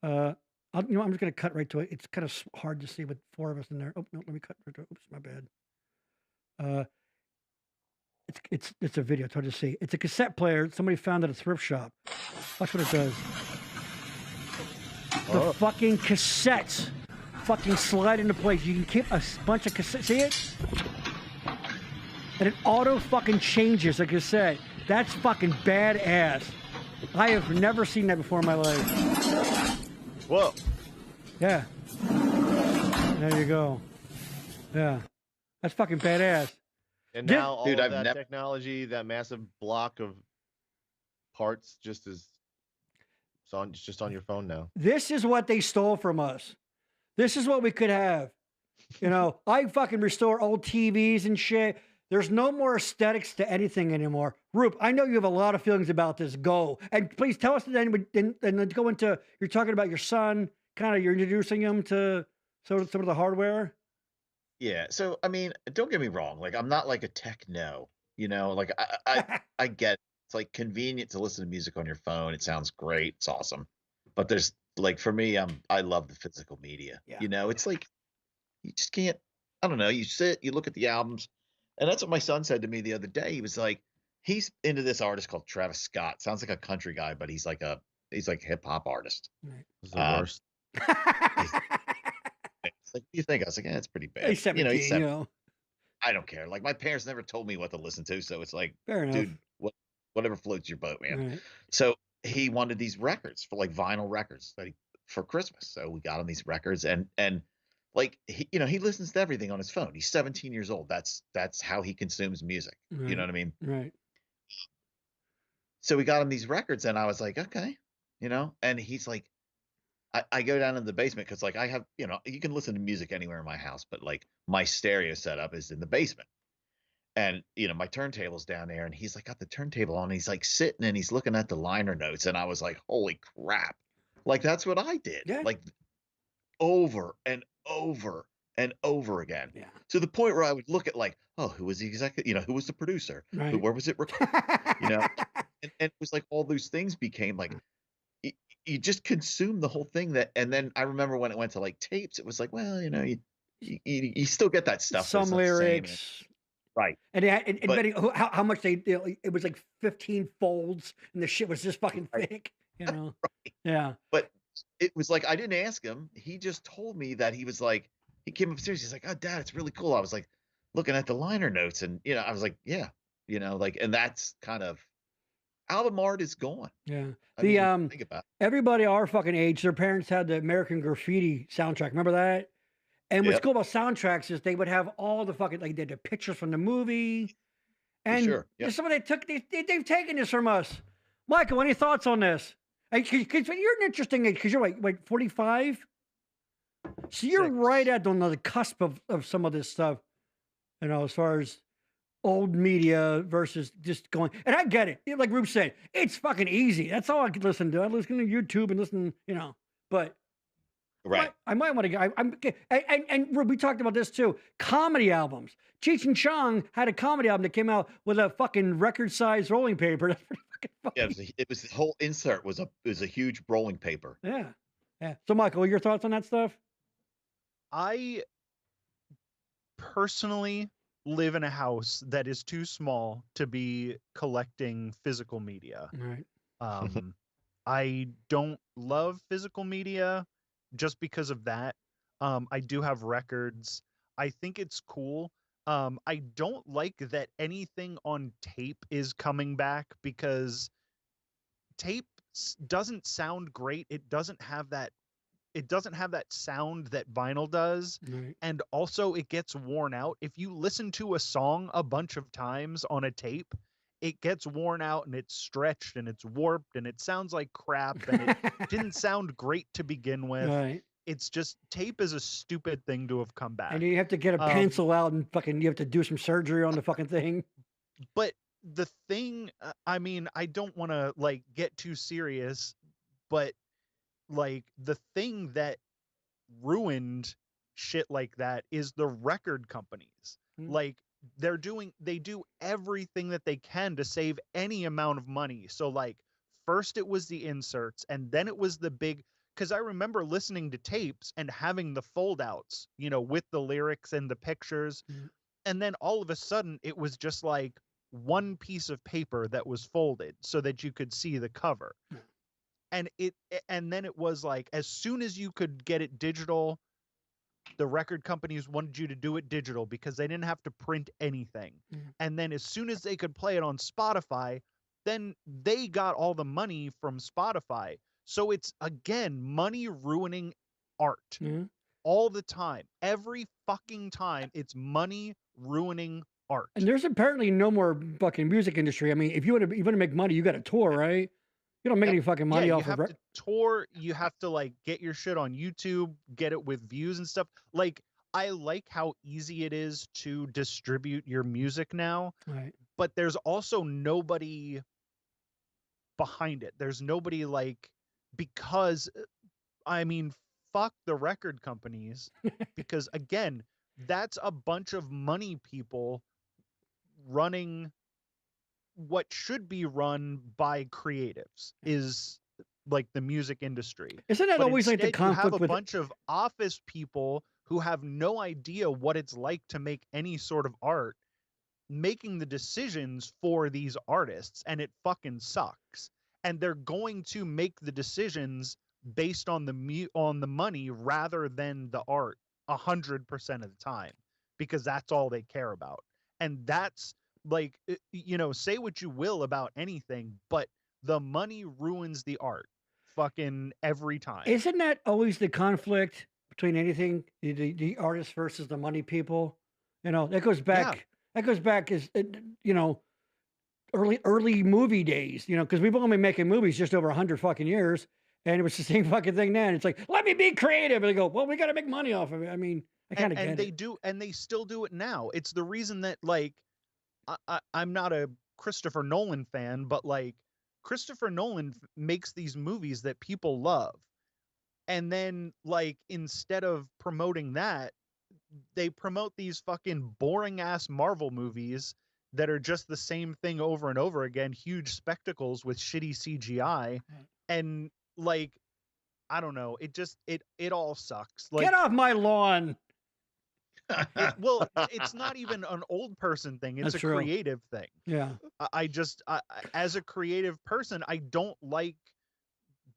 I'm just going to cut right to it. It's kind of hard to see with 4 of us in there. Oh, no, let me cut right to it. Oops, my bad. It's a video. It's hard to see. It's a cassette player. Somebody found at a thrift shop. Watch what it does. The fucking cassettes fucking slide into place. You can keep a bunch of cassettes. See it? And it auto fucking changes the cassette. That's fucking badass. I have never seen that before in my life. Whoa. Yeah. There you go. Yeah. That's fucking badass. And now all of that technology, that massive block of parts it's just on your phone now. This is what they stole from us. This is what we could have. You know, I fucking restore old TVs and shit. There's no more aesthetics to anything anymore. Rup, I know you have a lot of feelings about this. Go. And please tell us and then go into, you're talking about your son, kind of you're introducing him to some of the hardware. Yeah. So, I mean, don't get me wrong. Like, I'm not like a techno, like I get it's like convenient to listen to music on your phone. It sounds great. It's awesome. But there's like, for me, I love the physical media. Yeah. It's like, you just can't, I don't know. You sit, you look at the albums. And that's what my son said to me the other day. He was like, he's into this artist called Travis Scott. Sounds like a country guy, but he's like a hip hop artist. It's the worst. It's like, what do you think? I was like, it's pretty bad. He's 17, he's 17. I don't care. Like, my parents never told me what to listen to, so it's like, dude, whatever floats your boat, man. Right. So he wanted these records for like vinyl records for Christmas. So we got him these records, and like he listens to everything on his phone. He's 17 years old. That's how he consumes music. Right. You know what I mean? Right. So we got him these records, and I was like, okay, and he's like, I go down in the basement because like I have, you can listen to music anywhere in my house, but like my stereo setup is in the basement. And, my turntable's down there, and he's like got the turntable on, and he's like sitting and he's looking at the liner notes. And I was like, holy crap. Like, that's what I did. Yeah. Like over and over and over again. Yeah. To the point where I would look at like, oh, who was the executive, who was the producer? Right. Where was it recorded? And it was like all those things became like, you just consume the whole thing and then I remember when it went to like tapes, it was like, well, you still get that stuff. Some lyrics. Right. And how much it was like 15 folds and the shit was just fucking thick, Right. Yeah. But it was like, I didn't ask him. He just told me that he was like, he came upstairs. He's like, oh, Dad, it's really cool. I was like looking at the liner notes and, I was like, yeah, and that's kind of, album art is gone. Yeah. Think about it. Everybody our fucking age, their parents had the American Graffiti soundtrack. Remember that? And what's cool about soundtracks is they would have all the fucking, like, they had the pictures from the movie. And sure. Yep. Somebody they've taken this from us. Michael, any thoughts on this? Cause you're an interesting age, because you're like 45? So you're right on the cusp of some of this stuff, as far as old media versus just going. And I get it. Like Rube said, it's fucking easy. That's all I could listen to. I listen to YouTube and listen, but. Right. I might want to go. And Rube, we talked about this too. Comedy albums. Cheech and Chong had a comedy album that came out with a fucking record-sized rolling paper. That's pretty fucking funny. Yeah, it was the whole insert was a huge rolling paper. Yeah. So, Michael, your thoughts on that stuff? I personally live in a house that is too small to be collecting physical media. Right. I don't love physical media just because of that. I do have records. I think it's cool. I don't like that anything on tape is coming back because tape doesn't sound great. It doesn't have that sound that vinyl does. Right. And also it gets worn out. If you listen to a song a bunch of times on a tape, it gets worn out and it's stretched and it's warped and it sounds like crap and it didn't sound great to begin with. Right. It's just tape is a stupid thing to have come back. And you have to get a pencil out and fucking you have to do some surgery on the fucking thing. But the thing, I mean, I don't want to like get too serious, but like the thing that ruined shit like that is the record companies. Like they do everything that they can to save any amount of money. So like first it was the inserts and then it was the big, because I remember listening to tapes and having the foldouts, with the lyrics and the pictures. And then all of a sudden it was just like one piece of paper that was folded so that you could see the cover. And then it was like, as soon as you could get it digital, the record companies wanted you to do it digital because they didn't have to print anything. And then as soon as they could play it on Spotify, then they got all the money from Spotify. So it's, again, money ruining art all the time. Every fucking time it's money ruining art. And there's apparently no more fucking music industry. I mean, if you want to make money, you got to tour, right? You don't make any fucking money off of it. You have to tour. You have to like get your shit on YouTube, get it with views and stuff. Like, I like how easy it is to distribute your music now. Right. But there's also nobody behind it. There's nobody like, because I mean, fuck the record companies because again, that's a bunch of money people running what should be run by creatives, is like the music industry. Isn't that always like the conflict you have a bunch of office people who have no idea what it's like to make any sort of art, making the decisions for these artists, and it fucking sucks. And they're going to make the decisions based on the money rather than the art 100% of the time, because that's all they care about. And that's like, say what you will about anything, but the money ruins the art fucking every time. Isn't that always the conflict between anything, the artist versus the money people? That goes back. That goes back as early movie days. Because we've only been making movies just over 100 fucking years, and it was the same fucking thing then. It's like, let me be creative, and they go, well, we got to make money off of it. I mean, I kind of get it. And they do, and they still do it now. It's the reason that like I'm not a Christopher Nolan fan, but like Christopher Nolan makes these movies that people love. And then like, instead of promoting that, they promote these fucking boring ass Marvel movies that are just the same thing over and over again, huge spectacles with shitty CGI. And like, I don't know, it all sucks. Like, get off my lawn. Well, it's not even an old person thing. It's That's a true. creative thing. Yeah. I as a creative person, I don't like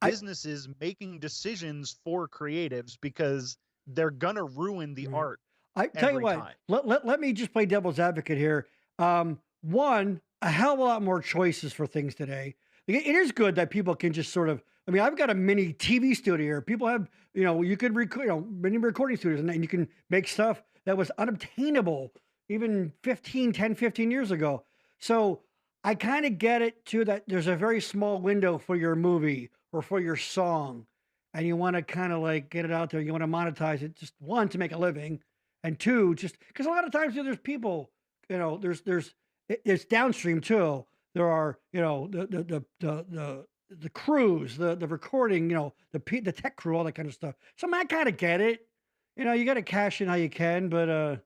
businesses making decisions for creatives because they're gonna ruin the art. I tell you what, let me just play devil's advocate here. One, a hell of a lot more choices for things today. It is good that people can just sort of, I mean, I've got a mini TV studio here. People have, you could record, mini recording studios, and you can make stuff that was unobtainable even 10, 15 years ago. So I kind of get it too, that there's a very small window for your movie or for your song, and you want to kind of like get it out there. You want to monetize it, just one, to make a living, and two, just because a lot of times there's people, there's it's downstream too. There are, you know, the crews, the recording, you know, the tech crew, all that kind of stuff. So I kind of get it. You know, you got to cash in how you can, but I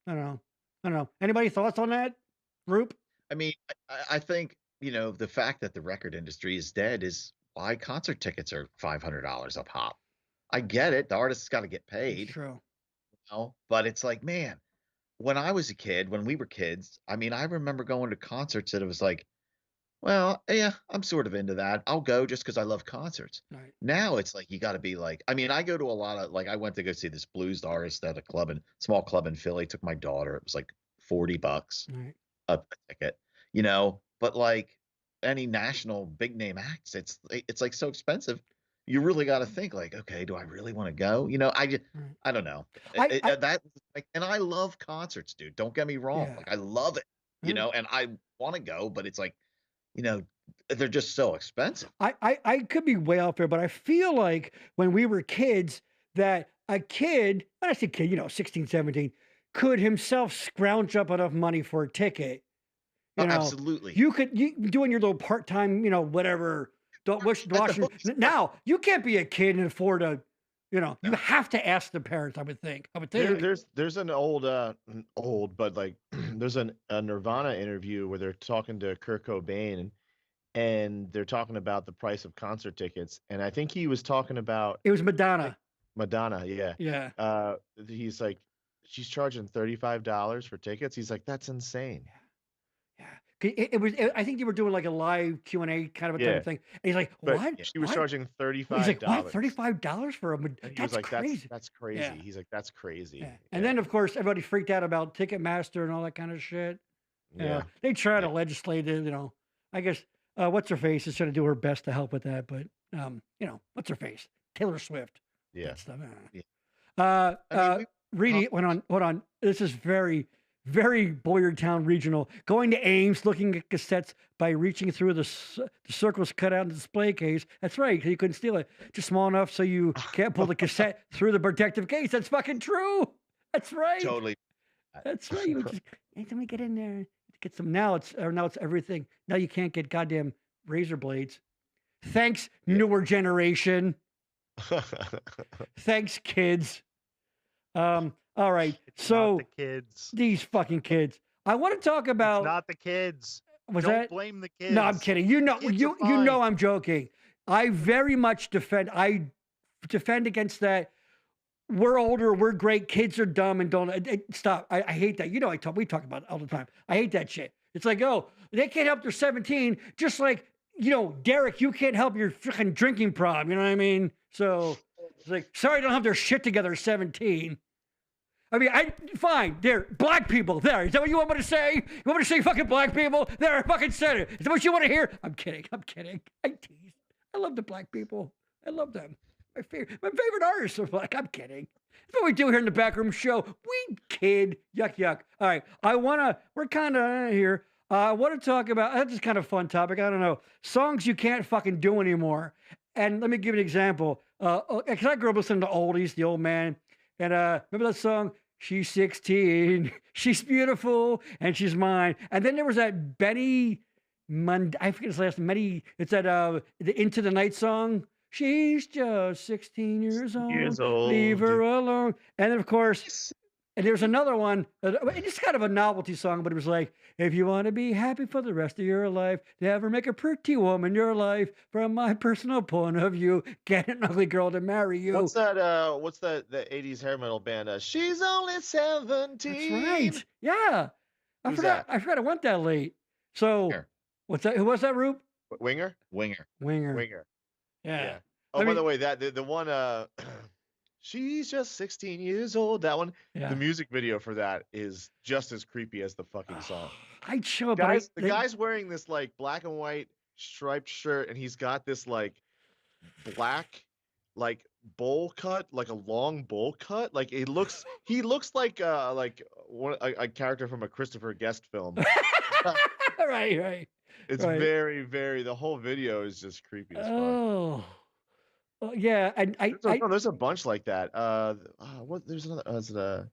don't know. Anybody thoughts on that, Roop? I mean, I think, you know, the fact that the record industry is dead is why concert tickets are $500 a pop. I get it. The artist's got to get paid. That's true. You know? But it's like, man, when I was a kid, when we were kids, I mean, I remember going to concerts that it was like, well, yeah, I'm sort of into that. I'll go just because I love concerts. Right. Now it's like you got to be like, I mean, I go to a lot of, like, I went to go see this blues artist at a small club in Philly. Took my daughter. It was like $40 right. a ticket, you know. But like any national big name acts, it's like so expensive. You really got to think like, okay, do I really want to go? You know, I don't know. And I love concerts, dude. Don't get me wrong. Yeah. Like I love it, you know, and I want to go, but it's like, you know, they're just so expensive. I could be way out there, but I feel like when we were kids that a kid, when I say kid, you know, 16, 17, could himself scrounge up enough money for a ticket. You know, absolutely. You doing your little part-time, you know, whatever. Watching. Now, you can't be a kid and afford a, you know, you have to ask the parents, I would think. There's an old, but like there's a Nirvana interview where they're talking to Kurt Cobain and they're talking about the price of concert tickets. And I think he was talking about it was Madonna. Madonna, yeah. Yeah. He's like, she's charging $35 for tickets. He's like, that's insane. Yeah. It was. I think they were doing like a live Q&A kind of a type of thing. And he's like, "What?" She was charging $35. He's like, "What? $35 for a?" That's like, crazy. That's crazy. Yeah. He's like, "That's crazy." Yeah. And then, of course, everybody freaked out about Ticketmaster and all that kind of shit. Yeah. They try to legislate it. You know, I guess what's her face is trying to do her best to help with that, but you know, what's her face? Taylor Swift. Yeah. Stuff. Reedy, hold on. This is very, very Boyertown regional. Going to Ames, looking at cassettes by reaching through the circles cut out in the display case. That's right, because you couldn't steal it. Just small enough so you can't pull the cassette through the protective case. That's fucking true. That's right. Totally. That's right. You would just, anytime we get in there, get some. Now it's everything. Now you can't get goddamn razor blades. Thanks, newer generation. Thanks, kids. All right, so the kids. These fucking kids. I want to talk about. It's not the kids. Don't blame the kids. No, I'm kidding. You know, you know, I'm joking. I very much defend. I defend against that. We're older. We're great. Kids are dumb and don't stop. I hate that. You know, we talk about it all the time. I hate that shit. It's like, oh, they can't help their 17. Just like, you know, Derek, you can't help your freaking drinking problem. You know what I mean? So it's like, sorry, I don't have their shit together at 17. I mean, fine. There, black people. There. Is that what you want me to say? You want me to say fucking black people? There, I fucking said it. Is that what you want to hear? I'm kidding. I tease. I love the black people. I love them. My favorite artists are black. I'm kidding. That's what we do here in the Backroom Show. We kid. Yuck, yuck. All right. We're kind of here. I want to talk about, that's just kind of a fun topic. I don't know. Songs you can't fucking do anymore. And let me give you an example. Because I grew up listening to oldies, the old man. And remember that song? She's 16, she's beautiful, and she's mine. And then there was that Benny, I forget his last name. It's that the Into the Night song. She's just 16 years old. Leave her alone. And then, of course, and there's another one. It's kind of a novelty song, but it was like, if you want to be happy for the rest of your life, never make a pretty woman your life. From my personal point of view, get an ugly girl to marry you. What's that? The 80s hair metal band? She's only 17. That's right. Yeah. I forgot I went that late. So, what's that? Who was that, Rube? Winger. Yeah. Oh, by the way, the one, she's just 16 years old. That one, the music video for that is just as creepy as the fucking song. I'd show up. The guy's wearing this like black and white striped shirt, and he's got this like black, like bowl cut, like a long bowl cut. Like he looks like a character from a Christopher Guest film. Right. It's very, very. The whole video is just creepy as fuck. Oh, yeah, and there's a bunch like that. There's another.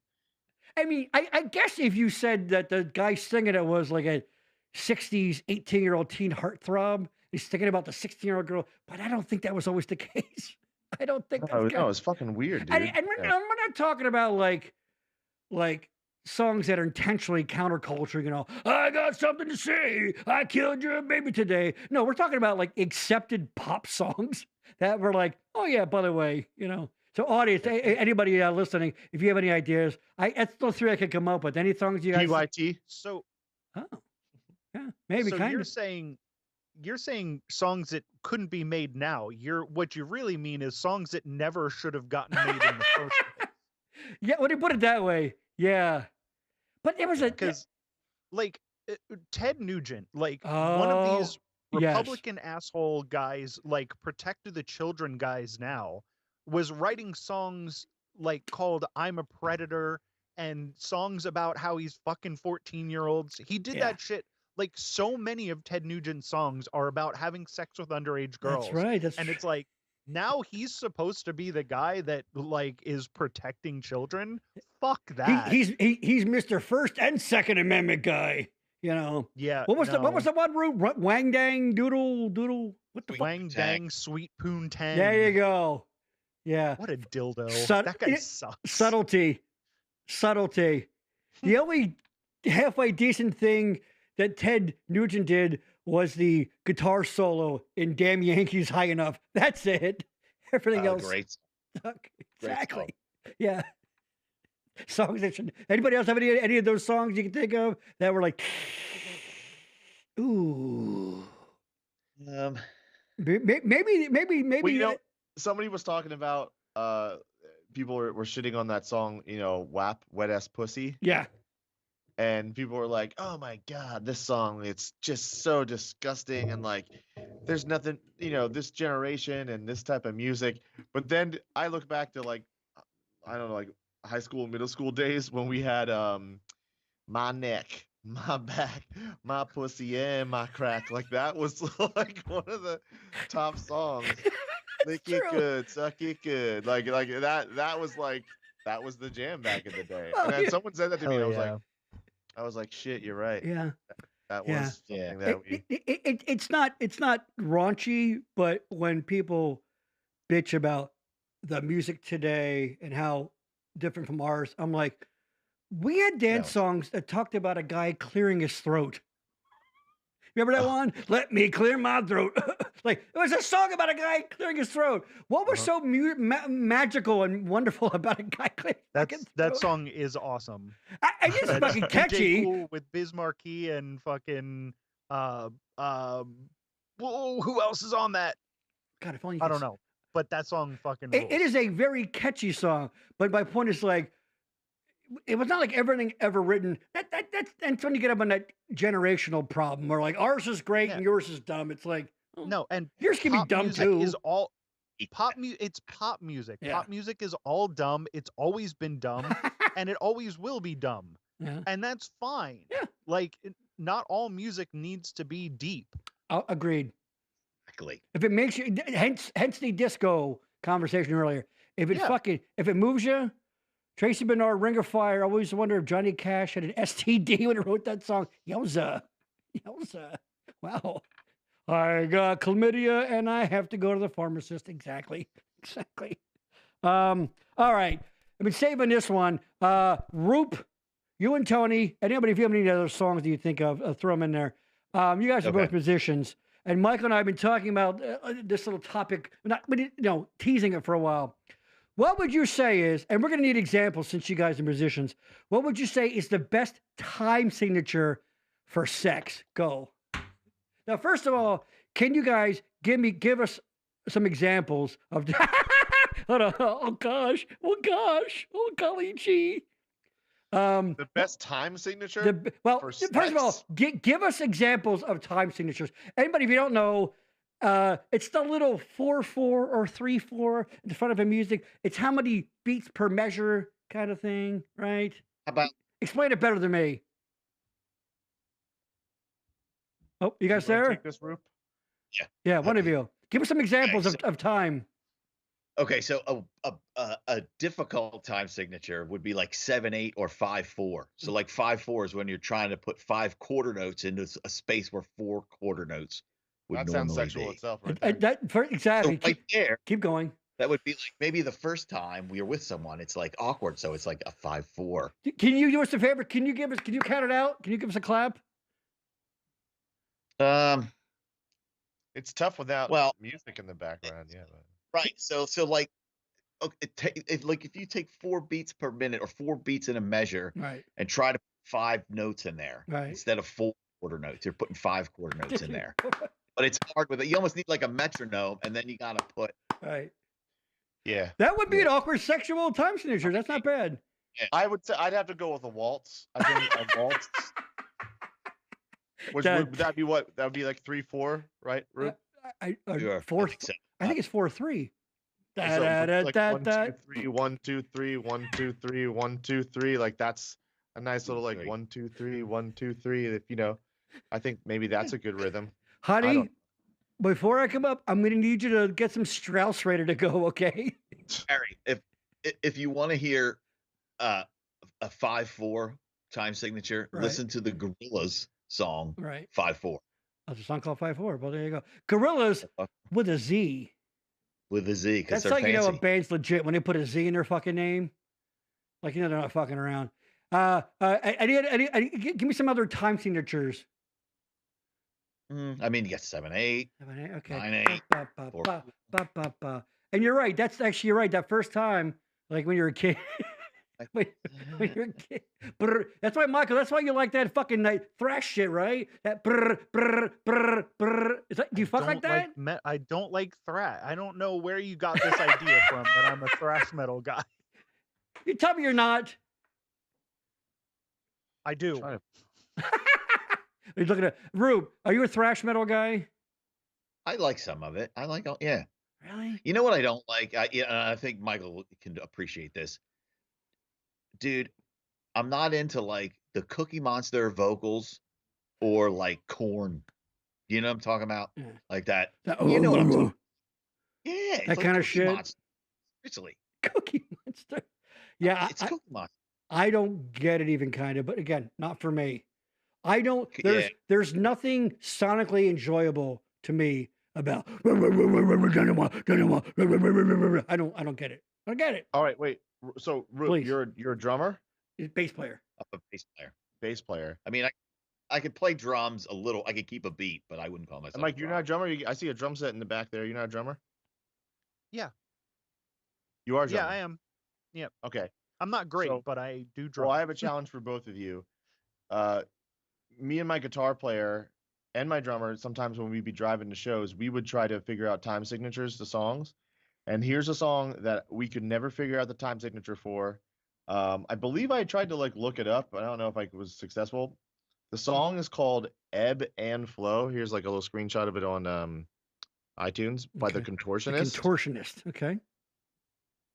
I mean, I guess if you said that the guy singing it was like '60s 18-year-old teen heartthrob. He's thinking about the 16-year-old girl, but I don't think that was always the case. I don't think that's no, it's fucking weird, dude. And we're not talking about like songs that are intentionally counterculture, you know, I got something to say, I killed your baby today. No, we're talking about like accepted pop songs that were like, oh yeah, by the way, you know. So audience, anybody listening, if you have any ideas, that's those three I could come up with. Any songs you guys? PYT. So, yeah, maybe. So kind you're of. saying songs that couldn't be made now. What you really mean is songs that never should have gotten made in the first place. Yeah, when you put it that way, yeah. But it was because, like, Ted Nugent, like one of these Republican asshole guys, like Protect the Children guys now, was writing songs like called "I'm a Predator" and songs about how he's fucking 14-year-olds. He did that shit. Like, so many of Ted Nugent's songs are about having sex with underage girls. That's right. It's like, now he's supposed to be the guy that like is protecting children. Fuck that. He's Mr. First and Second Amendment guy. You know. Yeah. What was the one root? Wang dang doodle. What the Wang dang sweet poon tang. There you go. Yeah. What a dildo. That guy sucks. Subtlety. The only halfway decent thing that Ted Nugent did was the guitar solo in Damn Yankees High Enough. That's it. Everything else. Great. Exactly. Yeah. Songs that should. Anybody else have any of those songs you can think of that were like, ooh. Maybe. Well, you know, somebody was talking about people were shitting on that song, you know, WAP, Wet Ass Pussy. Yeah. And people were like, oh my God, this song, it's just so disgusting. And like, there's nothing, you know, this generation and this type of music. But then I look back to like, I don't know, like high school, middle school days when we had My Neck, My Back, My Pussy, and My Crack. Like that was like one of the top songs. Lick it good, suck it good. Like that was like, that was the jam back in the day. And then someone said that to me, and I was like, shit, you're right. Yeah. That was something that it's not raunchy, but when people bitch about the music today and how different from ours, I'm like, we had dance songs that talked about a guy clearing his throat. Remember that one? Let me clear my throat. Like, it was a song about a guy clearing his throat. What was so magical and wonderful about a guy clearing his throat? That song is awesome. It's fucking catchy. Cool with Biz Markie and fucking who else is on that? God, if only I don't know. But that song fucking rules. It is a very catchy song. But my point is like, it was not like everything ever written. That's when you get up on that generational problem where like ours is great and yours is dumb. It's like no, and yours can be dumb too. Is all pop music. It's pop music. Yeah. Pop music is all dumb. It's always been dumb, and it always will be dumb. Yeah. And that's fine. Yeah. Like not all music needs to be deep. Agreed. Exactly. If it makes you, hence the disco conversation earlier. If it if it moves you. Tracy Bernard, Ring of Fire. I always wonder if Johnny Cash had an STD when he wrote that song. Yowza. Wow. I got chlamydia and I have to go to the pharmacist. Exactly. All right. I've been saving this one. Roop, you and Tony, anybody, if you have any other songs that you think of, throw them in there. You guys are both musicians. And Michael and I have been talking about this little topic, teasing it for a while. What would you say is, and we're going to need examples since you guys are musicians, what would you say is the best time signature for sex? Go. Now, first of all, can you guys give us some examples of, hold on, oh gosh, oh golly gee. The best time signature? First of all, give us examples of time signatures. Anybody, if you don't know, it's the little 4/4 or 3/4 in the front of a music. It's how many beats per measure kind of thing, right? How about explain it better than me? Oh, you guys there? Take this, Roop? Yeah, one of you. Give us some examples of time. Okay, so a difficult time signature would be like 7/8 or 5/4. So like 5/4 is when you're trying to put 5 quarter notes into a space where 4 quarter notes would that sounds normally sexual be. itself, right there. Exactly. So right there, keep going. that would be like maybe the first time we were with someone, it's like awkward. So it's like a 5/4. Can you do us a favor? Can you count it out? Can you give us a clap? It's tough without music in the background. Yeah. Right. So like, okay, if you take 4 beats per minute or 4 beats in a measure, right, and try to put 5 notes in there, right, instead of 4 quarter notes, you're putting 5 quarter notes in there. But it's hard with it. You almost need like a metronome, and then you gotta put. Right. Yeah. That would be an awkward sexual time signature. That's not bad. Yeah. I would say I'd have to go with a waltz. I think a waltz. Would that be what? That would be like 3/4, right? Four. I I think it's 4/3. Like 1, 2, 3, 1, 2, 3, 1, 2, 3, 1, 2, 3. Like that's a nice little like 1, 2, 3, 1, 2, 3. If I think maybe that's a good rhythm. Honey, before I come up, I'm gonna need you to get some Strauss ready to go. Okay. Harry, if you want to hear a 5/4 time signature, listen to the Gorillaz song 5/4. There's a song called 5/4. Well, there you go. Gorillaz with a Z. With a Z, because that's they're like fancy. a band's legit when they put a Z in their fucking name. Like they're not fucking around. Give me some other time signatures. I mean, you got 7/8. 7/8. Okay. 9/8. And you're right. That's actually you're right. That first time, like when you're a kid. when you're a kid. Brr, that's why, Michael. That's why you like that fucking thrash shit, right? That brr brr brr brr. Do you fuck like that? I don't like thrash. I don't know where you got this idea from that I'm a thrash metal guy. You tell me you're not. I do. He's looking at Rube. Are you a thrash metal guy? I like some of it. I like, yeah. Really? You know what I don't like? I think Michael can appreciate this. Dude, I'm not into like the Cookie Monster vocals or like Korn. You know what I'm talking about? Yeah. Like that. You know what I'm talking about? Yeah. That like kind of shit. Monster. Seriously. Cookie Monster. Yeah. It's Cookie Monster. I don't get it even kind of, but again, not for me. I don't, there's nothing sonically enjoyable to me about I don't get it. I don't get it. All right, wait. So you're a drummer? Bass player. I'm a bass player. Bass player. I mean, I could play drums a little. I could keep a beat, but I wouldn't call myself. Mike, you're not a drummer? I see a drum set in the back there. You're not a drummer? Yeah. You are a drummer? Yeah, I am. Yeah. Okay. I'm not great, but I do drum. Well, I have a challenge for both of you. Me and my guitar player and my drummer, sometimes when we'd be driving to shows, we would try to figure out time signatures to songs. And here's a song that we could never figure out the time signature for. I believe I tried to look it up, but I don't know if I was successful. The song is called Ebb and Flow. Here's a little screenshot of it on iTunes by The Contortionist. The Contortionist, okay.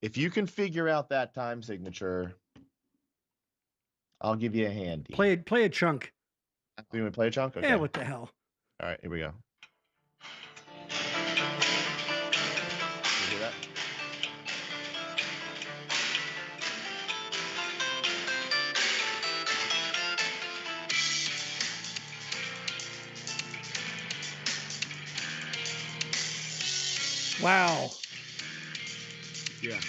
If you can figure out that time signature, I'll give you a handy. Play a chunk. You want to play a chunk? Okay. Yeah, what the hell? All right, here we go. You hear that? Wow. Yeah.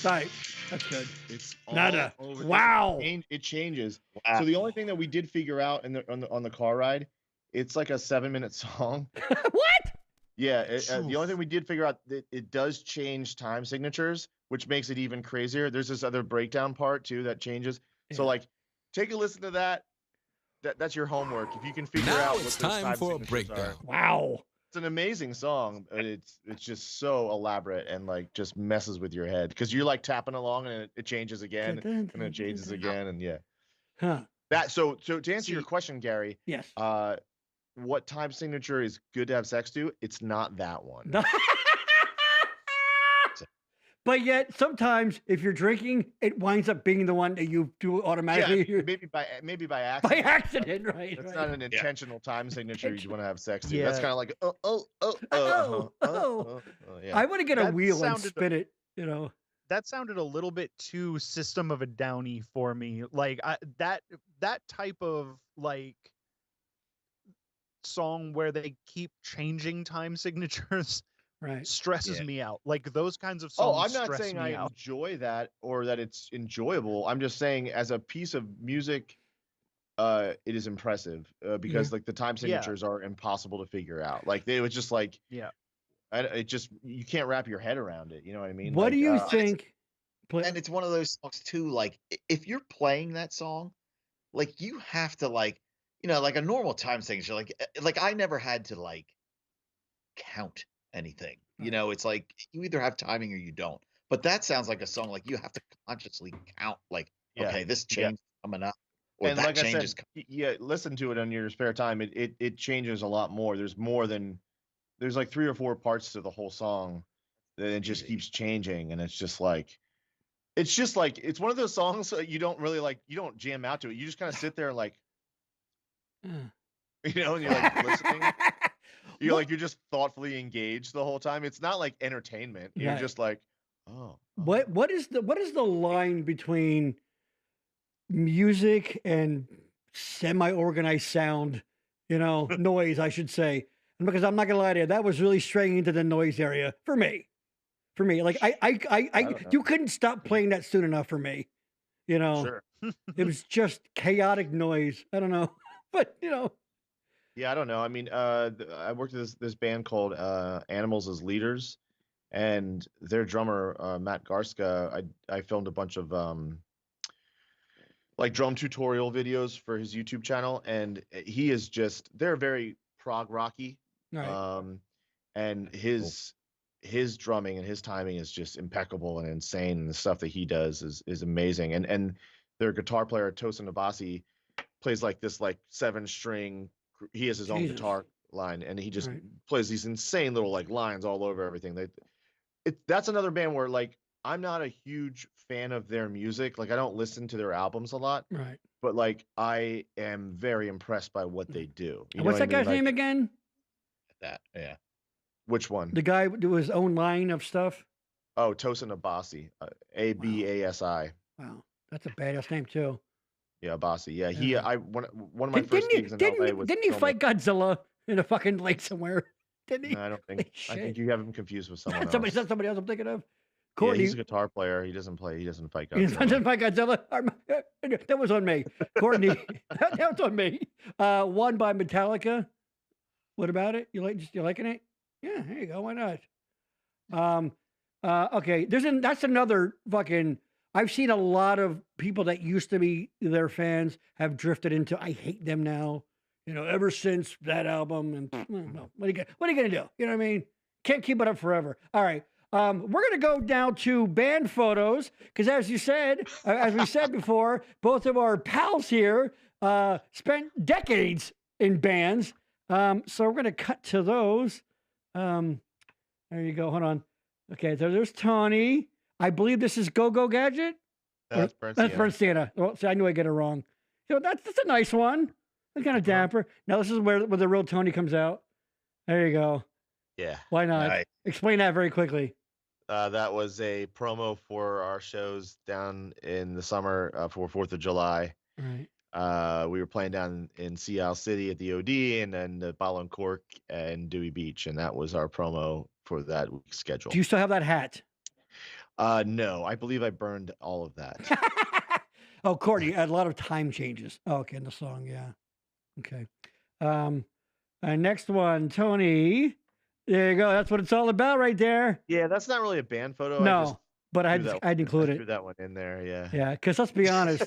Right. That's good. It's all nada. Over wow. It changes. Wow. So the only thing that we did figure out on the car ride, it's like a 7-minute song. What? Yeah. The only thing we did figure out that it does change time signatures, which makes it even crazier. There's this other breakdown part too that changes. Yeah. So take a listen to that. That's your homework. If you can figure out what it's time for a breakdown. Wow. It's an amazing song, but it's just so elaborate and just messes with your head because you're tapping along and it changes again and it changes again and yeah. Huh. So to answer your question, Gary. Yes. What time signature is good to have sex to? It's not that one. But yet, sometimes if you're drinking, it winds up being the one that you do automatically. Yeah, maybe by accident. By accident, right? It's not an intentional time signature you want to have sex to. Yeah. That's kind of like yeah. I want to get a wheel and spin it. You know. That sounded a little bit too System of a Downy for me. Like that type of like song where they keep changing time signatures stresses me out. Like those kinds of songs. Oh, I'm not saying I enjoy that or that it's enjoyable. I'm just saying as a piece of music, it is impressive because like the time signatures are impossible to figure out. Like it was just like it just you can't wrap your head around it. You know what I mean? What do you think? And it's one of those songs too. Like if you're playing that song, like you have to like, you know, like a normal time signature. Like I never had to like count anything. You know, it's like you either have timing or you don't. But that sounds like a song like you have to consciously count. Like okay, this change is coming up. Or and that like change I is said, listen to it on your spare time. It changes a lot more. There's more than there's like 3 or 4 parts to the whole song that it just keeps changing, and it's just like it's one of those songs you don't really like. You don't jam out to it. You just kind of sit there and like, you know, and you're like listening. You're just thoughtfully engaged the whole time. It's not like entertainment. You're just like, oh. What is the line between music and semi-organized sound, you know, noise, I should say. And because I'm not gonna lie to you, that was really straying into the noise area for me. Like I you couldn't stop playing that soon enough for me. You know, sure. It was just chaotic noise. I don't know, but you know. Yeah, I don't know. I mean, I worked with this band called Animals as Leaders, and their drummer Matt Garska. I filmed a bunch of like drum tutorial videos for his YouTube channel, and he is they're very prog rocky, and his drumming and his timing is just impeccable and insane, and the stuff that he does is amazing. And their guitar player Tosin Abasi plays like this 7-string. He has his own guitar line, and he just plays these insane little like lines all over everything. That's another band where like I'm not a huge fan of their music. Like I don't listen to their albums a lot. Right. But like I am very impressed by what they do. What's that guy's name again? Yeah. Which one? The guy who do his own line of stuff. Oh, Tosin Abasi, Abasi. Wow, that's a badass name too. Yeah, Abasi. Yeah, one of my first gigs in LA was. Didn't he fight Godzilla in a fucking lake somewhere? Didn't he? No, I don't think. I think you have him confused with someone else. Somebody else I'm thinking of. Courtney, he's a guitar player. He doesn't fight Godzilla. He doesn't fight Godzilla. That was on me. Courtney, that was on me. One by Metallica. What about it? You liking it? Yeah, there you go. Why not? Okay, that's another fucking. I've seen a lot of people that used to be their fans have drifted into I hate them now. You know, ever since that album, and no, what are you gonna do? You know what I mean? Can't keep it up forever. All right. We're going to go down to band photos because, as you said, as we said before, both of our pals here spent decades in bands. So we're going to cut to those. There you go. Hold on. Okay, so there's Tony. I believe this is Go Go Gadget. That's Burnt Sienna. Well, see, I knew I'd get it wrong. You know, that's a nice one. It's kind of dapper. Now this is where the real Tony comes out. There you go. Yeah. Why not? Right. Explain that very quickly. That was a promo for our shows down in the summer for 4th of July. Right. We were playing down in Sea City at the OD, and then the Bottle and Cork and Dewey Beach, and that was our promo for that week's schedule. Do you still have that hat? No, I believe I burned all of that. Oh, Courtney, a lot of time changes. Oh, okay, in the song, yeah. Okay. Next one, Tony. There you go. That's what it's all about right there. Yeah, that's not really a band photo. No, but I'd include it. Threw that one in there, yeah. Yeah, because let's be honest,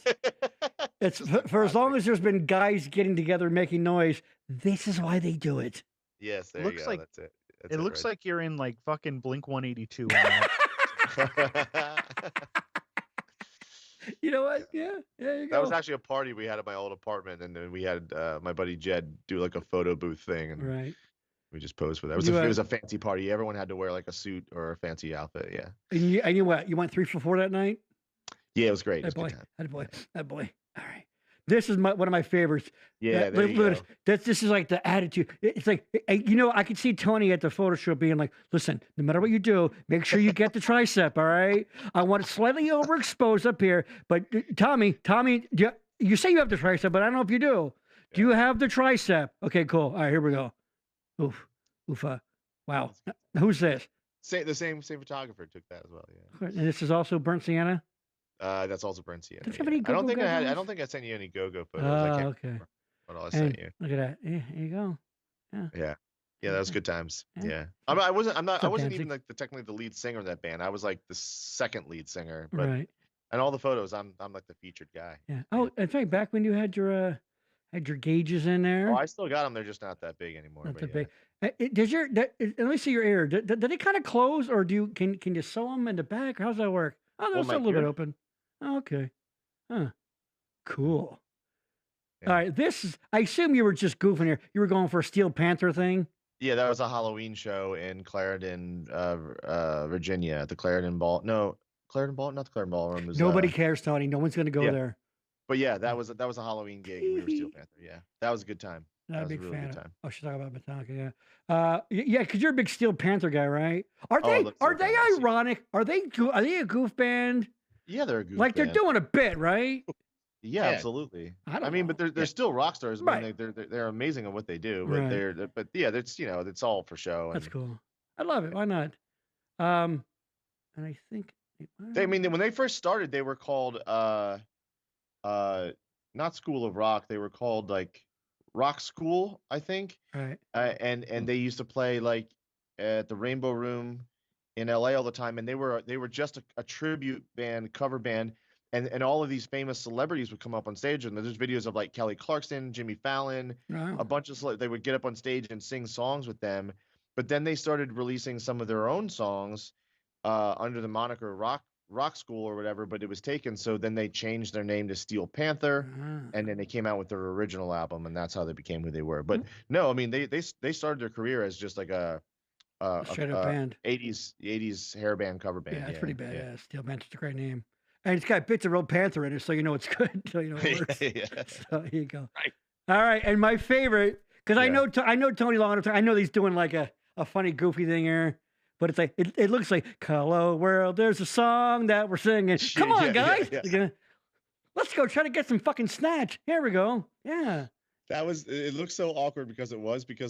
it's for as long as there's been guys getting together making noise, this is why they do it. Yes, there you go. That's it. It looks like you're in like fucking Blink 182. You know what? Yeah, there you go. That was actually a party we had at my old apartment, and then we had my buddy Jed do like a photo booth thing. And right. We just posed for that. It was a fancy party. Everyone had to wear like a suit or a fancy outfit. Yeah. And you what? You went 3 for 4 that night? Yeah, it was great. That boy. All right. This is one of my favorites. Yeah, this is like the attitude. It's like, I could see Tony at the photo shoot being like, listen, no matter what you do, make sure you get the tricep, all right? I want it slightly overexposed up here. But Tommy, you say you have the tricep, but I don't know if you do. Do you have the tricep? Okay, cool. All right, here we go. Oofa. Wow. Who's this? The same photographer took that as well, yeah. And this is also burnt sienna? That's also burnt sienna. Don't you have any I don't think I sent you any go-go photos. Okay. What all I sent you. Look at that. Yeah, here you go. Yeah. Yeah, that was good times. Yeah. I wasn't even like technically the lead singer of that band. I was like the second lead singer. But right. And all the photos, I'm like the featured guy. Yeah. Oh, in fact, back when you had your gauges in there. Oh, I still got them. They're just not that big anymore. Not that big. Let me see your ear. Did they kind of close, or can you sew them in the back? Or how's that work? Oh, they're still a little bit open. Oh, okay. Huh. Cool. Yeah. All right. I assume you were just goofing here. You were going for a Steel Panther thing? Yeah, that was a Halloween show in Clarendon, Virginia, at the Clarendon Ball. No, Clarendon Ball, not the Clarendon Ballroom. Nobody cares, Tony. No one's going to go there. But yeah, that was a Halloween gig. We were Steel Panther. Yeah, that was a good time. Not a big fan. Oh, she's talking about Metallica. Yeah. Yeah, because you're a big Steel Panther guy, right? Are they ironic? Are they a goof band? Yeah, they're a goof band. They're doing a bit, right? Yeah, absolutely. I mean, but they're still rock stars. I mean, they're amazing at what they do. But it's all for show. That's cool. I love it. Why not? And I think when they first started, they were called not School of Rock. They were called like Rock School, I think. Right. And they used to play like at the Rainbow Room in LA all the time, and they were just a tribute band, cover band, and all of these famous celebrities would come up on stage, and there's videos of like Kelly Clarkson, Jimmy Fallon, a bunch of they would get up on stage and sing songs with them. But then they started releasing some of their own songs under the moniker Rock School or whatever, but it was taken. So then they changed their name to Steel Panther, and then they came out with their original album, and that's how they became who they were. But no, I mean they started their career as just like a straight up band, 80s hair band, cover band. Yeah, it's pretty badass. Yeah. Steel Panther's a great name, and it's got bits of real Panther in it, so you know it's good. So you know it works. So here you go. Right. All right, and my favorite, because I know Tony long enough. I know he's doing like a funny, goofy thing here. But it's like it looks like "Hello World." There's a song that we're singing. Come on, guys, let's go try to get some fucking snatch. Here we go. Yeah. It looked so awkward because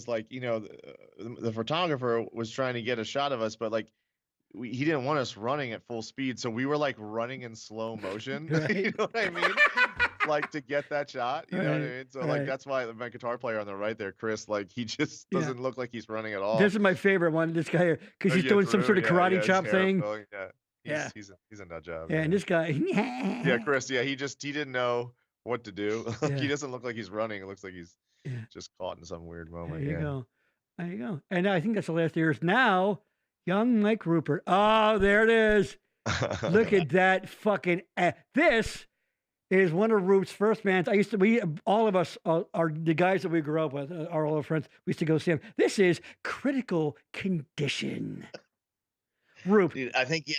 like the photographer was trying to get a shot of us, but like he didn't want us running at full speed, so we were like running in slow motion. Right. You know what I mean? Like to get that shot, you know what I mean? So like that's why my guitar player on the right there, Chris, like he just doesn't look like he's running at all. This is my favorite one. This guy here, because he's doing some sort of karate chop thing. He's a nut job. Yeah, and this guy. Yeah, Chris. Yeah, he didn't know what to do. He doesn't look like he's running. It looks like he's just caught in some weird moment. There you go. And I think that's the last year's now. Young Mike Ruppert. Oh, there it is. Look at that fucking. This is one of Roop's first bands. All of us are the guys that we grew up with, our old friends. We used to go see him. This is Critical Condition. Roop. Dude, I think,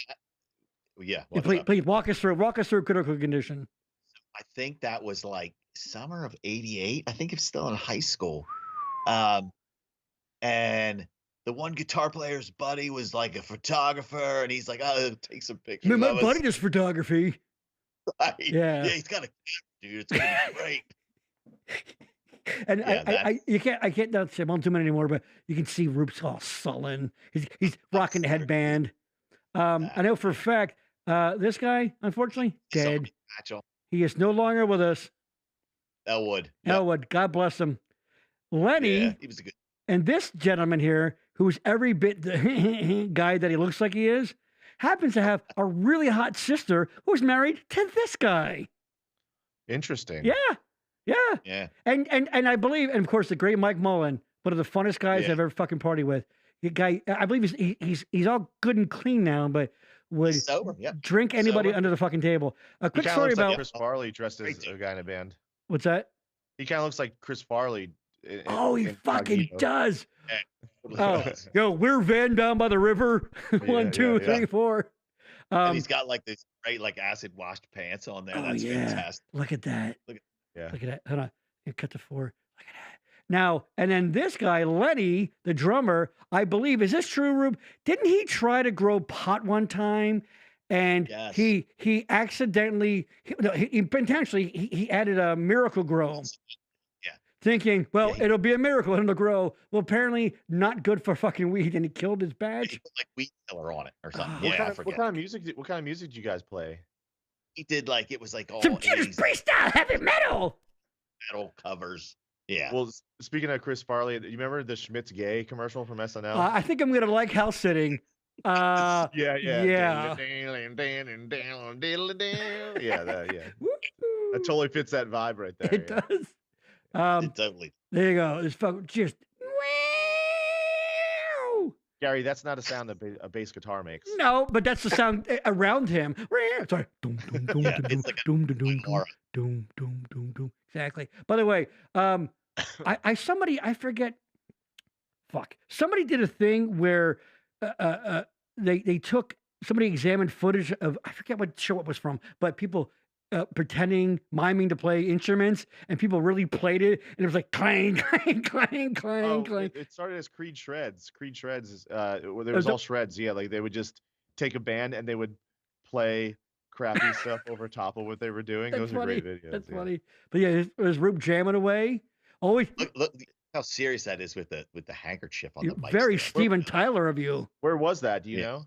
Please walk us through Critical Condition. I think that was like summer of '88. I think it's still in high school. And the one guitar player's buddy was like a photographer, and he's like, "Oh, take some pictures." Man, my buddy does photography. Right. Yeah, he's got a dude. It's gonna be great. And I can't not say I'm too many anymore, but you can see Roop's all sullen. He's rocking the headband. I know for a fact this guy, unfortunately, dead. He is no longer with us. Elwood. Yep. Elwood. God bless him. Lenny. He was a good. And this gentleman here, who's every bit the guy that he looks like he is, happens to have a really hot sister who's married to this guy. Interesting. Yeah. And I believe, and of course, the great Mike Mullen, one of the funnest guys I've ever fucking partied with. The guy, I believe he's all good and clean now, but would drink anybody under the fucking table. A quick story about Chris Farley dressed as a guy in a band. What's that? He kind of looks like Chris Farley. He fucking does. Yo, we're Van down by the river. 1, 2, 3, 4. And he's got like this great like acid washed pants on there. That's fantastic. Look at that. Look at that. Hold on. Cut to 4. Look at that. Now, and then this guy, Lenny, the drummer, I believe, is this true, Rube? Didn't he try to grow pot one time? And he accidentally, he added a Miracle Grow. Thinking, well, it'll be a miracle for him to grow. Well, apparently not good for fucking weed, and he killed his badge. He put like weed killer on it or something. What kind of music? What kind of music did you guys play? He did like it was like all some Judas Priest style heavy metal covers. Yeah. Well, speaking of Chris Farley, you remember the Schmidt's Gay commercial from SNL? I think I'm gonna like house sitting. Yeah. Yeah. That totally fits that vibe right there. It does. Totally. There you go. It's just. Gary, that's not a sound that a bass guitar makes. No, but that's the sound around him. Sorry. Exactly. By the way, I forget. Fuck. Somebody did a thing where they took, somebody examined footage of, I forget what show it was from, but people miming to play instruments, and people really played it, and it was like clang, clang, clang, clang, clang. It started as Creed Shreds. Creed Shreds is there was all shreds. Yeah, like they would just take a band and they would play crappy stuff over top of what they were doing. Those are great videos. That's funny. But yeah, there's Rube jamming away. Always look how serious that is with the handkerchief on the mic. Very Steven Tyler of you. Where was that? Do you know?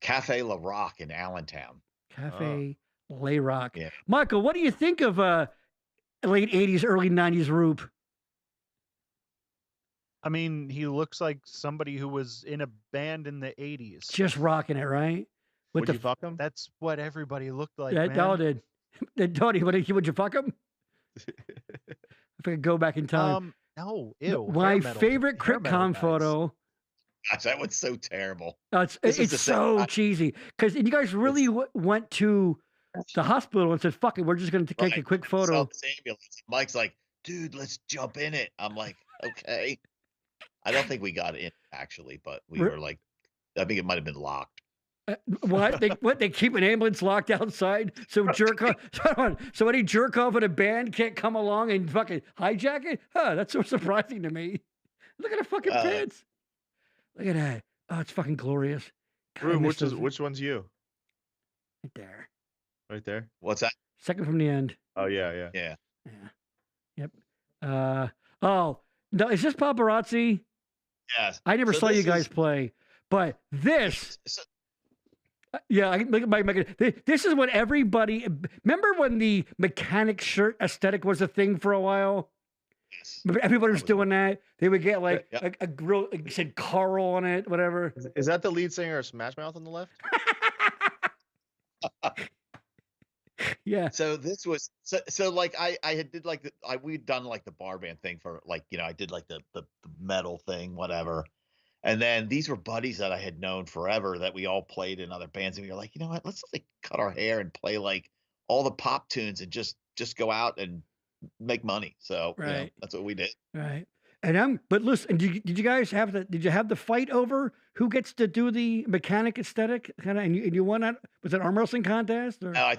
Cafe La Rock in Allentown. Cafe La Rock. Yeah. Michael, what do you think of late 80s, early 90s Rube? I mean, he looks like somebody who was in a band in the 80s. Just rocking it, right? Would you fuck him? That's what everybody looked like, yeah, man. All did. Tony, would you fuck him? If I could go back in time. No, ew. My favorite CryptCon photo. Gosh, that was so terrible. It's so cheesy. Because you guys really went to the hospital and said, fuck it, we're just going to take a quick photo. This ambulance. Mike's like, dude, let's jump in it. I'm like, okay. I don't think we got in, actually, but we were like, I think it might have been locked. What? They keep an ambulance locked outside so so any jerk off in a band can't come along and fucking hijack it? Huh, that's so surprising to me. Look at the fucking pants. Look at that. Oh, it's fucking glorious. God, which one's you? Right there. Right there? What's that? Second from the end. Oh, yeah. Yep. Oh, no, is this paparazzi? Yes. I never saw you guys play, but this... Yeah, this is what everybody... Remember when the mechanic shirt aesthetic was a thing for a while? Yes. Everybody was doing that. They would get like a grill, it said Carl on it, whatever. Is that the lead singer of Smash Mouth on the left? Yeah. So this was so like I had did like we'd done like the bar band thing for like, you know, I did like the metal thing, whatever. And then these were buddies that I had known forever that we all played in other bands, and we were like, you know what, let's like cut our hair and play like all the pop tunes and just go out and make money. So you know, that's what we did. Right. And but listen, did you guys have the fight over who gets to do the mechanic aesthetic kind of, and you won that? Was it arm wrestling contest? Or? No, I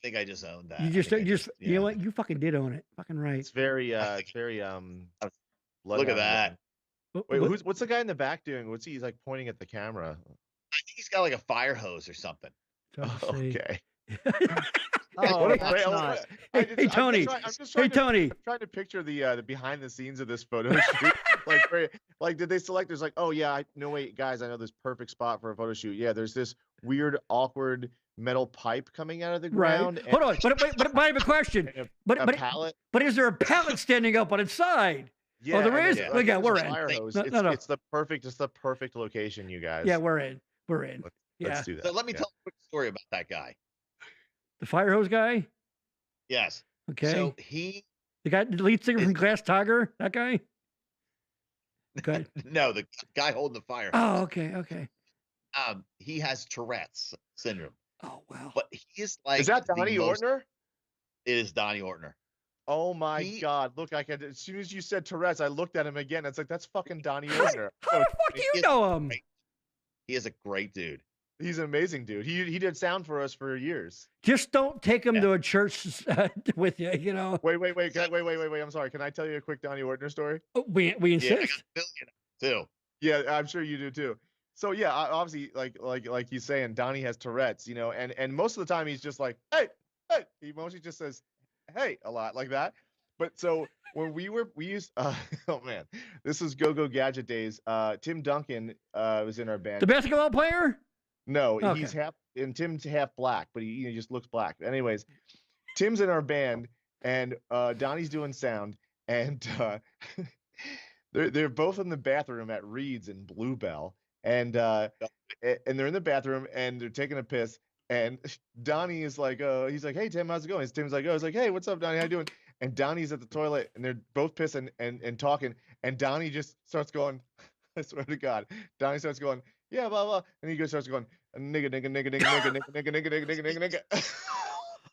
think I just owned that. You know what, you fucking did own it. Fucking right. It's very look at that. Wait, what's the guy in the back doing? What's he's like pointing at the camera? I think he's got like a fire hose or something. Okay. Hey Tony. I'm trying to picture the behind the scenes of this photo shoot. like did they select? There's like, oh yeah, no wait, guys, I know this perfect spot for a photo shoot. Yeah, there's this weird, awkward metal pipe coming out of the ground. Right. Hold on, but I have a question. A pallet. But is there a pallet standing up on its side? Yeah, there is. Yeah, we're in. No. It's the perfect location, you guys. Yeah, we're in. Let's do that. So let me tell a quick story about that guy. The fire hose guy? Yes. Okay. So the lead singer from Glass Tiger, that guy? Okay. No, the guy holding the fire hose. Oh, okay. He has Tourette's syndrome. Oh, wow. But he is like... Is that Donnie Ortner? It is Donnie Ortner. Oh my God! Look, as soon as you said Tourette's, I looked at him again. It's like that's fucking Donnie Ortner. How the fuck do you know him? He is a great dude. He's an amazing dude. He did sound for us for years. Just don't take him to a church with you. You know. Wait. I'm sorry. Can I tell you a quick Donnie Ortner story? Oh, we insist. Yeah, too. Yeah, I'm sure you do too. So yeah, obviously, like he's saying, Donnie has Tourette's, you know, and most of the time he's just like, hey. He mostly just says, hey, a lot like that. But so when we used, oh man, this was Go-Go Gadget days. Tim Duncan was in our band. The basketball player? No, okay. He's Tim's half black, but he just looks black. Anyways, Tim's in our band, and Donnie's doing sound, and they're both in the bathroom at Reed's in Bluebell, and they're in the bathroom and they're taking a piss, and Donnie is like, he's like, hey Tim, how's it going? Tim's like, he's like, hey, what's up, Donnie? How you doing? And Donnie's at the toilet, and they're both pissing and talking, and Donnie just starts going, I swear to God, Donnie starts going, yeah, blah blah, and he starts going, nigga.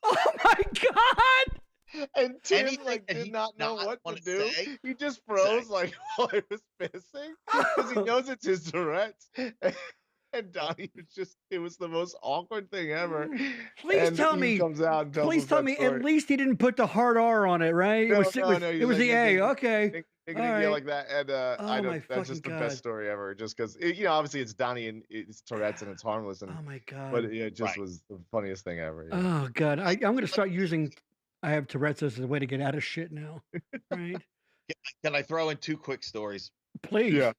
Oh my God! And Tim did not know what to do. He just froze while he was pissing because he knows it's his Tourette's. And Donnie it was the most awkward thing ever. Please tell me, at least he didn't put the hard R on it, right? No, it was the A. Okay. Yeah, like that. And that's just the best story ever. Just because, obviously it's Donnie and it's Tourette's and it's harmless. And, oh my God. But it just was the funniest thing ever. Yeah. Oh God. I'm going to start using, I have Tourette's as a way to get out of shit now. Right. Can I throw in 2 quick stories? Please. Yeah.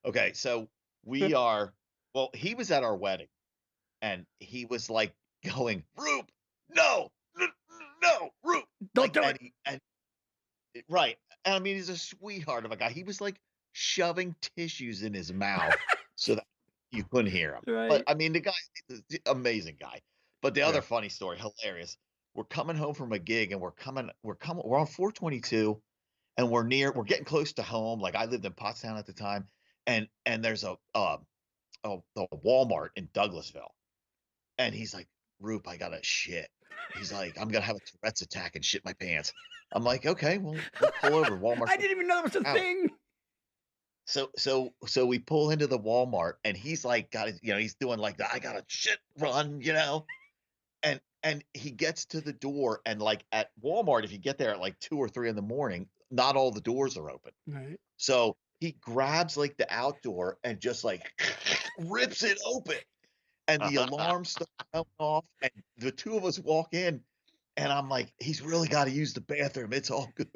Okay. So he was at our wedding and he was like going, Roop, no, Roop. Don't do it. Right. And I mean, he's a sweetheart of a guy. He was like shoving tissues in his mouth so that you couldn't hear him. Right. But I mean, the guy's an amazing guy. But the other funny story, hilarious. We're coming home from a gig and we're on 422 and we're getting close to home. Like I lived in Pottstown at the time. And there's a Walmart in Douglasville. And he's like, Roop, I got to shit. He's like, I'm going to have a Tourette's attack and shit my pants. I'm like, okay, well, we'll pull over. Walmart. I didn't even know that was a thing. So we pull into the Walmart and he's like, he's doing like the I got a shit run, and he gets to the door and like at Walmart, if you get there at like 2 or 3 in the morning, not all the doors are open. Right. So he grabs like the outdoor and just like rips it open. And the alarm starts going off. And the 2 of us walk in. And I'm like, he's really got to use the bathroom. It's all good.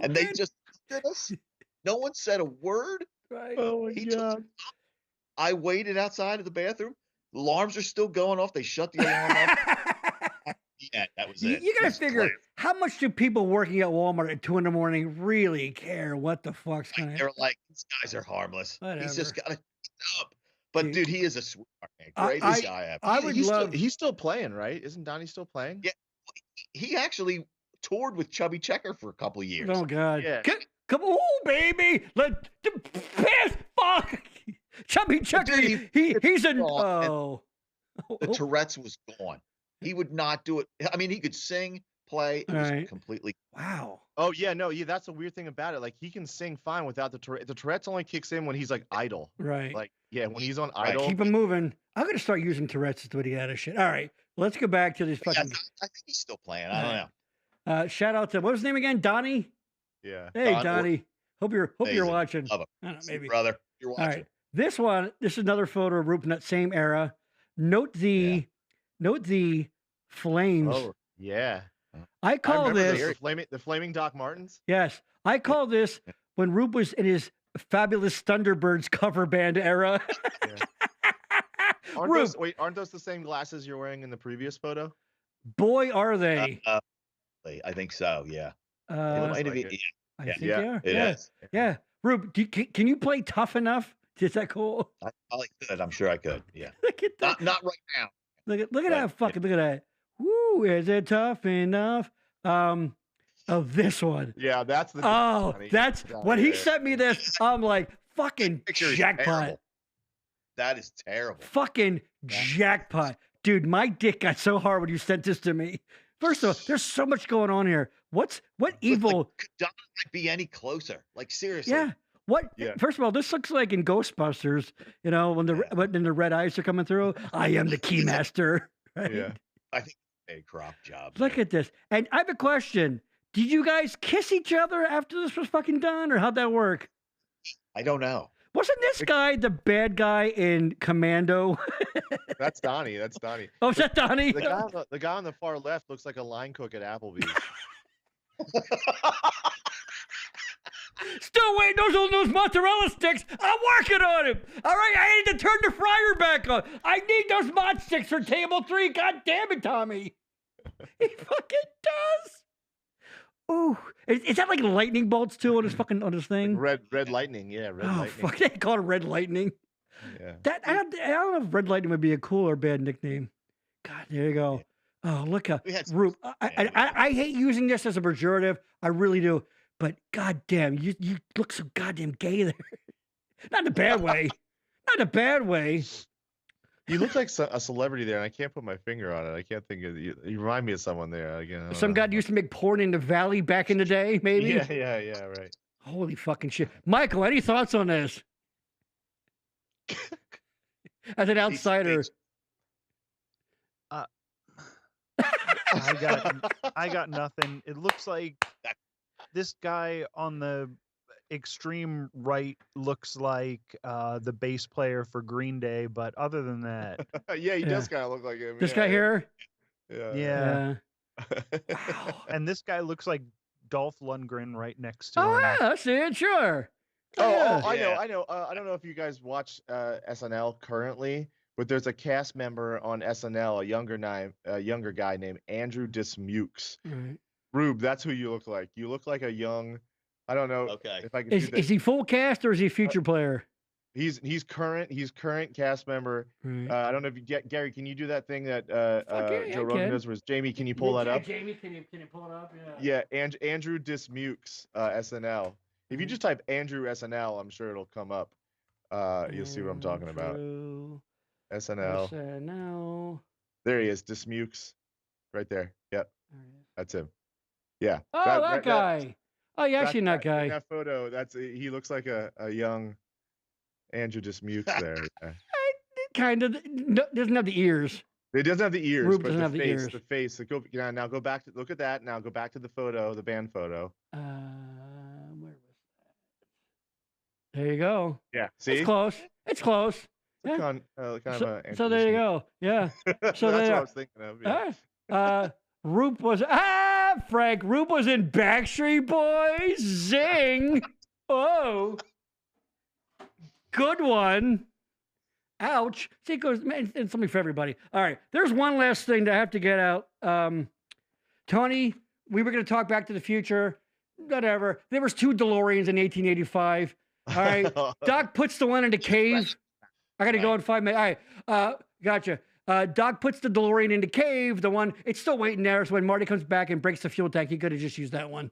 And they just looked at us. No one said a word. Right. Oh my God. I waited outside of the bathroom. The alarms are still going off. They shut the alarm off. Yeah, that was it. You got to figure, how much do people working at Walmart at 2 in the morning really care what the fuck's going to happen? They're like, these guys are harmless. Whatever. He's just got to up. But dude, he is a sweetheart, man. Greatest guy ever. He's still playing, right? Isn't Donnie still playing? Yeah. He actually toured with Chubby Checker for a couple of years. Oh God! Yeah. Come on, baby! Let the pass. Fuck, Chubby Checker. He's a The Tourette's was gone. He would not do it. I mean, he could sing, play. It was completely. Wow. Oh yeah, no, yeah. That's the weird thing about it. Like he can sing fine without the Tourette's. The Tourette's only kicks in when he's like idle. Right. Like when he's on idle. Keep him moving. I'm gonna start using Tourette's to get out of shit. All right. Let's go back to these fucking. I think he's still playing. I don't know. Shout out to what was his name again? Donnie. Yeah. Hey, Donnie. Hope you're watching. Love him. I don't know, maybe. Brother, you're watching. All right. This is another photo of Ruppert in that same era. Note the flames. Oh yeah. I call this the flaming Doc Martens. Yes, I call this when Ruppert was in his fabulous Thunderbirds cover band era. Aren't those the same glasses you're wearing in the previous photo? Boy, are they! I think so. Yeah. I think they are. It is. Yeah. Rube, can you play tough enough? Is that cool? I probably could. I'm sure I could. Yeah. Look at that. Not right now. Look at that fucking. Look at that. Woo! Is it tough enough? This one. Yeah, that's the. That's when he sent me this. I'm like, fucking jackpot. That is terrible. Fucking jackpot. Dude, my dick got so hard when you sent this to me. First of all, there's so much going on here. What evil? Like, could Don be any closer? Like seriously? Yeah. What? Yeah. First of all, this looks like in Ghostbusters. You know, when the red eyes are coming through. I am the Keymaster. Right? Yeah. I think a crop job. Look at this. And I have a question. Did you guys kiss each other after this was fucking done, or how'd that work? I don't know. Wasn't this guy the bad guy in Commando? That's Donnie. That's Donnie. Oh, is that Donnie? The guy on the far left looks like a line cook at Applebee's. Still waiting on those mozzarella sticks. I'm working on him. All right, I need to turn the fryer back on. I need those mod sticks for table 3. God damn it, Tommy. He fucking does. Oh, is that like lightning bolts too on his thing? Like red lightning, yeah, red lightning. Fuck, they call it red lightning. Yeah. I don't know if red lightning would be a cool or bad nickname. God, there you go. Oh, look at Rube. I hate using this as a pejorative. I really do. But goddamn, you look so goddamn gay there. Not in a bad way. Not in a bad way. You look like a celebrity there, and I can't put my finger on it. I can't think of you. You remind me of someone there. Again, some guy used to make porn in the Valley back in the day, maybe. Yeah, right. Holy fucking shit, Michael! Any thoughts on this? As an outsider, I got nothing. It looks like this guy on the extreme right looks like the bass player for Green Day, but other than that, yeah, he does kind of look like him. This guy here, yeah. Wow. And this guy looks like Dolph Lundgren right next to him. Oh yeah, that's it. Sure. I know. I don't know if you guys watch SNL currently, but there's a cast member on SNL, a younger guy named Andrew Dismukes. Right. Rube, that's who you look like. You look like a young. I don't know if I can. Is he full cast or is he a future player? He's current. He's current cast member. Right. I don't know if you get Gary. Can you do that thing that Joe Rogan does? Was Jamie? Can you pull that up? Jamie, can you pull it up? Yeah. Yeah, Andrew Dismukes, SNL. If you just type Andrew SNL, I'm sure it'll come up. You'll see what I'm talking about. SNL. There he is, Dismukes, right there. Yep, that's him. Yeah. Oh, that guy. Oh, yeah, I've seen that guy. That photo. He looks like a young Andrew Dismukes there. Yeah. Kind of. Doesn't have the ears. It doesn't have the ears, Rube but doesn't have the the face. ears. The face. So now go back to look at that. Now go back to the photo, the band photo. Where was that? There you go. Yeah. See. It's close. It's close. Yeah. Kind of so there you go. Yeah. So that's what I was thinking of. Yeah. Roop was Frank. Roop was in Backstreet Boys. Zing. Oh. Good one. Ouch. See, it goes, man, it's something for everybody. All right. There's one last thing that I have to get out. Tony, we were going to talk Back to the Future. Whatever. There was 2 DeLoreans in 1885. All right. Doc puts the one in the cave. I got to go in 5 minutes. All right. Gotcha. Doc puts the DeLorean in the cave. The one, it's still waiting there. So when Marty comes back and breaks the fuel tank, he could have just used that one.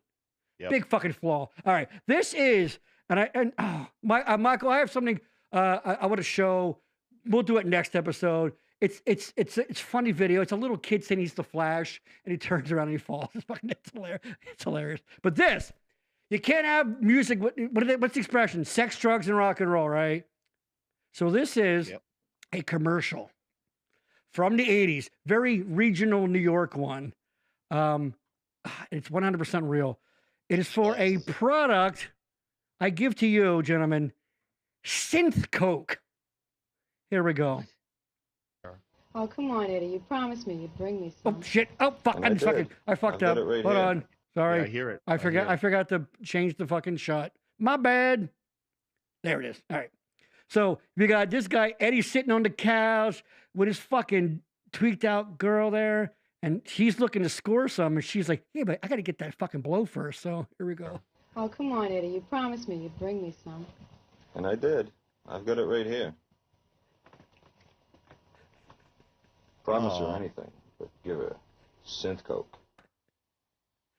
Yep. Big fucking flaw. All right. This is, Michael, I have something I want to show. We'll do it next episode. It's funny video. It's a little kid saying he's the Flash, and he turns around and he falls. It's hilarious. It's hilarious. But this, you can't have music. What's the expression? Sex, drugs, and rock and roll, right? So this is a commercial from the 80s, very regional New York one. It's 100% real. It is for a product I give to you, gentlemen, Synth Coke. Here we go. Oh, come on, Eddie. You promised me you'd bring me some. Oh, shit. Oh, fuck. I fucked up. Right Hold here. on. Sorry. Yeah, I hear it. I forgot to change the fucking shot. My bad. There it is. All right. So we got this guy, Eddie, sitting on the couch with his fucking tweaked out girl there. And he's looking to score some. And she's like, yeah, but I got to get that fucking blow first. So here we go. Oh, come on, Eddie. You promised me you'd bring me some. And I did. I've got it right here. Promise her anything, but give her Synth Coke.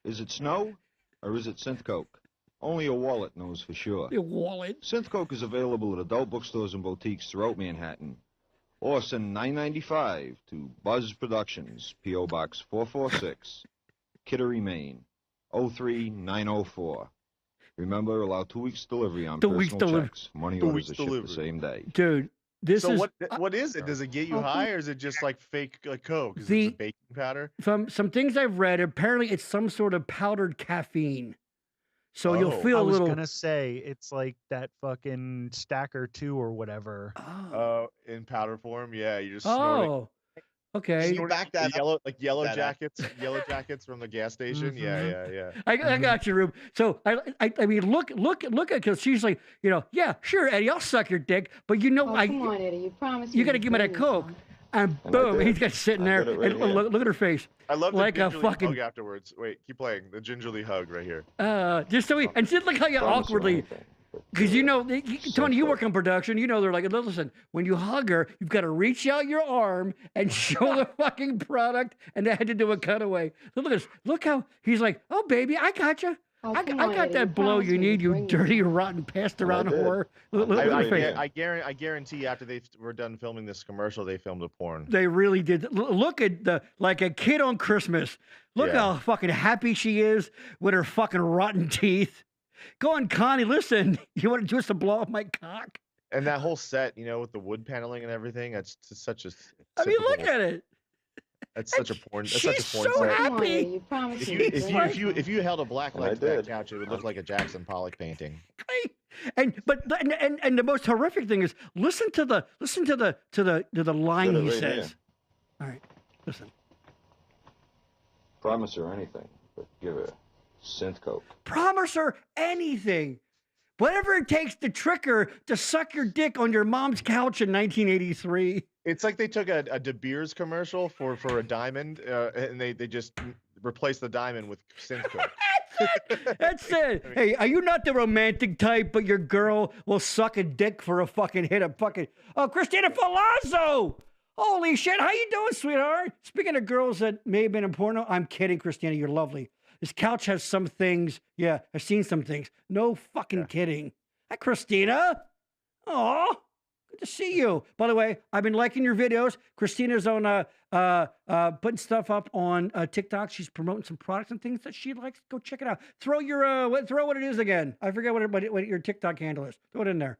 Is it snow, or is it Synth Coke? Only a wallet knows for sure. Your wallet? Synth Coke is available at adult bookstores and boutiques throughout Manhattan. Or send $9.95 to Buzz Productions, P.O. Box 446, Kittery, Maine, 03904. Remember, allow 2 weeks delivery on personal checks. Money orders are shipped the same day. Dude, this so is... what is it? Does it get you high, or is it just like fake Coke? Is it a baking powder? From some things I've read, apparently it's some sort of powdered caffeine. So you'll feel a little... I was gonna say, it's like that fucking Stacker 2 or whatever. Oh, in powder form? Yeah, you just snorting. Okay. You back that yellow jackets from the gas station. Mm-hmm. Yeah. I got you, Rube. So I mean, look at, because she's like, yeah, sure, Eddie, I'll suck your dick, but come on, Eddie, you promised you got to give me that Coke. And boom, he's got sitting there. And look at her face. I love like the a fucking hug afterwards. Wait, keep playing the gingerly hug right here. Just so and just look how you awkwardly. Because Tony, you work on production. You know they're like, listen, when you hug her, you've got to reach out your arm and show the fucking product, and they had to do a cutaway. Look at this. Look how he's like, oh baby, I got you. I got that blow you need, you dirty, rotten, passed around whore. I guarantee after they were done filming this commercial, they filmed a porn. They really did. Look at like a kid on Christmas. Look how fucking happy she is with her fucking rotten teeth. Go on, Connie, listen. You want to do us to blow off my cock? And that whole set, with the wood paneling and everything, that's just such a... I mean, look at it. That's such a porn. That's She's such a porn so set. happy. You promised If you held a black light to that couch, it would look like a Jackson Pollock painting. And the most horrific thing is listen to the line he says. Here. All right, listen. Promise her anything, but give her synth coke. Promise her anything. Whatever it takes to trick her to suck your dick on your mom's couch in 1983. It's like they took a De Beers commercial for a diamond, and they just replaced the diamond with synth coke. That's it. Hey, are you not the romantic type, but your girl will suck a dick for a fucking hit of fucking... Oh, Christina Palazzo! Holy shit, how you doing, sweetheart? Speaking of girls that may have been in porno, I'm kidding, Christina, you're lovely. This couch has some things. Yeah, I've seen some things. No fucking kidding. Hi, Christina. Aw, good to see you. By the way, I've been liking your videos. Christina's on putting stuff up on TikTok. She's promoting some products and things that she likes. Go check it out. Throw your throw what it is again. I forget what your TikTok handle is. Throw it in there.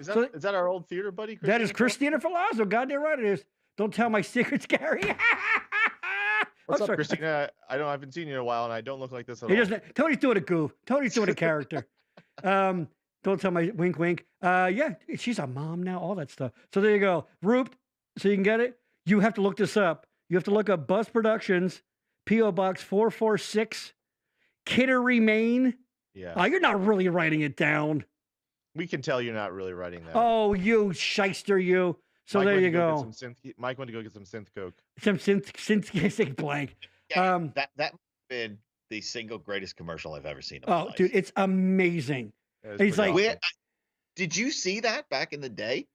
Is that our old theater buddy? That is Christina Falazzo. Goddamn right it is. Don't tell my secrets, Gary. What's up, Christina? I haven't seen you in a while, and I don't look like this at all. Tony's doing a goof. Tony's doing a character. Don't tell my wink, wink. Yeah, she's a mom now, all that stuff. So there you go. Roop, so you can get it. You have to look this up. You have to look up Buzz Productions, P.O. Box 446, Kittery, Maine. Yeah. You're not really writing it down. We can tell you're not really writing that. Oh, you shyster, you. So there you go. Mike went to go get some synth coke. Some synth blank. Yeah, that might have been the single greatest commercial I've ever seen. Oh, dude, it's amazing. He's like, awesome. Did you see that back in the day?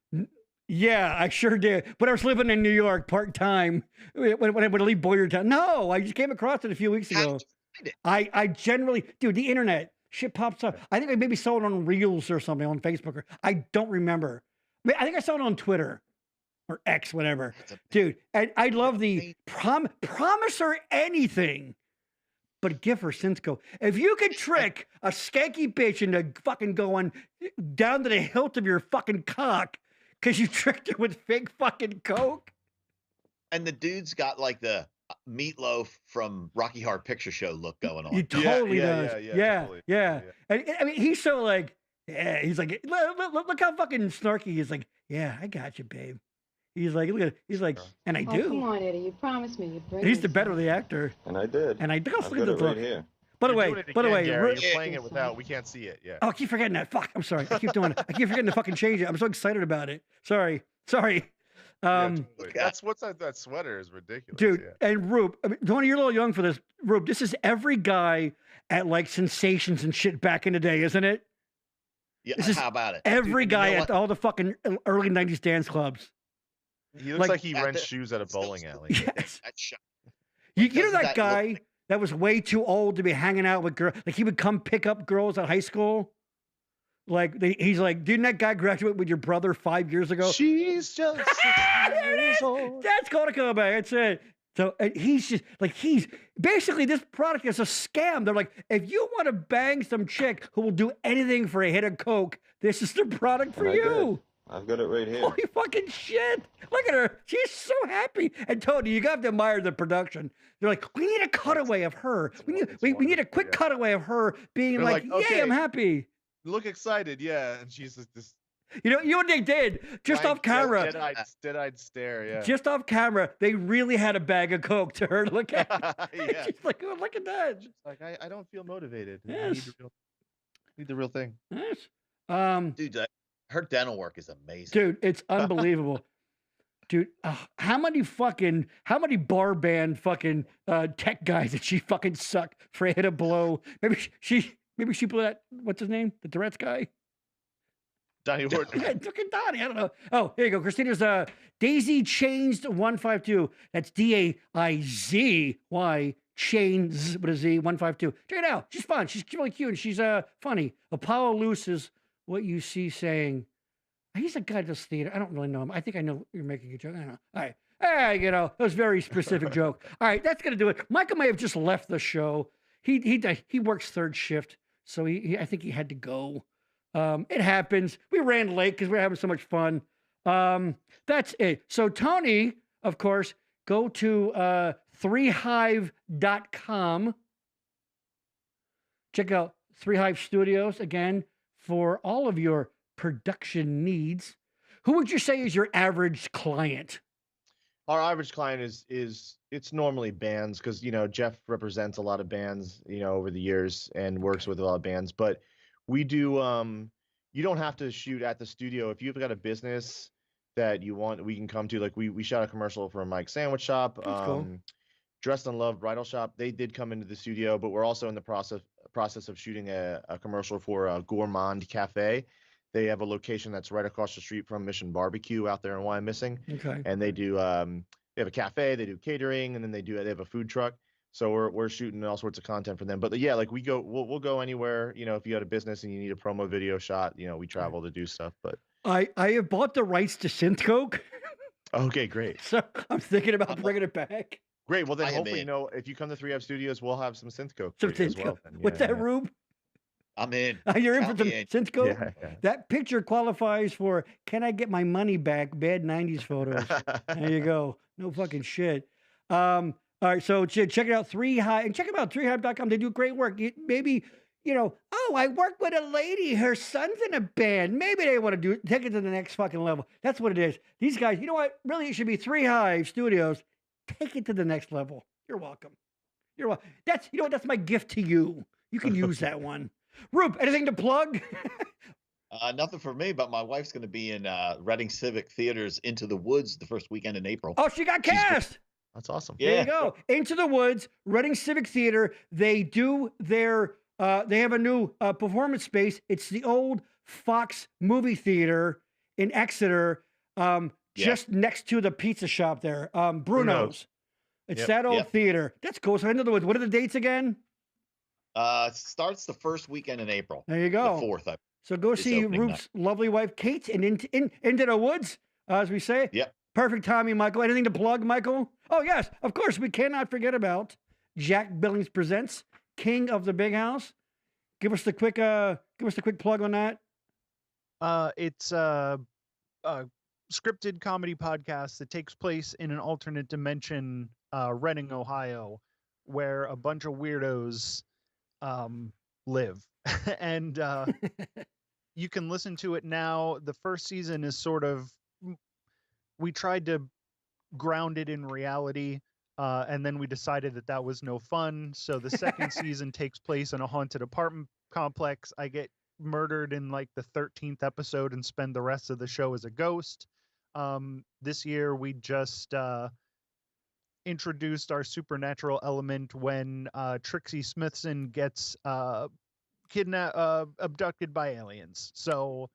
Yeah, I sure did. But I was living in New York part time when I would leave Boyertown. No, I just came across it a few weeks ago. I generally, dude, the internet shit pops up. I think I maybe saw it on Reels or something on Facebook. I don't remember. I think I saw it on Twitter. Or X, whatever. Dude, and I love the promise her anything, but give her synth coke. If you could trick a skanky bitch into fucking going down to the hilt of your fucking cock because you tricked her with fake fucking coke. And the dude's got like the Meatloaf from Rocky Horror Picture Show look going on. He totally does. Yeah. Totally. And I mean, he's so like, yeah, he's like, look how fucking snarky he's like, yeah, I got you, babe. He's like, look at, he's like, and I do. Come on, Eddie, you promised me you'd bring. He's the better of the actor. And I did. And I do. I've got it right here. By the way, Gary, you're playing it without. We can't see it. Yeah. Oh, I keep forgetting that. Fuck. I'm sorry. I keep doing it. I keep forgetting to fucking change it. I'm so excited about it. Sorry. Totally. That sweater is ridiculous, dude. Yeah. And Rube, I mean, Tony, you're a little young for this. Rube, this is every guy at like Sensations and shit back in the day, isn't it? Yeah. How about it? Every guy at all the fucking early '90s dance clubs. He looks like he rents shoes at a bowling alley. Yes. You know that guy that was way too old to be hanging out with girls? Like he would come pick up girls at high school? he's like, didn't that guy graduate with your brother 5 years ago? She's just 16 years old. That's called a comeback. That's it. So he's just like, basically this product is a scam. They're like, if you want to bang some chick who will do anything for a hit of coke, this is the product for you. I've got it right here. Holy fucking shit. Look at her. She's so happy. And Tony, you got to admire the production. They're like, we need a cutaway of her. We need a quick cutaway of her being like, okay, I'm happy. Look excited, yeah. And she's just this. You know what they did? Just off camera. Dead-eyed stare, yeah. Just off camera, they really had a bag of coke to her to look at. Yeah. She's like, oh, look at that. She's like, I don't feel motivated. Yes. I need the real thing. Yes. Dude, her dental work is amazing. Dude, it's unbelievable. Dude, how many bar band fucking tech guys did she fucking suck for a hit a blow? Maybe she blew that, what's his name? The Tourette's guy? Donnie Horton. Yeah, fucking Donnie. I don't know. Oh, here you go. Christina's Daisy Changed 152. That's DAIZY Chains with a Z 152. Check it out. She's fun. She's really cute and she's funny. Apollo Loose is what you see saying. He's a guy that does theater. I don't really know him. I think I know you're making a joke. I don't know. All right. Hey, you know, that was a very specific joke. All right, that's gonna do it. Michael may have just left the show. He works third shift, so I think he had to go. It happens. We ran late because we were having so much fun. That's it. So Tony, of course, go to 3hive.com. Check out 3Hive Studios again for all of your production needs. Who would you say is your average client? Our average client is it's normally bands because, you know, Jeff represents a lot of bands, you know, over the years and works with a lot of bands. But we do, you don't have to shoot at the studio. If you've got a business that you want, we can come to. Like we shot a commercial for Mike's Sandwich Shop, cool. Dressed in Love Bridal Shop. They did come into the studio, but we're also in the process of shooting a commercial for a Gourmand Cafe. They have a location that's right across the street from Mission Barbecue out there in Wyomissing. Okay. And they do they have a cafe, they do catering, and then they have a food truck. So we're shooting all sorts of content for them. But yeah, like we'll go anywhere, you know, if you got a business and you need a promo video shot, you know, we travel to do stuff. But I have bought the rights to Synth Coke. Okay, great. So I'm thinking about bringing it back. Great. Well, then hopefully, you know, if you come to 3Hive Studios, we'll have some Synth Coke for you as well. What's that, Rube? I'm in. You're in for some Synth Coke? Yeah. That picture qualifies for, can I get my money back? Bad 90s photos. There you go. No fucking shit. All right, so check it out, 3Hive, and check them out, 3hive.com. They do great work. Maybe, you know, oh, I work with a lady. Her son's in a band. Maybe they want to take it to the next fucking level. That's what it is. These guys, you know what? Really, it should be 3Hive Studios. Take it to the next level. You're welcome. You're welcome. That's, you know what? That's my gift to you. You can use that one. Rube, anything to plug? Nothing for me, but my wife's going to be in Reading Civic Theater's Into the Woods the first weekend in April. Oh, she got cast. That's awesome. Yeah. There you go. Into the Woods, Reading Civic Theater. They do their, they have a new performance space. It's the old Fox movie theater in Exeter, just next to the pizza shop there, Bruno's. It's that old theater. That's cool. So Into the Woods. What are the dates again? It starts the first weekend in April. There you go. The 4th. So go see Rube's lovely wife, Kate, and Into the Woods, as we say. Yep. Perfect timing, Michael. Anything to plug, Michael? Oh, yes. Of course, we cannot forget about Jack Billings Presents, King of the Big House. Give us the quick plug on that. It's a scripted comedy podcast that takes place in an alternate dimension, Reading, Ohio, where a bunch of weirdos live. And you can listen to it now. The first season is sort of, we tried to ground it in reality, and then we decided that was no fun. So the second season takes place in a haunted apartment complex. I get murdered in like the 13th episode and spend the rest of the show as a ghost. This year we just introduced our supernatural element when Trixie Smithson gets abducted by aliens. So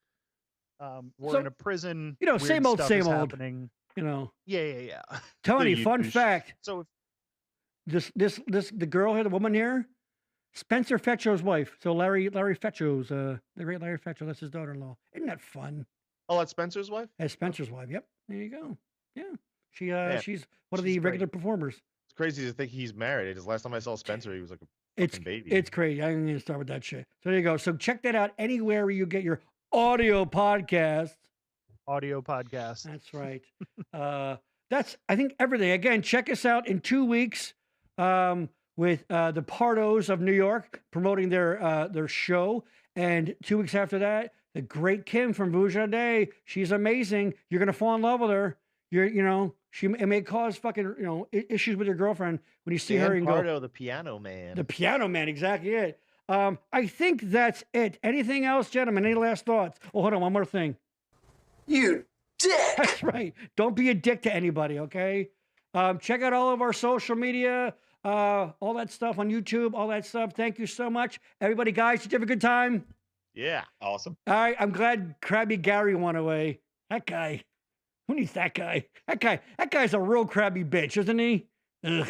we're in a prison. You know, same old. Happening. You know. Yeah. Tony, fun fact. So the girl here, the woman here, Spencer Fetcho's wife. So Larry Fetcho's, the great Larry Fetcho, that's his daughter-in-law. Isn't that fun? Oh, that's Spencer's wife? That's Spencer's wife. Yep. There you go. Yeah. She's one of she's the great. regular performers. It's crazy to think he's married. Because last time I saw Spencer, he was like a fucking baby. It's crazy. I'm going to start with that shit. So there you go. So check that out anywhere where you get your audio podcast. Audio podcast. That's right. That's, I think, everything. Again, check us out in 2 weeks with the Pardos of New York promoting their show. And 2 weeks after that, the great Kim from Vuja Day. She's amazing. You're going to fall in love with her. It may cause fucking, issues with your girlfriend when you see her and Pardo, the piano man. The piano man, exactly it. I think that's it. Anything else, gentlemen? Any last thoughts? Oh, hold on, one more thing. You dick. That's right. Don't be a dick to anybody, okay? Check out all of our social media, all that stuff on YouTube, all that stuff. Thank you so much. Everybody, guys, did you have a good time? Yeah. Awesome. All right, I'm glad Krabby Gary went away. That guy. Who needs that guy? That guy's a real crabby bitch, isn't he? Ugh.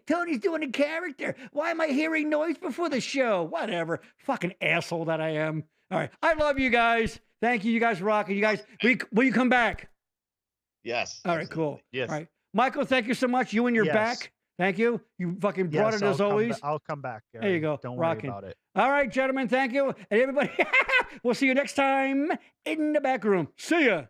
Tony's doing a character. Why am I hearing noise before the show? Whatever. Fucking asshole that I am. All right. I love you guys. Thank you. You guys rock. You guys, will you come back? Yes. All right, cool. Yes. All right. Michael, thank you so much. You and your back. Thank you. You fucking brought it as always. I'll come back. Gary. There you go. Don't Rocking. worry about it. All right, gentlemen. Thank you. And everybody, we'll see you next time in the back room. See ya.